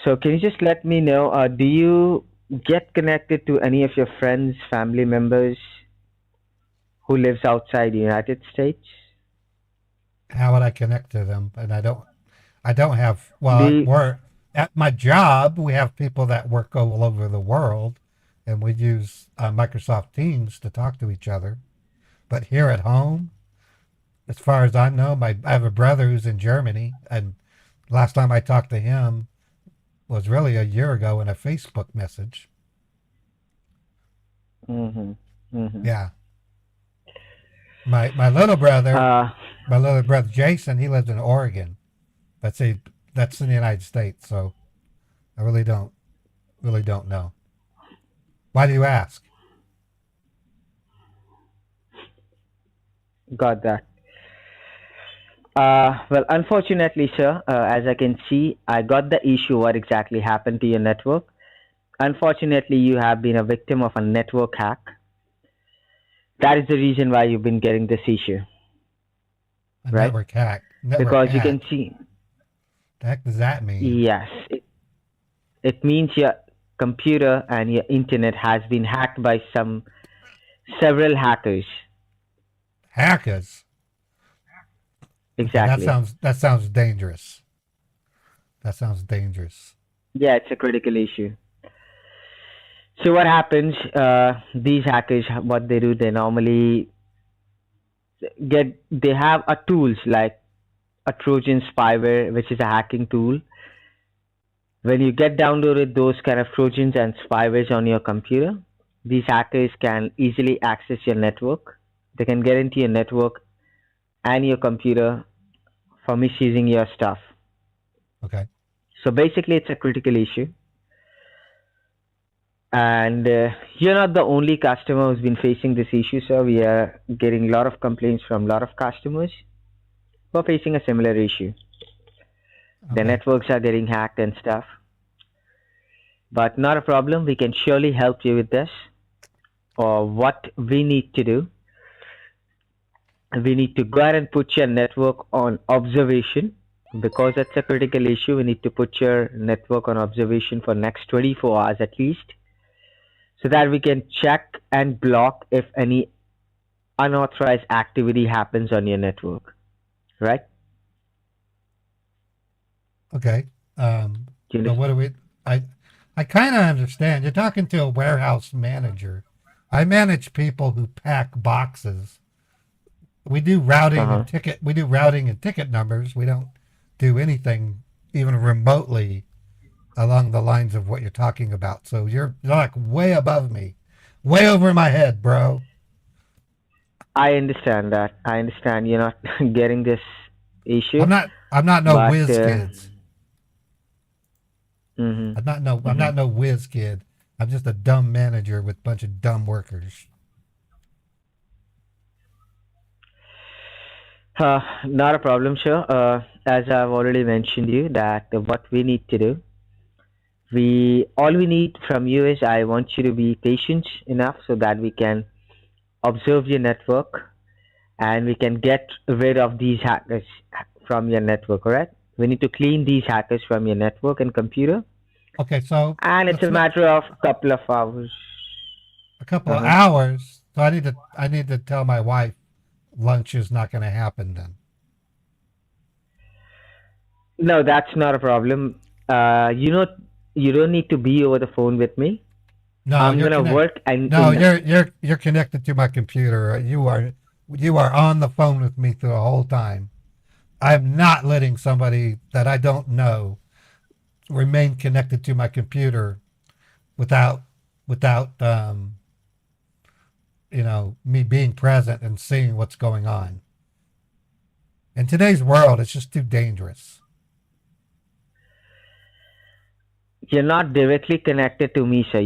So can you just let me know, do you get connected to any of your friends, family members who lives outside the United States?
How would I connect to them? And I don't have, we're at my job, we have people that work all over the world, and we use Microsoft Teams to talk to each other. But here at home, as far as I know, I have a brother who's in Germany, and last time I talked to him was really a year ago in a Facebook message. Yeah. My little brother, Jason, he lives in Oregon. But see, that's in the United States, so I really don't know. Why do you ask?
Got that. Well, unfortunately, sir, as I can see, I got the issue what exactly happened to your network. Unfortunately, you have been a victim of a network hack. That is the reason why you've been getting this issue,
A
right?
network hack. Network
Because you
hack.
can see,
The heck does that mean?
yes, it means your computer and your internet has been hacked by several hackers.
Hackers. Okay,
Exactly.
that sounds dangerous. That sounds dangerous.
Yeah, it's a critical issue. So what happens? These hackers, what they do, they normally they have a tools like a Trojan spyware, which is a hacking tool. When you get downloaded those kind of Trojans and spywares on your computer, these hackers can easily access your network. They can get into your network and your computer for misusing your stuff.
Okay.
So basically, it's a critical issue. And you're not the only customer who's been facing this issue, sir. We are getting a lot of complaints from a lot of customers who are facing a similar issue. Their
Okay.
networks are getting hacked and stuff. But not a problem. We can surely help you with this. Or what we need to do, we need to go ahead and put your network on observation. Because that's a critical issue, we need to put your network on observation for next 24 hours at least, so that we can check and block if any unauthorized activity happens on your network, right?
Okay.
Do you
So what do we? I kind of understand. You're talking to a warehouse manager. I manage people who pack boxes. We do routing
Uh-huh.
and ticket. We do routing and ticket numbers. We don't do anything even remotely along the lines of what you're talking about. So you're like way above me, way over my head, bro.
I understand that. I understand you're not getting this issue,
I'm not no
but
whiz kids.
mhm,
I'm not no whiz kid. I'm just a dumb manager with a bunch of dumb workers.
not a problem, sure. As I've already mentioned you that what we need to do, we all we need from you is I want you to be patient enough so that we can observe your network and we can get rid of these hackers from your network, alright? We need to clean these hackers from your network and computer,
Okay, so
and it's a matter of couple of hours.
a couple of
Uh-huh.
hours. So I need to tell my wife lunch is not going to happen then.
No, that's not a problem. You don't need to be over the phone with me.
No,
I'm
you're
gonna work and
no, you're connected to my computer. You are on the phone with me through the whole time. I'm not letting somebody that I don't know remain connected to my computer without me being present and seeing what's going on. In today's world, it's just too dangerous.
You're not directly connected to me, sir.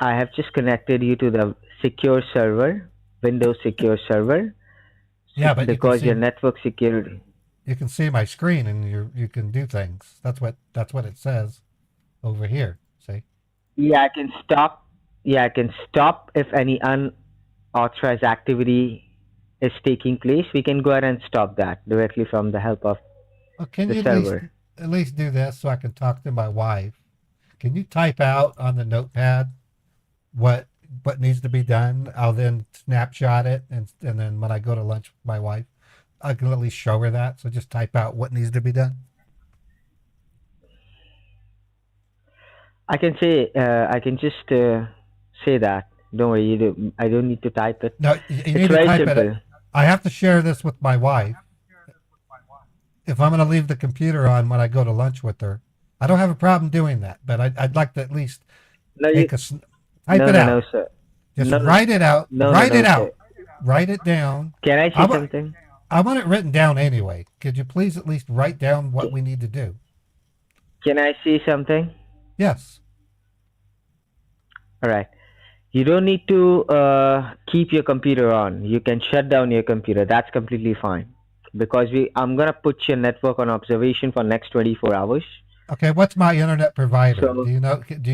I have just connected you to the secure server, Windows secure server.
Yeah, but
because your network security.
you can see my screen and you can do things. That's what it says over here. See?
Yeah, I can stop. Yeah, I can stop if any unauthorized activity is taking place. We can go ahead and stop that directly from the help of
Well, can
the
you
server.
at least do this so I can talk to my wife? Can you type out on the notepad what needs to be done? I'll then snapshot it and then when I go to lunch with my wife, I can at least show her that. So just type out what needs to be done.
I can just say that. Don't worry, I don't need to type it.
No, you
It's
need to
very
type
simple.
it. I have to share this with my wife. If I'm going to leave the computer on when I go to lunch with her, I don't have a problem doing that, but I'd like to at least
No,
type
no,
it
no,
out.
no, sir.
Just
No, no.
write it out.
No,
Write
no,
it
no,
out.
sir.
Write it down.
Can I say
I'm a-
something?
I want it written down anyway. Could you please at least write down what we need to do?
Can I say something?
Yes.
All right. You don't need to keep your computer on. You can shut down your computer. That's completely fine. Because I'm gonna put your network on observation for next 24 hours.
Okay, what's my internet provider?
So
Do you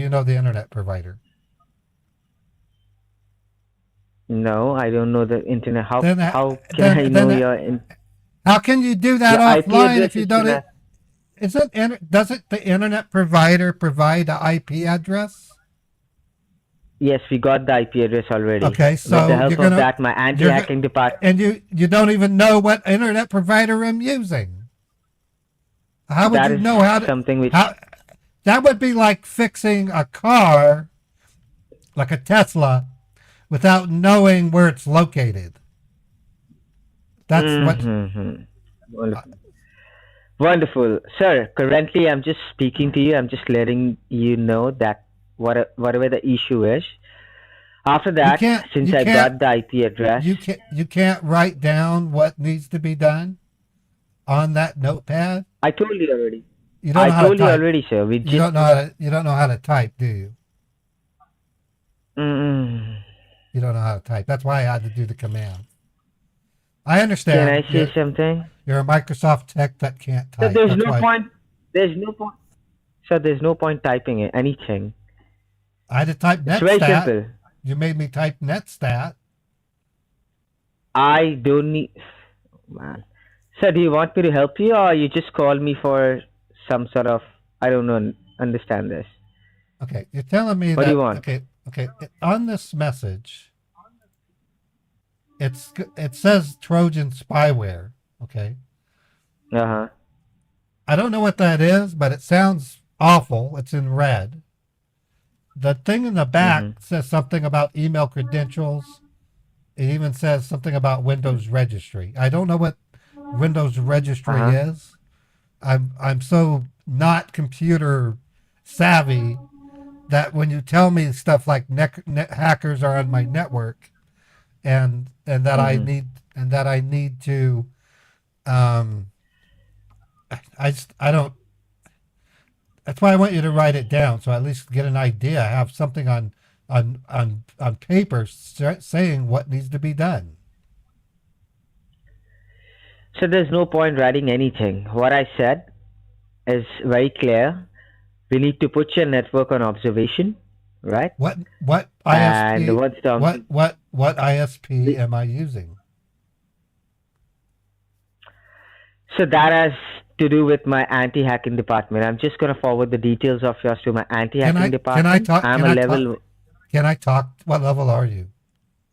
know the internet provider?
no, I don't know the internet. How
Then
how can I know your
how can you do that
IP
offline
address
if you
is
don't?
gonna?
Doesn't the internet provider provide the IP address?
Yes, we got the IP address already.
Okay,
With the
so
help of that, my anti-hacking department.
and you don't even know what internet provider I'm using. How would
That
you
is
know how to?
something which
How that would be like fixing a car, like a Tesla, without knowing where it's located. That's what.
Mm-hmm. Wonderful. Wonderful. Sir, currently I'm just speaking to you. I'm just letting you know that whatever the issue is. After that, since I got the IP address,
You can't write down what needs to be done on that notepad.
I told you already.
You don't know
I
how to
told you
type.
already, sir. We
You
just.
don't know how to. You don't know how to type, do you?
Mm-mm.
You don't know how to type. That's why I had to do the command. I understand.
Can I say something?
You're a Microsoft tech that can't
So
type.
there's
That's
no
why
point. There's no point. So there's no point typing it, anything.
I had to type
It's very
netstat.
simple.
You made me type netstat.
I don't need. Man. Sir, do you want me to help you, or you just call me for some sort of? I don't know. Understand this.
Okay, you're telling me
What
that.
do you want?
Okay. On this message, it says Trojan spyware. Okay,
Uh-huh.
I don't know what that is, but it sounds awful. It's in red. The thing in the back says something about email credentials. It even says something about Windows registry. I don't know what Windows registry is. I'm so not computer savvy that when you tell me stuff like hackers are on my network and that I need to I don't. That's why I want you to write it down, so I at least get an idea. Have something on paper saying what needs to be done.
So there's no point writing anything. What I said is very clear. We need to put your network on observation, right?
What ISP?
And what's the
what ISP am I using?
So that has to do with my anti-hacking department. I'm just gonna forward the details of yours to my anti-hacking department.
Can I talk? What level are you?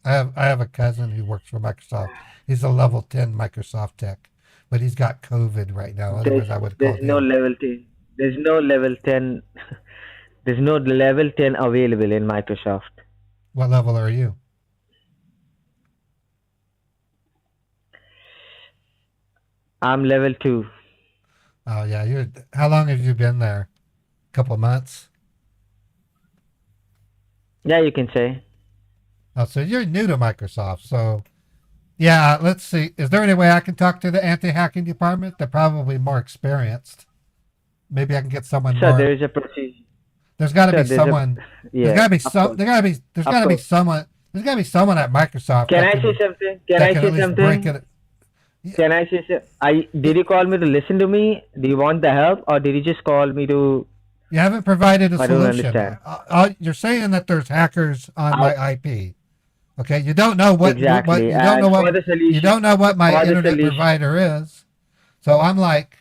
I have a cousin who works for Microsoft. He's a level 10 Microsoft tech, but he's got COVID right now. Otherwise, I would call him.
There's no level 10. There's no level 10. There's no level 10 available in Microsoft.
What level are you?
I'm level 2.
Oh yeah, how long have you been there? A couple of months?
Yeah, you can say.
Oh, so you're new to Microsoft. So yeah, let's see. Is there any way I can talk to the anti-hacking department? They're probably more experienced. Maybe I can get someone more.
So there is a procedure.
There's got to be someone. There's got to be someone at Microsoft.
Can I say something? Can I say something? Can I say something? Did you call me to listen to me? Do you want the help, or did you just call me to?
You haven't provided a solution.
I don't understand.
You're saying that there's hackers on my IP. Okay, you don't know what
exactly.
you don't know what my internet provider is. So I'm like,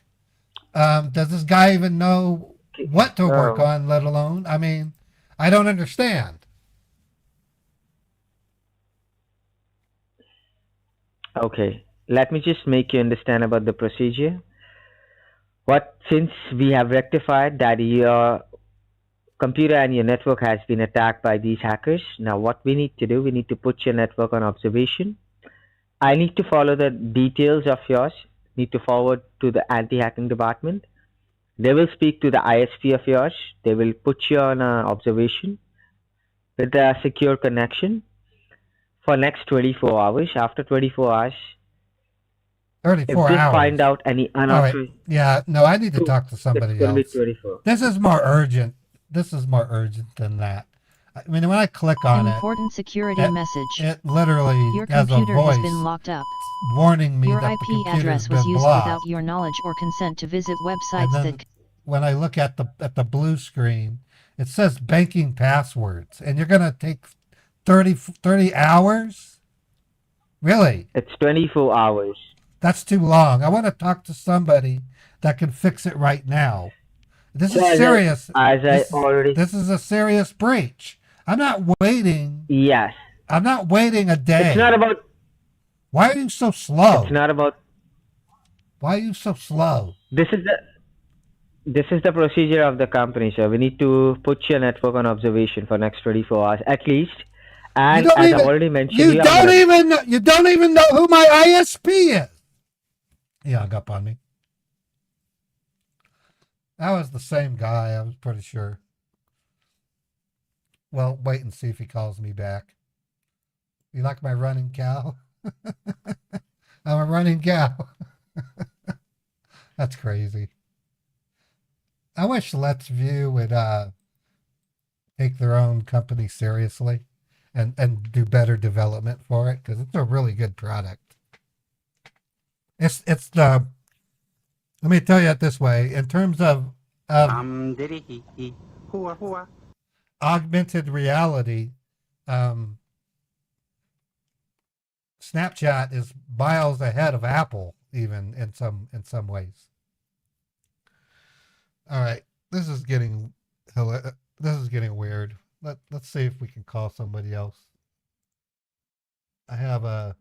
does this guy even know what to work on, let alone? I mean, I don't understand.
Okay, let me just make you understand about the procedure. Since we have rectified that your computer and your network has been attacked by these hackers, now what we need to do, we need to put your network on observation. I need to follow the details of yours, need to forward to the anti-hacking department. They will speak to the ISP of yours. They will put you on observation with a secure connection for next 24 hours. After 24 hours,
34
if
hours.
Find out any unauthorized.
Right. Yeah, no, I need to talk to somebody else. This is more urgent. This is more urgent than that. I mean, when I click on
Important security
it,
message.
it literally
Your
has a
computer has
voice
been locked up.
warning me
Your
that the
IP
computer's
address was
been
used
blocked.
without your knowledge or consent to visit
And
websites
then
that
when I look at the blue screen, it says banking passwords, and you're gonna take 30 hours. Really?
It's 24 hours.
That's too long. I want to talk to somebody that can fix it right now. This
So
is serious.
as I already,
This is a serious breach. I'm not waiting.
yes,
I'm not waiting a day.
it's not about,
Why are you so slow?
it's not about,
Why are you so slow?
this is the procedure of the company, sir. We need to put your network on observation for next 24 hours at least. And as I already mentioned,
you don't even know who my ISP is. He hung up on me. That was the same guy, I was pretty sure. Well, wait and see if he calls me back. You like my running cow? I'm a running cow. That's crazy. I wish Let's View would take their own company seriously and do better development for it, because it's a really good product. It's the, let me tell you it this way, in terms of augmented reality, Snapchat is miles ahead of Apple, even in some ways. All right, this is getting weird. Let's see if we can call somebody else. I have a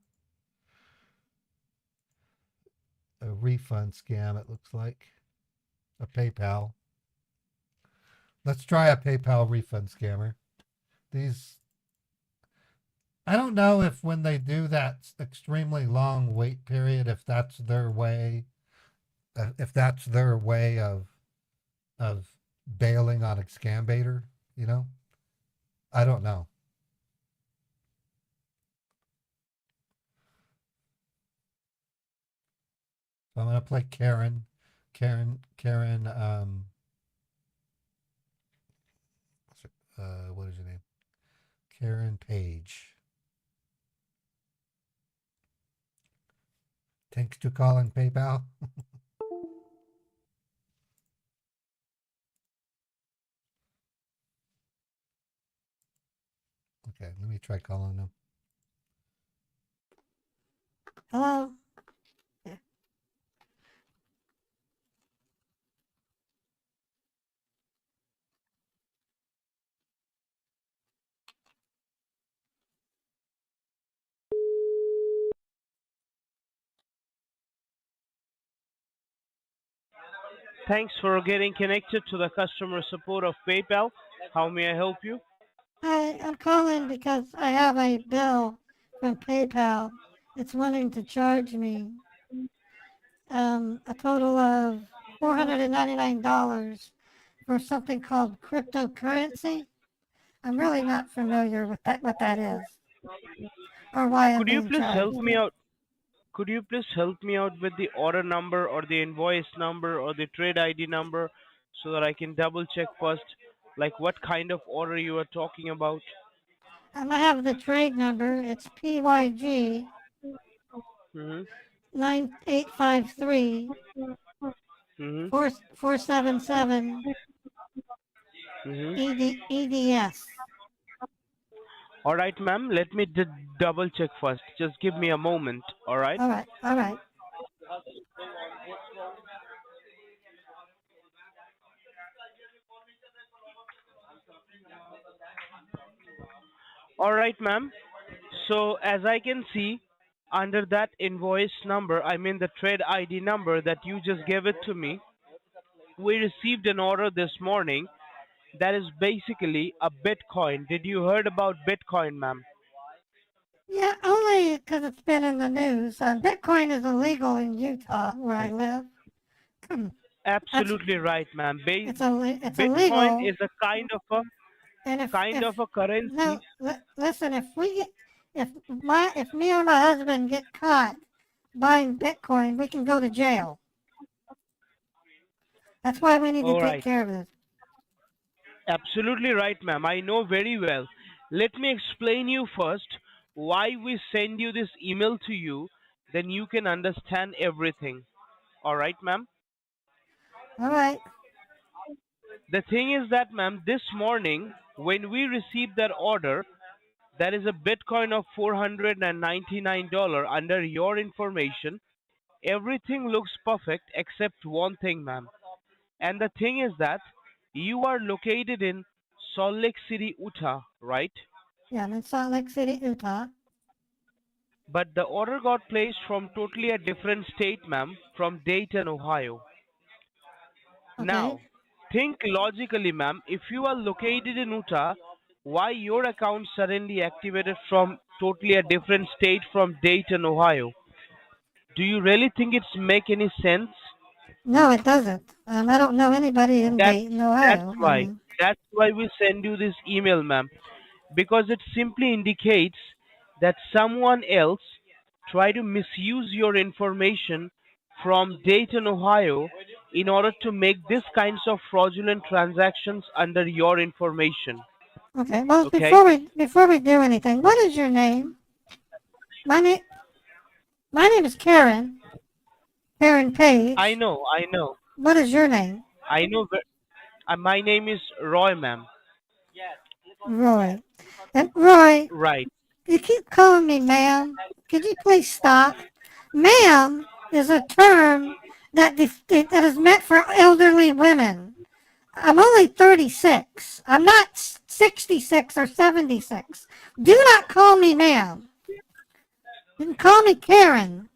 refund scam, it looks like. A PayPal. Let's try a PayPal refund scammer. I don't know if when they do that extremely long wait period, if that's their way of bailing on a scambaiter, you know? I don't know. So I'm going to play Karen, what is your name? Karen Page. Thanks to calling PayPal. Okay, let me try calling them.
Hello?
Thanks for getting connected to the customer support of PayPal. How may I help you?
Hi, I'm calling because I have a bill from PayPal. It's wanting to charge me a total of $499 for something called cryptocurrency. I'm really not familiar with what that is, or why I'm
Could you
being
please help
charged.
me out? Could you please help me out with the order number or the invoice number or the trade ID number so that I can double check first, like what kind of order you are talking about?
I have the trade number. It's PYG
Mm-hmm.
9853
Mm-hmm.
477
Mm-hmm.
EDS.
All right, ma'am. Let me double check first. Just give me a moment. All right.
All right, all right.
All right, ma'am. So as I can see, under that invoice number, I mean the trade ID number that you just gave it to me, we received an order this morning that is basically a Bitcoin. Did you heard about Bitcoin, ma'am?
Yeah, only because it's been in the news. Bitcoin is illegal in Utah, where I live.
Absolutely right, ma'am.
It's
Bitcoin
illegal.
is a
And
kind of a currency.
no, listen, if me or my husband get caught buying Bitcoin, we can go to jail. That's why we need to
All
take
right.
care of this.
Absolutely right, ma'am. I know very well. Let me explain you first why we send you this email to you, then you can understand everything. All right, ma'am?
All right.
The thing is that, ma'am, this morning when we received that order, that is a Bitcoin of $499 under your information. Everything looks perfect except one thing, ma'am. And the thing is that you are located in Salt Lake City, Utah, right?
Yeah, I'm in Salt Lake City, Utah.
But the order got placed from totally a different state, ma'am, from Dayton, Ohio.
Okay.
Now, think logically, ma'am. If you are located in Utah, why your account suddenly activated from totally a different state from Dayton, Ohio? Do you really think it's make any sense?
No, it doesn't. I don't know anybody in
That's
Dayton,
that's
Ohio. I
why.
mean,
That's why we send you this email, ma'am, because it simply indicates that someone else try to misuse your information from Dayton, Ohio, in order to make these kinds of fraudulent transactions under your information.
okay. Well,
Okay?
before we do anything, what is your name? My name my name is Karen. Karen
I
Page.
know, I know,
What is your name?
I know. My name is Roy, ma'am.
Roy. And Roy,
Right.
you keep calling me ma'am. Could you please stop? Ma'am is a term that is meant for elderly women. I'm only 36. I'm not 66 or 76. Do not call me ma'am. You can call me Karen.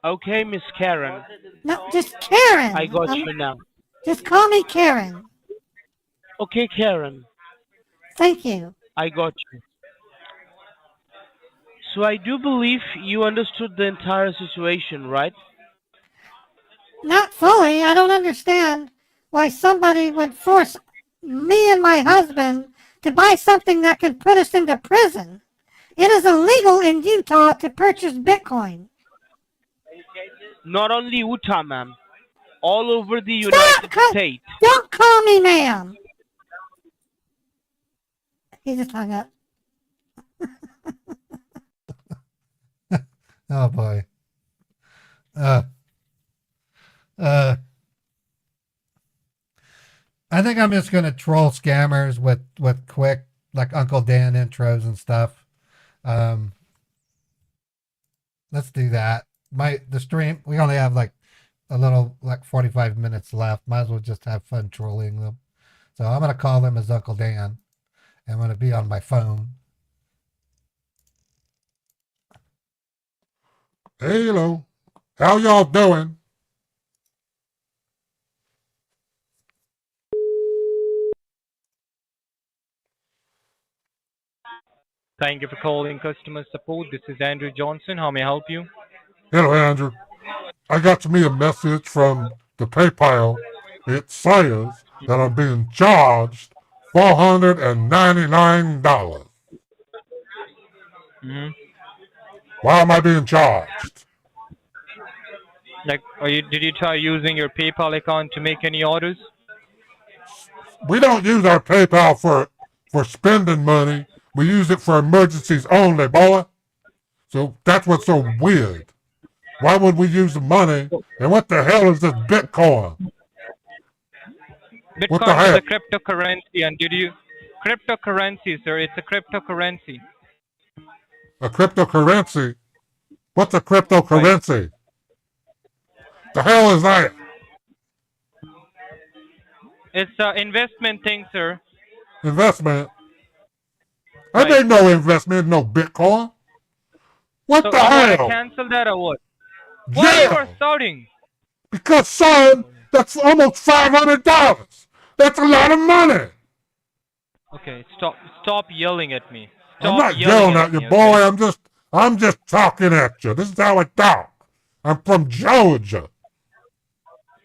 Okay, Miss Karen.
No, just
I
Karen.
got you now.
Just call me Karen.
Okay, Karen.
Thank you.
I got you. So I do believe you understood the entire situation, right?
Not fully. I don't understand why somebody would force me and my husband to buy something that could put us into prison. It is illegal in Utah to purchase Bitcoin.
Not only Utah, ma'am. All over the
Stop!
United States.
Don't call me ma'am. He just hung up.
Oh boy. Uh, uh, I think I'm just gonna troll scammers with quick like Uncle Dan intros and stuff. Um, let's do that. The stream, we only have like a little like 45 minutes left. Might as well just have fun trolling them. So I'm gonna call them as Uncle Dan. I'm gonna be on my phone.
Hello. How y'all doing?
Thank you for calling customer support. This is Andrew Johnson. How may I help you?
Hello, Andrew. I got me a message from the PayPal. It says that I'm being charged $499.
Mm-hmm.
Why am I being charged?
Like, did you try using your PayPal account to make any orders?
We don't use our PayPal for spending money. We use it for emergencies only, boy. So that's what's so weird. Why would we use the money? And what the hell is this Bitcoin? What the
Bitcoin is
heck?
a cryptocurrency, and cryptocurrency, sir? It's a cryptocurrency.
A cryptocurrency? What's a
Right.
cryptocurrency? The hell is that?
It's an investment thing, sir.
Investment? I
Right.
made no investment in no Bitcoin. What
So
the
you want to
hell?
cancel that or what? Why you are
Yeah!
shouting?
Because, son, that's almost $500. That's a lot of money.
Okay, stop yelling at me.
I'm
Stop
not
yelling
yelling at you,
me,
boy.
okay?
I'm just talking at you. This is how I talk. I'm from Georgia.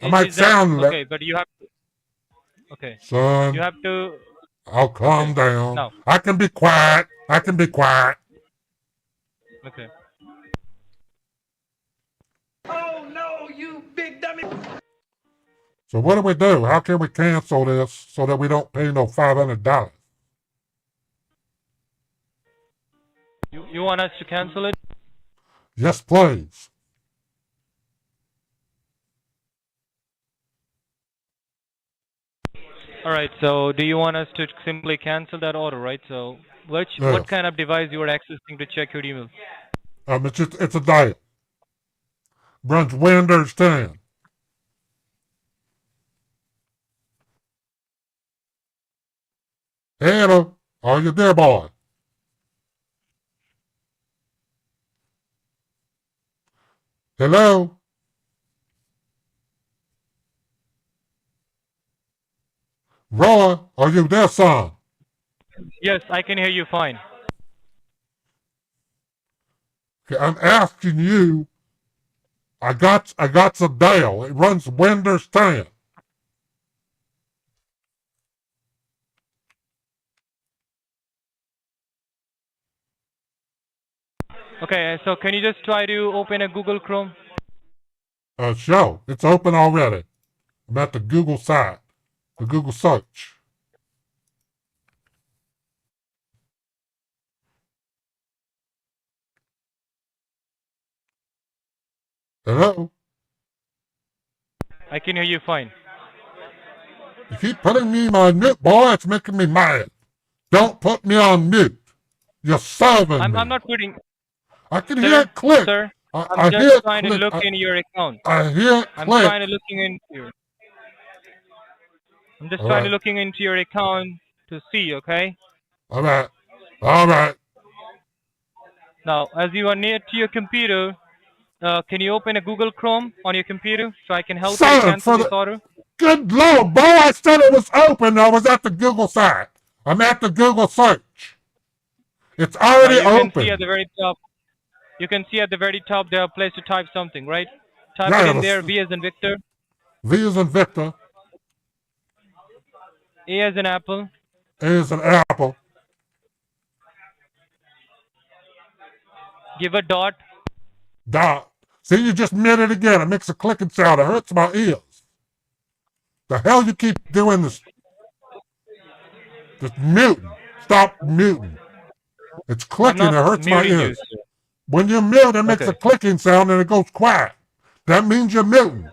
I might
Is that
sound
okay? But you have to. Okay,
son.
you have to.
I'll calm
Okay,
down.
now.
I can be quiet. I can be quiet.
Okay.
So what do we do? How can we cancel this so that we don't pay no $500?
You want us to cancel it?
Yes, please.
All right. So do you want us to simply cancel that order, right? So what
Yes.
kind of device you are accessing to check your email?
It's a dial. Runs Windows 10. Hello, are you there, boy? Hello? Roy, are you there, son?
Yes, I can hear you fine.
Okay, I'm asking you. I got the dial. It runs Windows 10.
Okay, so can you just try to open a Google Chrome?
Show. It's open already. I'm at the Google site, the Google search. Hello?
I can hear you fine.
You keep putting me on mute, boy. It's making me mad. Don't put me on mute. You're serving me.
I'm not putting.
I can hear it click.
Sir,
I
I'm
hear
just
it
trying to
click.
look in your account.
I hear it
I'm
click.
trying to looking into. I'm just
All
trying to
right.
looking into your account to see. Okay.
All right. All right.
Now, as you are near to your computer, can you open a Google Chrome on your computer so I can help you to
Son,
cancel
for
this
the
order?
good Lord, boy! I said it was open. I was at the Google site. I'm at the Google search. It's
Now
already
you can
open.
see at the very top. You can see at the very top there a place to type something, right? Type it
Yeah,
in there. V as in Victor.
V as in Victor.
A as in Apple.
A as in Apple.
Give a dot.
Dot. See, you just made it again. It makes a clicking sound. It hurts my ears. The hell you keep doing this? Just muting. Stop muting. It's
I'm
clicking. It
not
hurts my
muting you.
ears. When you mute, it makes
Okay.
a clicking sound and it goes quiet. That means you're muting.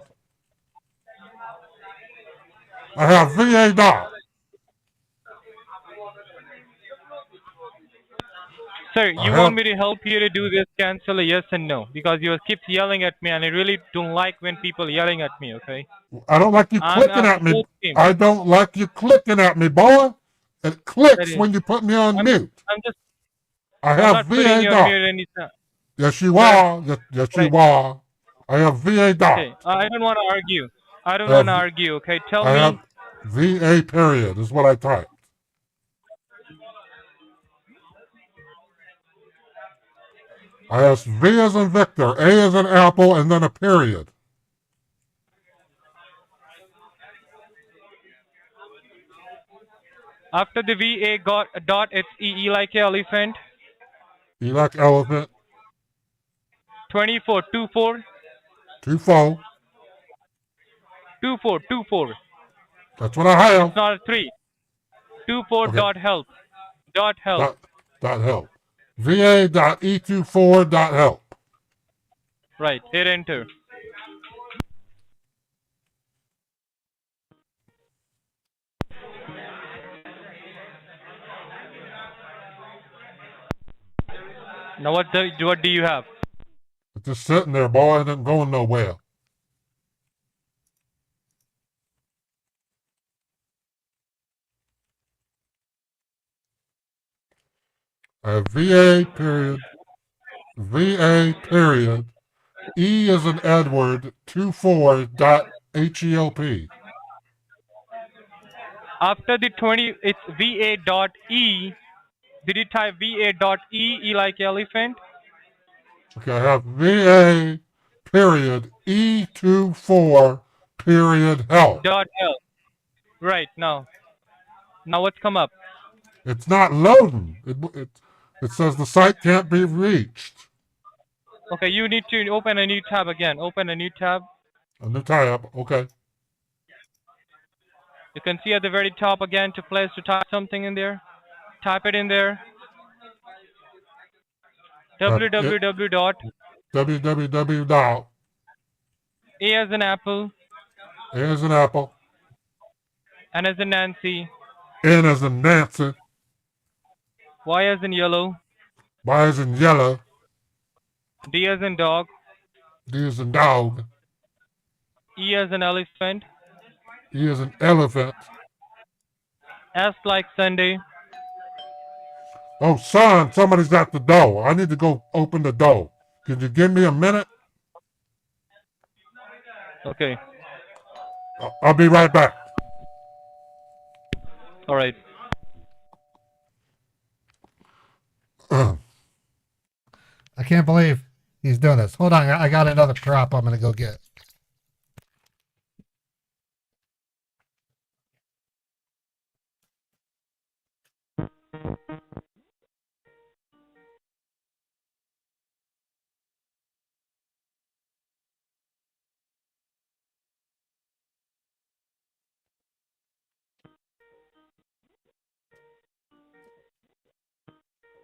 I have VA dot.
Sir, you want me to help you to do this cancel a yes and no? Because you keep yelling at me and I really don't like when people yelling at me, okay?
I don't like you clicking at me. I don't like you clicking at me, boy. It clicks when you put me on mute.
I'm just
I
I'm
have
not putting
VA
you on
dot.
mute anytime.
Yes, you
Sir,
are. Yes,
right.
you are. I have VA dot.
Okay, I don't want to argue. I don't want to argue, okay? Tell
I
me.
have VA period is what I typed. I have V as in Victor, A as in Apple, and then a period.
After the VA got a dot, it's E like elephant.
E like elephant.
24, 24.
24.
24, 24.
That's what I have.
It's not a 3. 24
Okay.
dot help. Dot help.
Dot help. VA dot E24 dot help.
Right. Hit enter. Now what do you have?
It's just sitting there, boy. It ain't going nowhere. I have VA period. VA period. E as in Edward 24 dot HELP.
After the 20, it's VA dot E. Did you type VA dot E? E like elephant.
Okay, I have VA period E24 period help.
Dot help. Right now. Now what's come up?
It's not loading. It says the site can't be reached.
Okay, you need to open a new tab again. Open a new tab.
A new tab. Okay.
You can see at the very top again to place to type something in there. Type it in there. www dot
www dot
A as in apple,
A as in apple,
N as in Nancy,
N as in Nancy,
Y as in yellow,
Y as in yellow,
D as in dog,
D as in dog,
E as in elephant,
E as in elephant.
S like Sunday.
Oh, son, somebody's at the door. I need to go open the door. Could you give me a minute?
Okay.
I'll be right back.
All right.
I can't believe he's doing this. Hold on, I got another prop I'm gonna go get.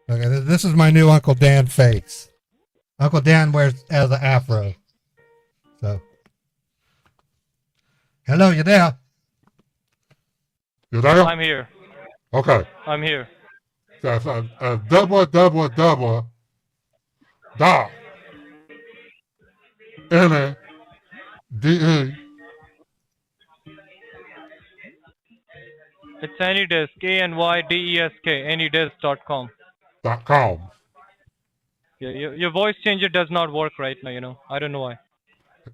Okay, this is my new Uncle Dan face. Uncle Dan wears as an afro. So, hello, you there?
You there?
I'm here.
Okay.
I'm here.
That's www dot NADE
It's Anydesk, ANYDESK, anydesk.com.
.com.
Yeah, your voice changer does not work right now, you know. I don't know why.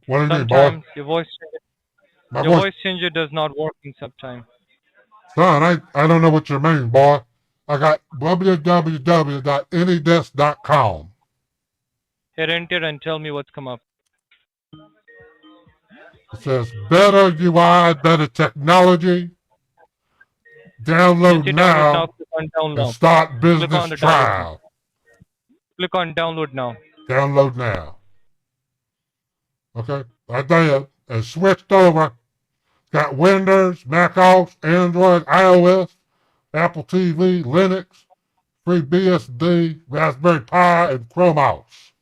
What do you mean, boy?
Sometimes your voice
My
your
voice,
voice changer does not work in sometimes.
son, I don't know what you mean, boy. I got www.anydesk.com.
Hit enter and tell me what's come up.
It says better UI, better technology. Download
Hit
now,
download now. Click on
and
download.
start
Click
business
on the download.
trial.
Click on download now.
Download now. Okay, I did. And switched over. Got Windows, Mac OS, Android, iOS, Apple TV, Linux, free BSD, Raspberry Pi, and Chrome OS.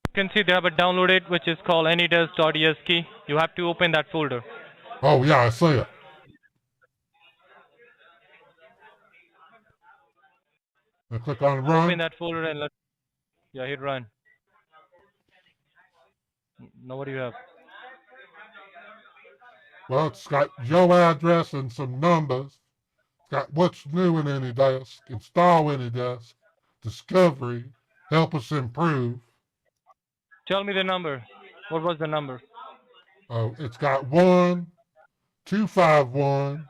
You can see they have a downloaded which is called anydesk.esk. You have to open that folder.
Oh, yeah, I see it. I click on
Open
run.
that folder and hit run. Now what do you have?
Well, it's got your address and some numbers. It's got what's new in AnyDesk, install AnyDesk, discovery, help us improve.
Tell me the number. What was the number?
Oh, it's got 1251.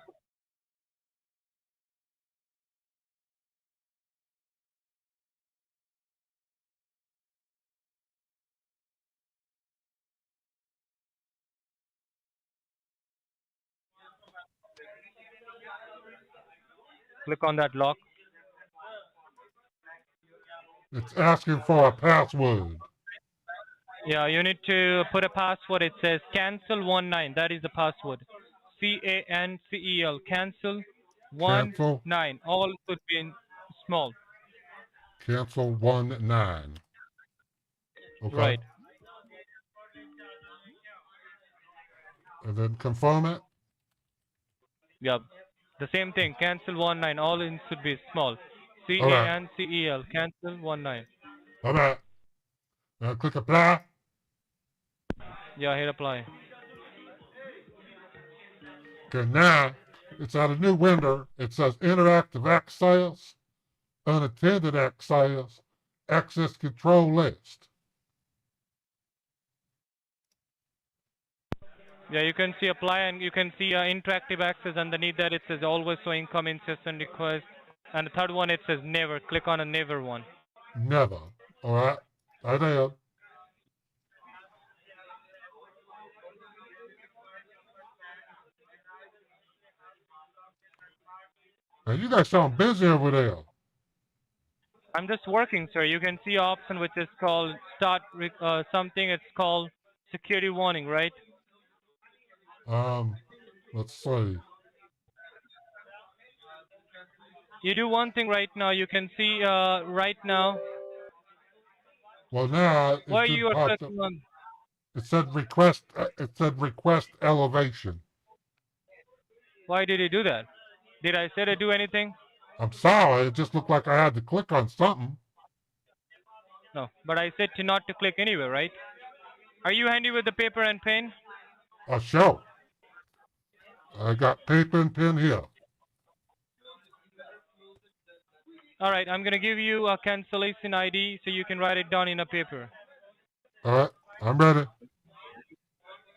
Click on that lock.
It's asking for a password.
Yeah, you need to put a password. It says cancel19. That is the password. CANCEL. Cancel 19. All should be in small.
Cancel 19. Okay.
Right.
And then confirm it.
Yeah. The same thing. Cancel19. All in should be small. CANCEL. Cancel 19.
All right. Now click apply.
Yeah, hit apply.
Okay, now it's at a new window. It says interactive access, unattended access, access control list.
Yeah, you can see apply and you can see interactive access. Underneath that it says always show incoming session request. And the third one it says never. Click on a never one.
Never. All right. I did. Now you guys sound busy over there.
I'm just working, sir. You can see option which is called start something. It's called security warning, right?
Let's see.
You do one thing right now. You can see right now
Well, now it
where you
didn't
are
pop up.
clicking on.
It said request. It said request elevation.
Why did you do that? Did I say to do anything?
I'm sorry. It just looked like I had to click on something.
No, but I said to not to click anywhere, right? Are you handy with the paper and pen?
Sure. I got paper and pen here.
All right, I'm gonna give you a cancellation ID so you can write it down in a paper.
All right, I'm ready.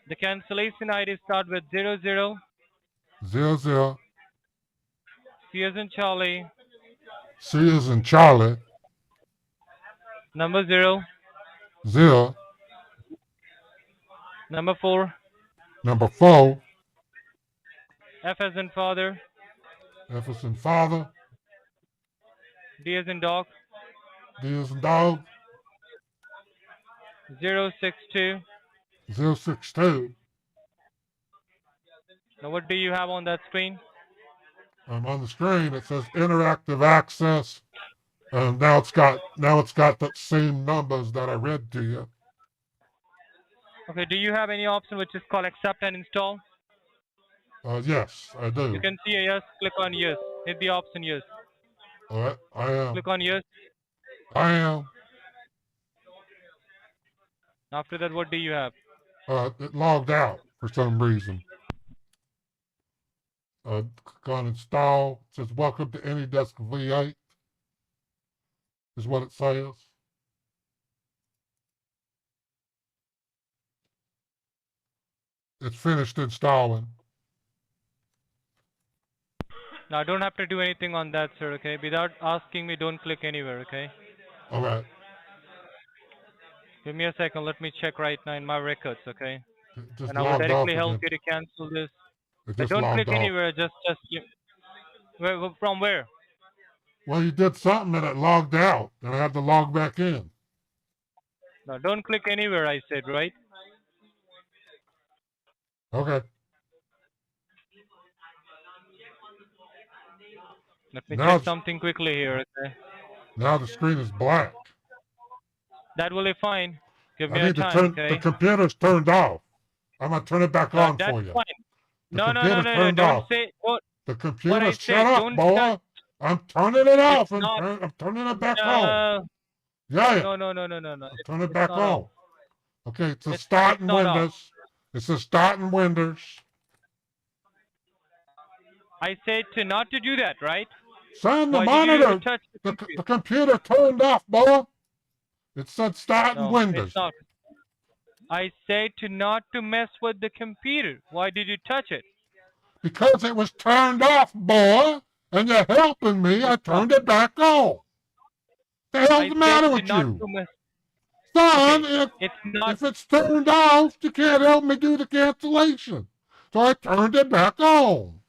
The cancellation ID start with 00.
00.
C as in Charlie.
C as in Charlie.
Number 0.
0.
Number 4.
Number 4.
F as in father.
F as in father.
D as in dog.
D as in dog.
062.
062.
Now what do you have on that screen?
On the screen it says interactive access, and now it's got that same numbers that I read to you.
Okay, do you have any option which is called accept and install?
Yes, I do.
You can see a yes, click on yes. Hit the option yes.
All right, I am.
Click on yes.
I am.
After that, what do you have?
It logged out for some reason. Click on install. It says welcome to AnyDesk V8 is what it says. It's finished installing.
Now, don't have to do anything on that, sir, okay? Without asking me, don't click anywhere, okay?
All right.
Give me a second. Let me check right now in my records, okay?
Just
And I will
logged off
directly help
again.
you to cancel this.
It
But
just
don't
logged
click
off.
anywhere. Just from where?
Well, you did something and it logged out, and I had to log back in.
No, don't click anywhere, I said, right?
Okay.
Let me
Now
check something quickly here, okay?
Now the screen is black.
That will be fine. Give me
I
a
need to
time,
turn
okay?
the computer's turned off. I'm gonna turn it back on
That's
for you.
fine.
The
No,
computer's
no.
turned
Don't
off.
say. Don't,
The
what I
computer,
said,
shut up,
don't
boy.
touch.
I'm turning it off.
It's not.
I'm turning it back on. Yeah.
No.
I'll turn it
It's
back
not
on.
off.
Okay, it's a
It's
starting
not off.
Windows. It's a starting Windows.
I said to not to do that, right?
Son, the
Why did you
monitor,
touch the
the
computer?
computer turned off, boy. It said starting
No,
Windows.
it's not. I said to not to mess with the computer. Why did you touch it?
Because it was turned off, boy. And you're helping me. I turned it back on. The hell's the matter with you? Son,
Okay,
if it's turned off, you can't help me do the cancellation. So I turned it back on.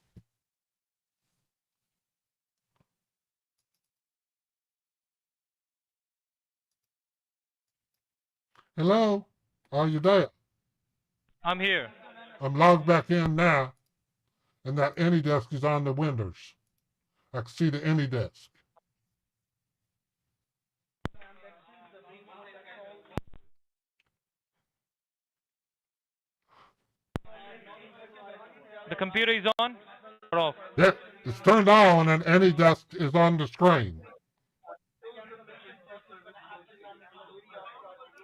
Hello? Are you there?
I'm here.
I'm logged back in now. And that AnyDesk is on the Windows. I can see the AnyDesk.
The computer is on or off?
Yeah, it's turned on and AnyDesk is on the screen.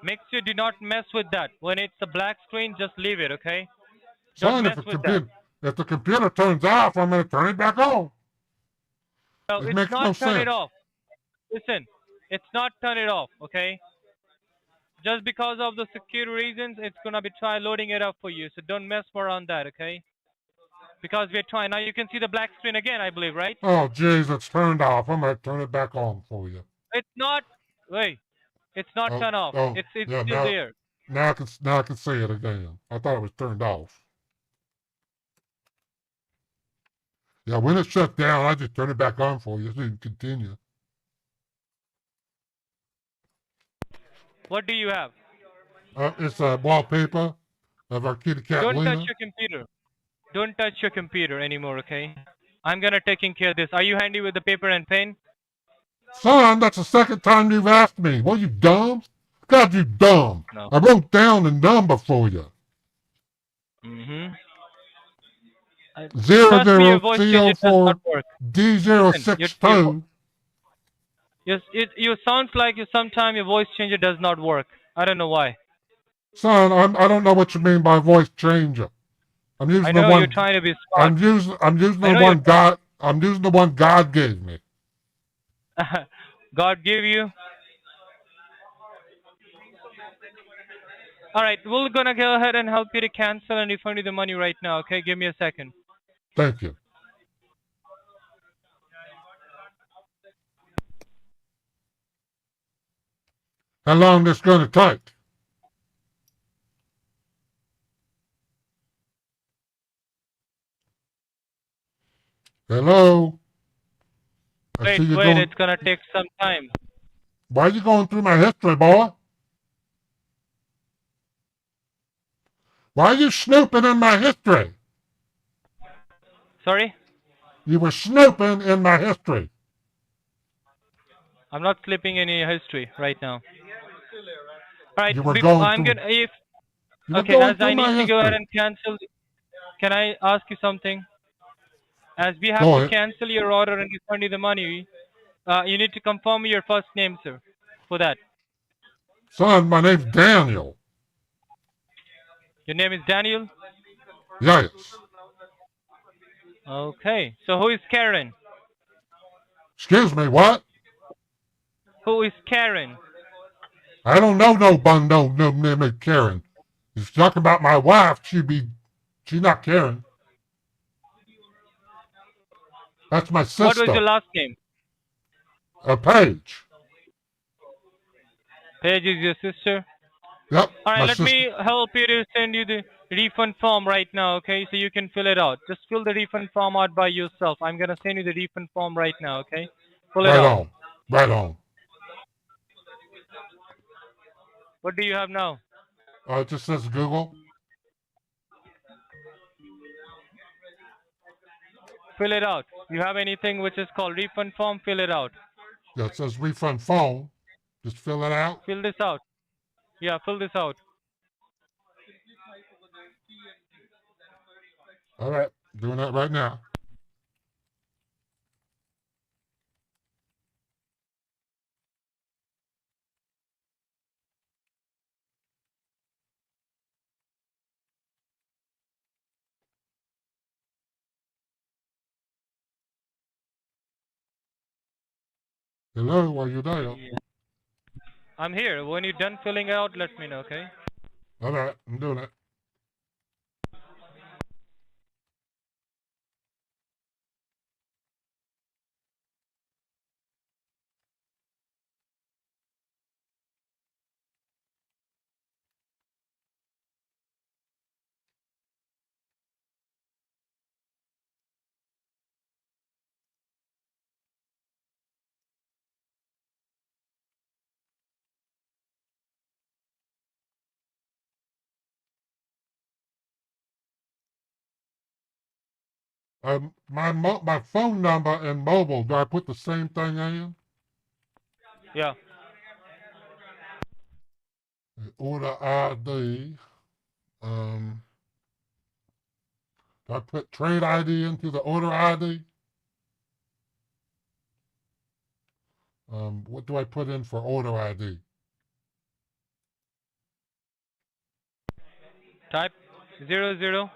Make sure do not mess with that. When it's a black screen, just leave it, okay?
Son,
Don't mess with that.
if the computer turns off, I'm going to turn it back on.
No,
It
it's
makes
not
no
turn it
sense.
off. Listen, it's not turn it off, okay? Just because of the security reasons, it's gonna be try loading it up for you. So don't mess around that, okay? Because we're trying. Now you can see the black screen again, I believe, right?
Oh, geez, it's turned off. I'm going to turn it back on for you.
It's not. Wait, it's not turned off. It's
yeah,
still there.
Now I can see it again. I thought it was turned off. Yeah, when it shut down, I just turn it back on for you so you can continue.
What do you have?
It's a wallpaper of our kitty cat
Don't touch
Lena.
your computer. Don't touch your computer anymore, okay? I'm gonna taking care of this. Are you handy with the paper and pen?
Son, that's the second time you've asked me. What, you dumb? God, you dumb.
No.
I wrote down the number for you.
Mm-hmm.
Zero
Trust me, your
zero
voice changer does not
CO4
work.
D zero
Listen,
six two.
yes, you sounds like you sometime your voice changer does not work. I don't know why.
Son, I don't know what you mean by voice changer. I'm
I
using the
know you're
one.
trying to be smart.
I'm using
I
the
know you're
one God. I'm using the one God gave me.
God give you. All right, we're gonna go ahead and help you to cancel and refund you the money right now. Okay, give me a second.
Thank you. How long this gonna take? Hello? I see you
Wait,
going.
it's gonna take some time.
Why are you going through my history, boy? Why are you snooping in my history?
Sorry?
You were snooping in my history.
I'm not slipping any history right now. All right,
You were going
I'm
through.
gonna if
You were
okay,
going
as
through
I need
my
to go ahead
history.
and cancel. Can I ask you something? As we have
Go
to
ahead.
cancel your order and refund you the money, you need to confirm your first name, sir. For that,
Son, my name's Daniel.
your name is Daniel.
Yes.
Okay. So who is Karen?
Excuse me, what?
Who is Karen?
I don't know no bun no name is Karen. If you're talking about my wife, she's not Karen. That's my
What was
sister.
your last name?
A Paige.
Paige is your sister.
Yep,
All right,
my
let
sister.
me help you to send you the refund form right now, okay? So you can fill it out. Just fill the refund form out by yourself. I'm gonna send you the refund form right now, okay? Fill it
Right
out.
on. Right on.
What do you have now?
It just says Google.
Fill it out. You have anything which is called refund form? Fill it out.
Yeah, it says refund phone. Just fill it out.
Fill this out. Yeah, fill this out.
All right, doing that right now. Hello, are you there?
I'm here. When you're done filling out, let me know, okay?
All right, I'm doing it. My phone number and mobile. Do I put the same thing in?
Yeah.
Order ID. Do I put trade ID into the order ID? What do I put in for order ID?
Type 00.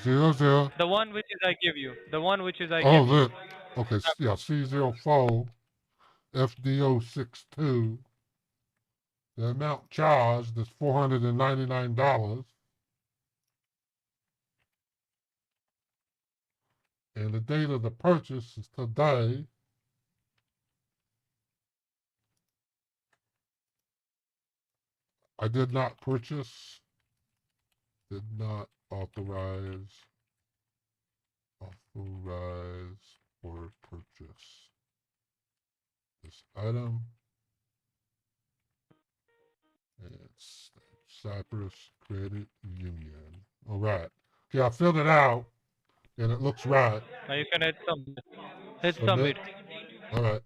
00.
The one which is I give you. The one which is I
Oh,
give you.
look. Okay, yeah, C04 FDO62. The amount charged is $499. And the date of the purchase is today. I did not purchase. Did not authorize or purchase this item. And stamp. Cyprus Credit Union. All right. Okay, I filled it out, and it looks right.
Now you can hit submit. Hit
Submit.
submit.
All right.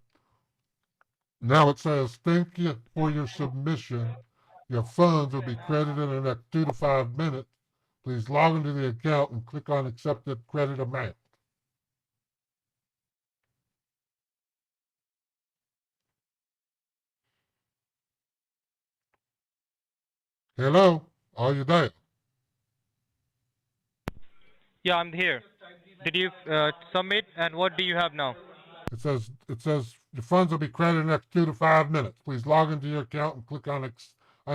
Now it says, thank you for your submission. Your funds will be credited in the next 2 to 5 minutes. Please log into the account and click on accepted credit amount. Hello? Are you there?
Yeah, I'm here. Did you submit, and what do you have now?
It says your funds will be credited in the next 2 to 5 minutes. Please log into your account and click on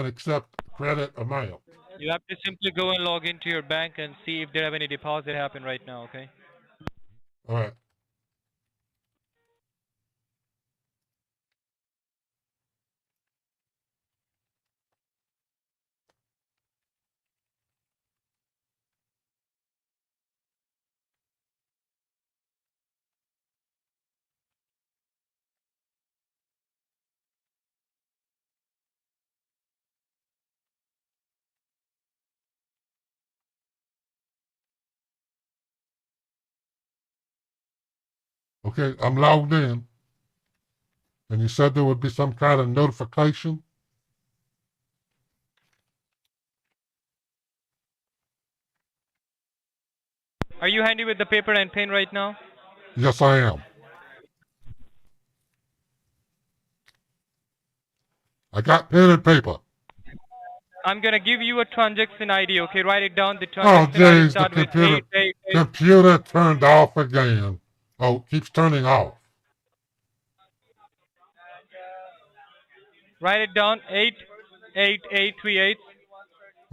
accept credit amount.
You have to simply go and log into your bank and see if there have any deposit happen right now, okay?
All right. Okay, I'm logged in. And you said there would be some kind of notification?
Are you handy with the paper and pen right now?
Yes, I am. I got pen and paper.
I'm gonna give you a transaction ID, okay? Write it down. The
Oh,
transaction ID
jeez, the
start with
computer,
888.
computer turned off again. Oh, keeps turning off.
Write it down. 88838.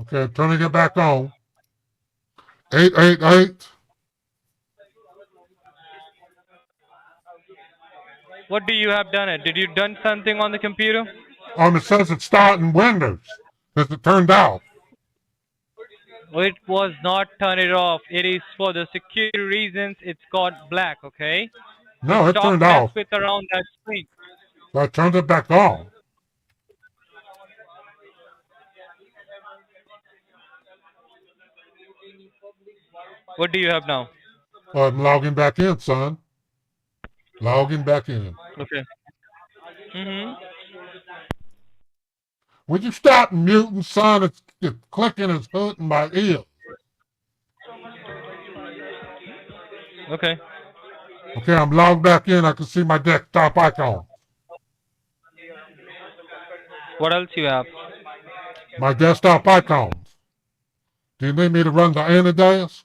Okay, I'm turning it back on. 888.
What do you have done it? Did you done something on the computer?
It says it's starting Windows. Because it turned off.
It was not turn it off. It is for the security reasons. It's got black, okay?
No, it
Stop
turned
mess
off.
with around that screen.
So I turned it back on.
What do you have now?
I'm logging back in, son. Logging back in.
Okay.
Would you stop muting, son? It's clicking is hurting my ear.
Okay.
Okay, I'm logged back in. I can see my desktop icon.
What else you have?
My desktop icons. Do you need me to run the AnyDesk?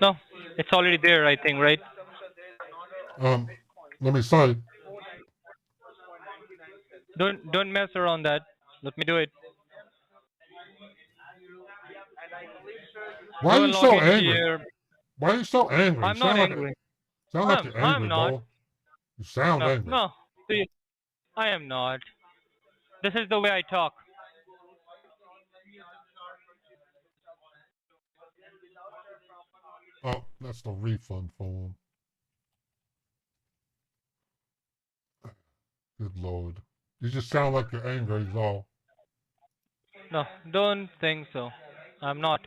No, it's already there, I think, right?
Let me see.
Don't mess around that. Let me do it.
Why
Go
are
and
you
log
so
into
angry?
your...
Why are you so angry?
I'm not angry.
Sound like you're angry,
I'm not.
boy. You sound angry.
No. See, I am not. This is the way I talk.
Oh, that's the refund form. Good Lord. You just sound like you're angry, is all.
No, don't think so. I'm not.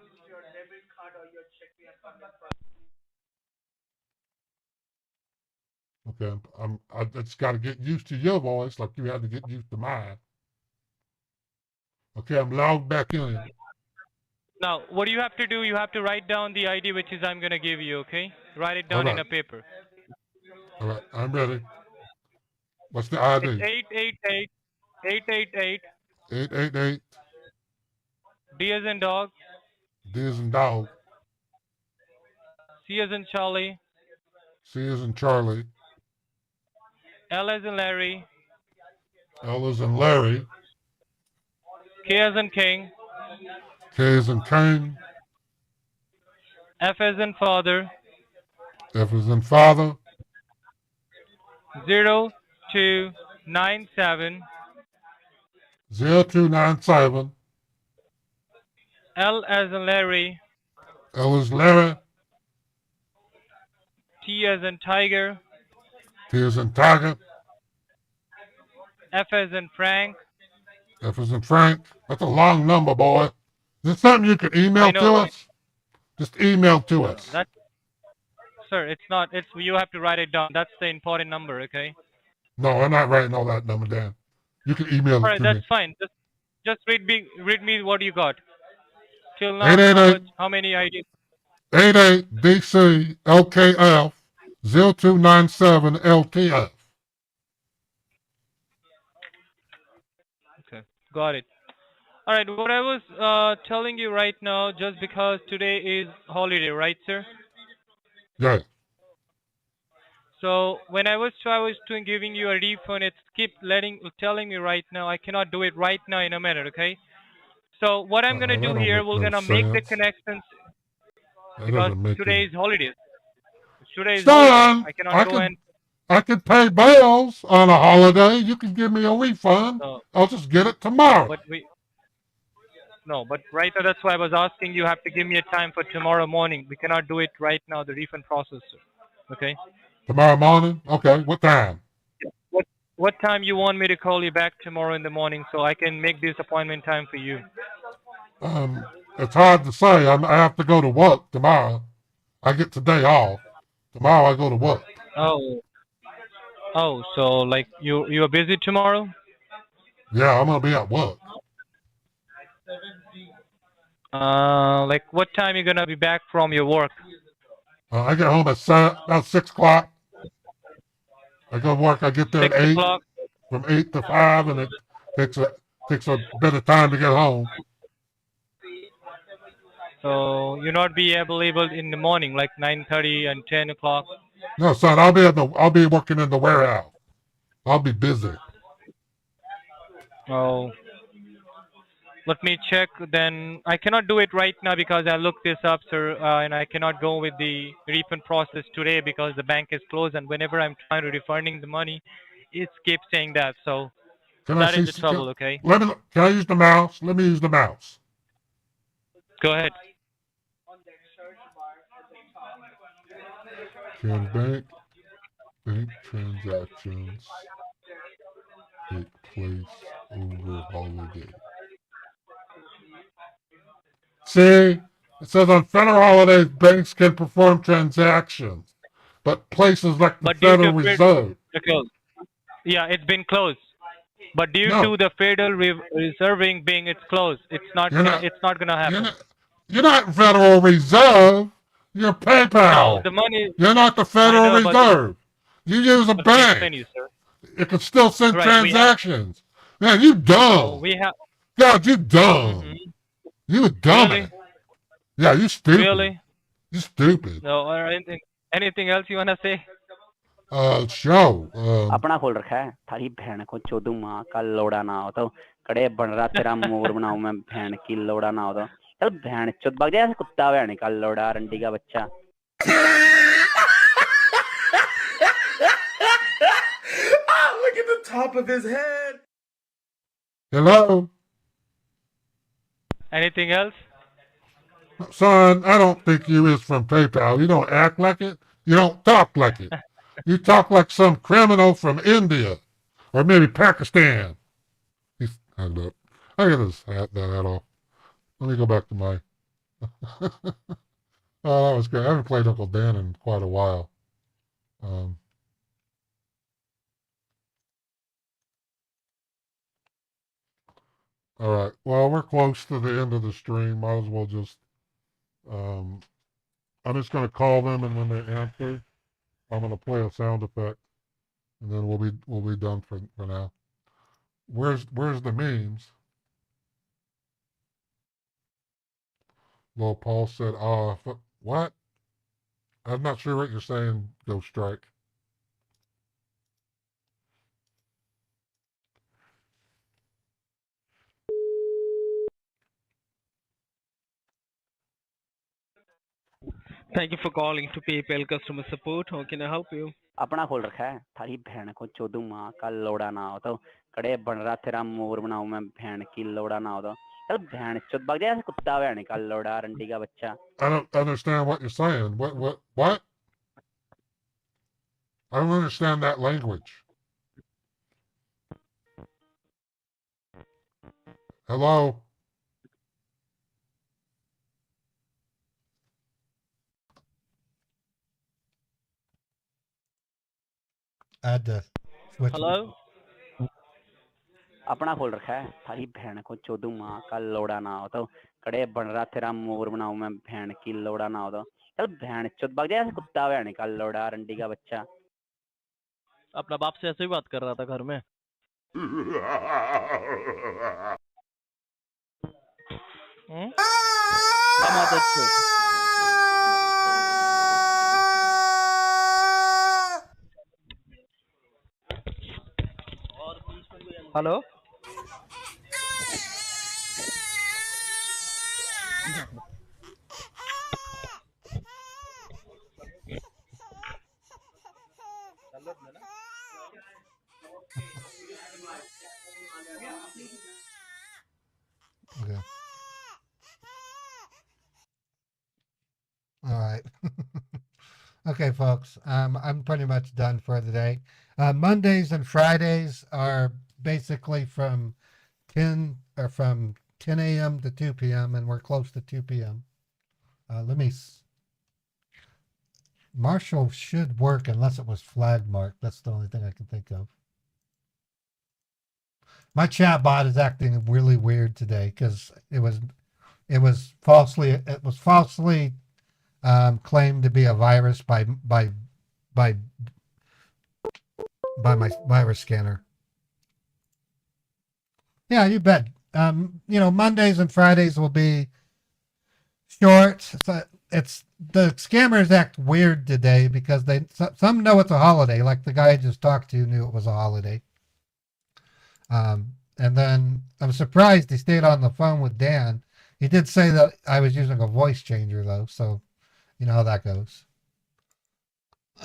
Okay, I just got to get used to your voice like you had to get used to mine. Okay, I'm logged back in.
Now, what do you have to do? You have to write down the ID which is I'm going to give you, okay? Write it down in a paper.
All right, I'm ready. What's the ID?
It's 888.
888.
D as in dog.
D as in dog.
C as in Charlie.
C as in Charlie.
L as in Larry.
L as in Larry.
K as in King.
K as in King.
F as in Father.
F as in Father.
0297.
0297.
L as in Larry.
L as Larry.
T as in Tiger.
T as in Tiger.
F as in Frank.
F as in Frank. That's a long number, boy. Is it something you can email
I know.
to us? Just email to us.
That, sir, it's not. It's you have to write it down. That's the important number, okay?
No, I'm not writing all that number down. You can email
All
it
right,
to
that's
me.
fine. Just read me what you got. Till now,
888
how many IDs?
88 DC LKF 0297 LTF.
Okay, got it. All right, what I was telling you right now, just because today is holiday, right, sir?
Yeah.
So when I was giving you a refund, it's keep telling me right now I cannot do it right now in a minute, okay? So what I'm gonna
That
do
don't
here,
make
we're
no
gonna make the
sense.
connections
That
because
doesn't make
today
any.
is holiday. Today is holiday.
Son,
I cannot go and
I could pay bills on a holiday. You can give me a refund.
no,
I'll just get it tomorrow.
but right now that's why I was asking you have to give me a time for tomorrow morning. We cannot do it right now, the refund process. Okay.
Tomorrow morning? Okay. What time?
What time you want me to call you back tomorrow in the morning so I can make this appointment time for you?
It's hard to say. I have to go to work tomorrow. I get today off. Tomorrow I go to work.
Oh, so like you are busy tomorrow?
Yeah, I'm gonna be at work.
Like what time you gonna be back from your work?
I get home at about 6 o'clock. I go to work. I get there at 8,
6 o'clock.
from 8 to 5, and it takes a bit of time to get home.
So you not be able in the morning, like 9:30 and 10 o'clock.
No, son, I'll be working in the warehouse. I'll be busy.
Oh, let me check. Then I cannot do it right now because I looked this up, sir, and I cannot go with the refund process today because the bank is closed. And whenever I'm trying to refunding the money, it keeps saying that. So
Can I
that is
see?
the trouble. Okay,
Can I use the mouse? Let me use the mouse.
go ahead.
Can bank transactions take place over holiday? See, it says on federal holidays, banks can perform transactions, but places like the
But due
Federal
to
Reserve.
yeah, it's been closed. But due
No,
to the Federal Reserving being it's closed, it's not
you're
gonna
not.
it's not gonna
You're
happen.
not. You're not Federal Reserve. You're
No,
PayPal.
the money
You're not the
I
Federal
know, but
Reserve. You use a
let me
bank.
explain you, sir.
It can still send
Right, we have
transactions. Man, you
no,
dumb.
we have.
God, you dumb.
Hmm.
You a
Really,
dumbass. Yeah, you stupid.
really.
You stupid.
No, or anything else you wanna say?
Show.
अपना खोल रखा है थारी बहन को चोदू माँ का लोड़ा ना हो तो कड़े बन रहा तेरा मोर बनाऊं मैं बहन की लोड़ा ना हो तो चल बहन चोद भाग जा कुत्ता बहन का लोड़ा रंडी का बच्चा
Look at the top of his head.
Hello?
Anything else?
Son, I don't think you is from PayPal. You don't act like it. You don't talk like it. You talk like some criminal from India. Or maybe Pakistan. He's hung up. I got his hat off. Let me go back to my... Oh, that was good. I haven't played Uncle Dan in quite a while. All right. Well, we're close to the end of the stream. Might as well just... I'm just going to call them, and when they answer, I'm going to play a sound effect, and then we'll be done for now. Where's the memes? Well, Paul said, what? I'm not sure what you're saying, Ghost Strike.
Thank you for calling to PayPal customer support. How can I help you?
अपना खोल रखा है थारी बहन को चोदू माँ का लोड़ा ना हो तो कड़े बन रहा तेरा मोर बनाऊं मैं बहन की लोड़ा ना हो तो चल बहन चोद भाग जा कुत्ता बहन का लोड़ा रंडी का बच्चा
I don't understand what you're saying. What? I don't understand that language. Hello?
I had to switch.
Hello?
अपना खोल रखा है थारी बहन को चोदू माँ का लोड़ा ना हो तो कड़े बन रहा तेरा मोर बनाऊं मैं बहन की लोड़ा ना हो तो चल बहन चोद भाग जाए कुत्ता बहन का लोड़ा रंडी का बच्चा
अपना बाप से ऐसे ही बात कर रहा था घर में। कम आदत से। Hello?
Okay. All right. Okay, folks. I'm pretty much done for the day. Mondays and Fridays are basically from 10 a.m. to 2 p.m. and we're close to 2 p.m. Marshall should work unless it was flag marked. That's the only thing I can think of. My chat bot is acting really weird today because it was falsely claimed to be a virus by my virus scanner. Yeah, you bet. Mondays and Fridays will be short. It's the scammers act weird today because some know it's a holiday. Like the guy I just talked to knew it was a holiday. And then I'm surprised he stayed on the phone with Dan. He did say that I was using a voice changer though, so you know how that goes.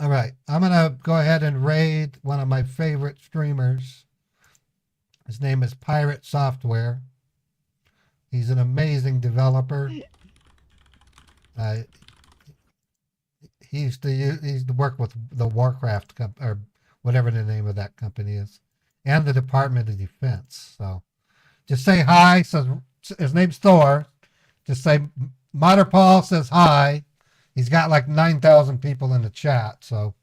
All right, I'm gonna go ahead and raid one of my favorite streamers. His name is Pirate Software. He's an amazing developer. He used to work with the Warcraft or whatever the name of that company is, and the Department of Defense. So just say hi. So his name's Thor. Just say Modder Paul says hi. He's got like 9,000 people in the chat. So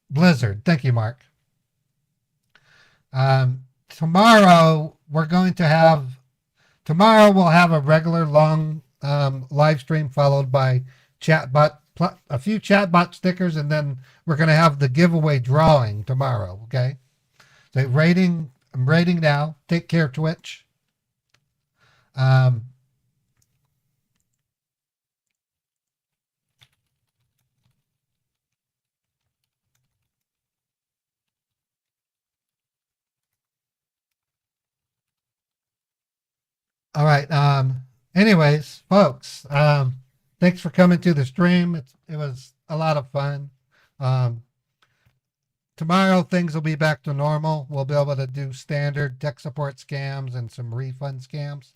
Blizzard, thank you, Mark. Tomorrow we'll have a regular long live stream followed by a few chatbot stickers, and then we're going to have the giveaway drawing tomorrow. Okay. So I'm rating now. Take care, Twitch. All right. Anyways, folks, thanks for coming to the stream. It was a lot of fun. Tomorrow things will be back to normal. We'll be able to do standard tech support scams and some refund scams.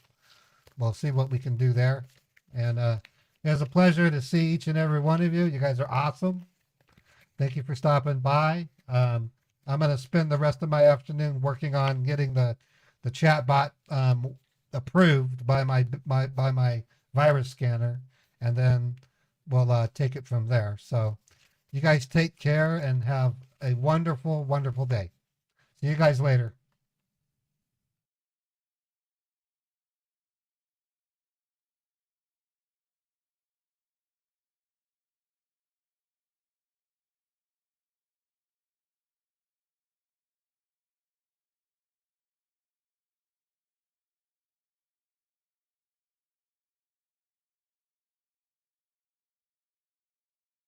We'll see what we can do there. And it was a pleasure to see each and every one of you. You guys are awesome. Thank you for stopping by. I'm going to spend the rest of my afternoon working on getting the chat bot approved by my virus scanner, and then we'll take it from there. So you guys take care and have a wonderful, wonderful day. See you guys later.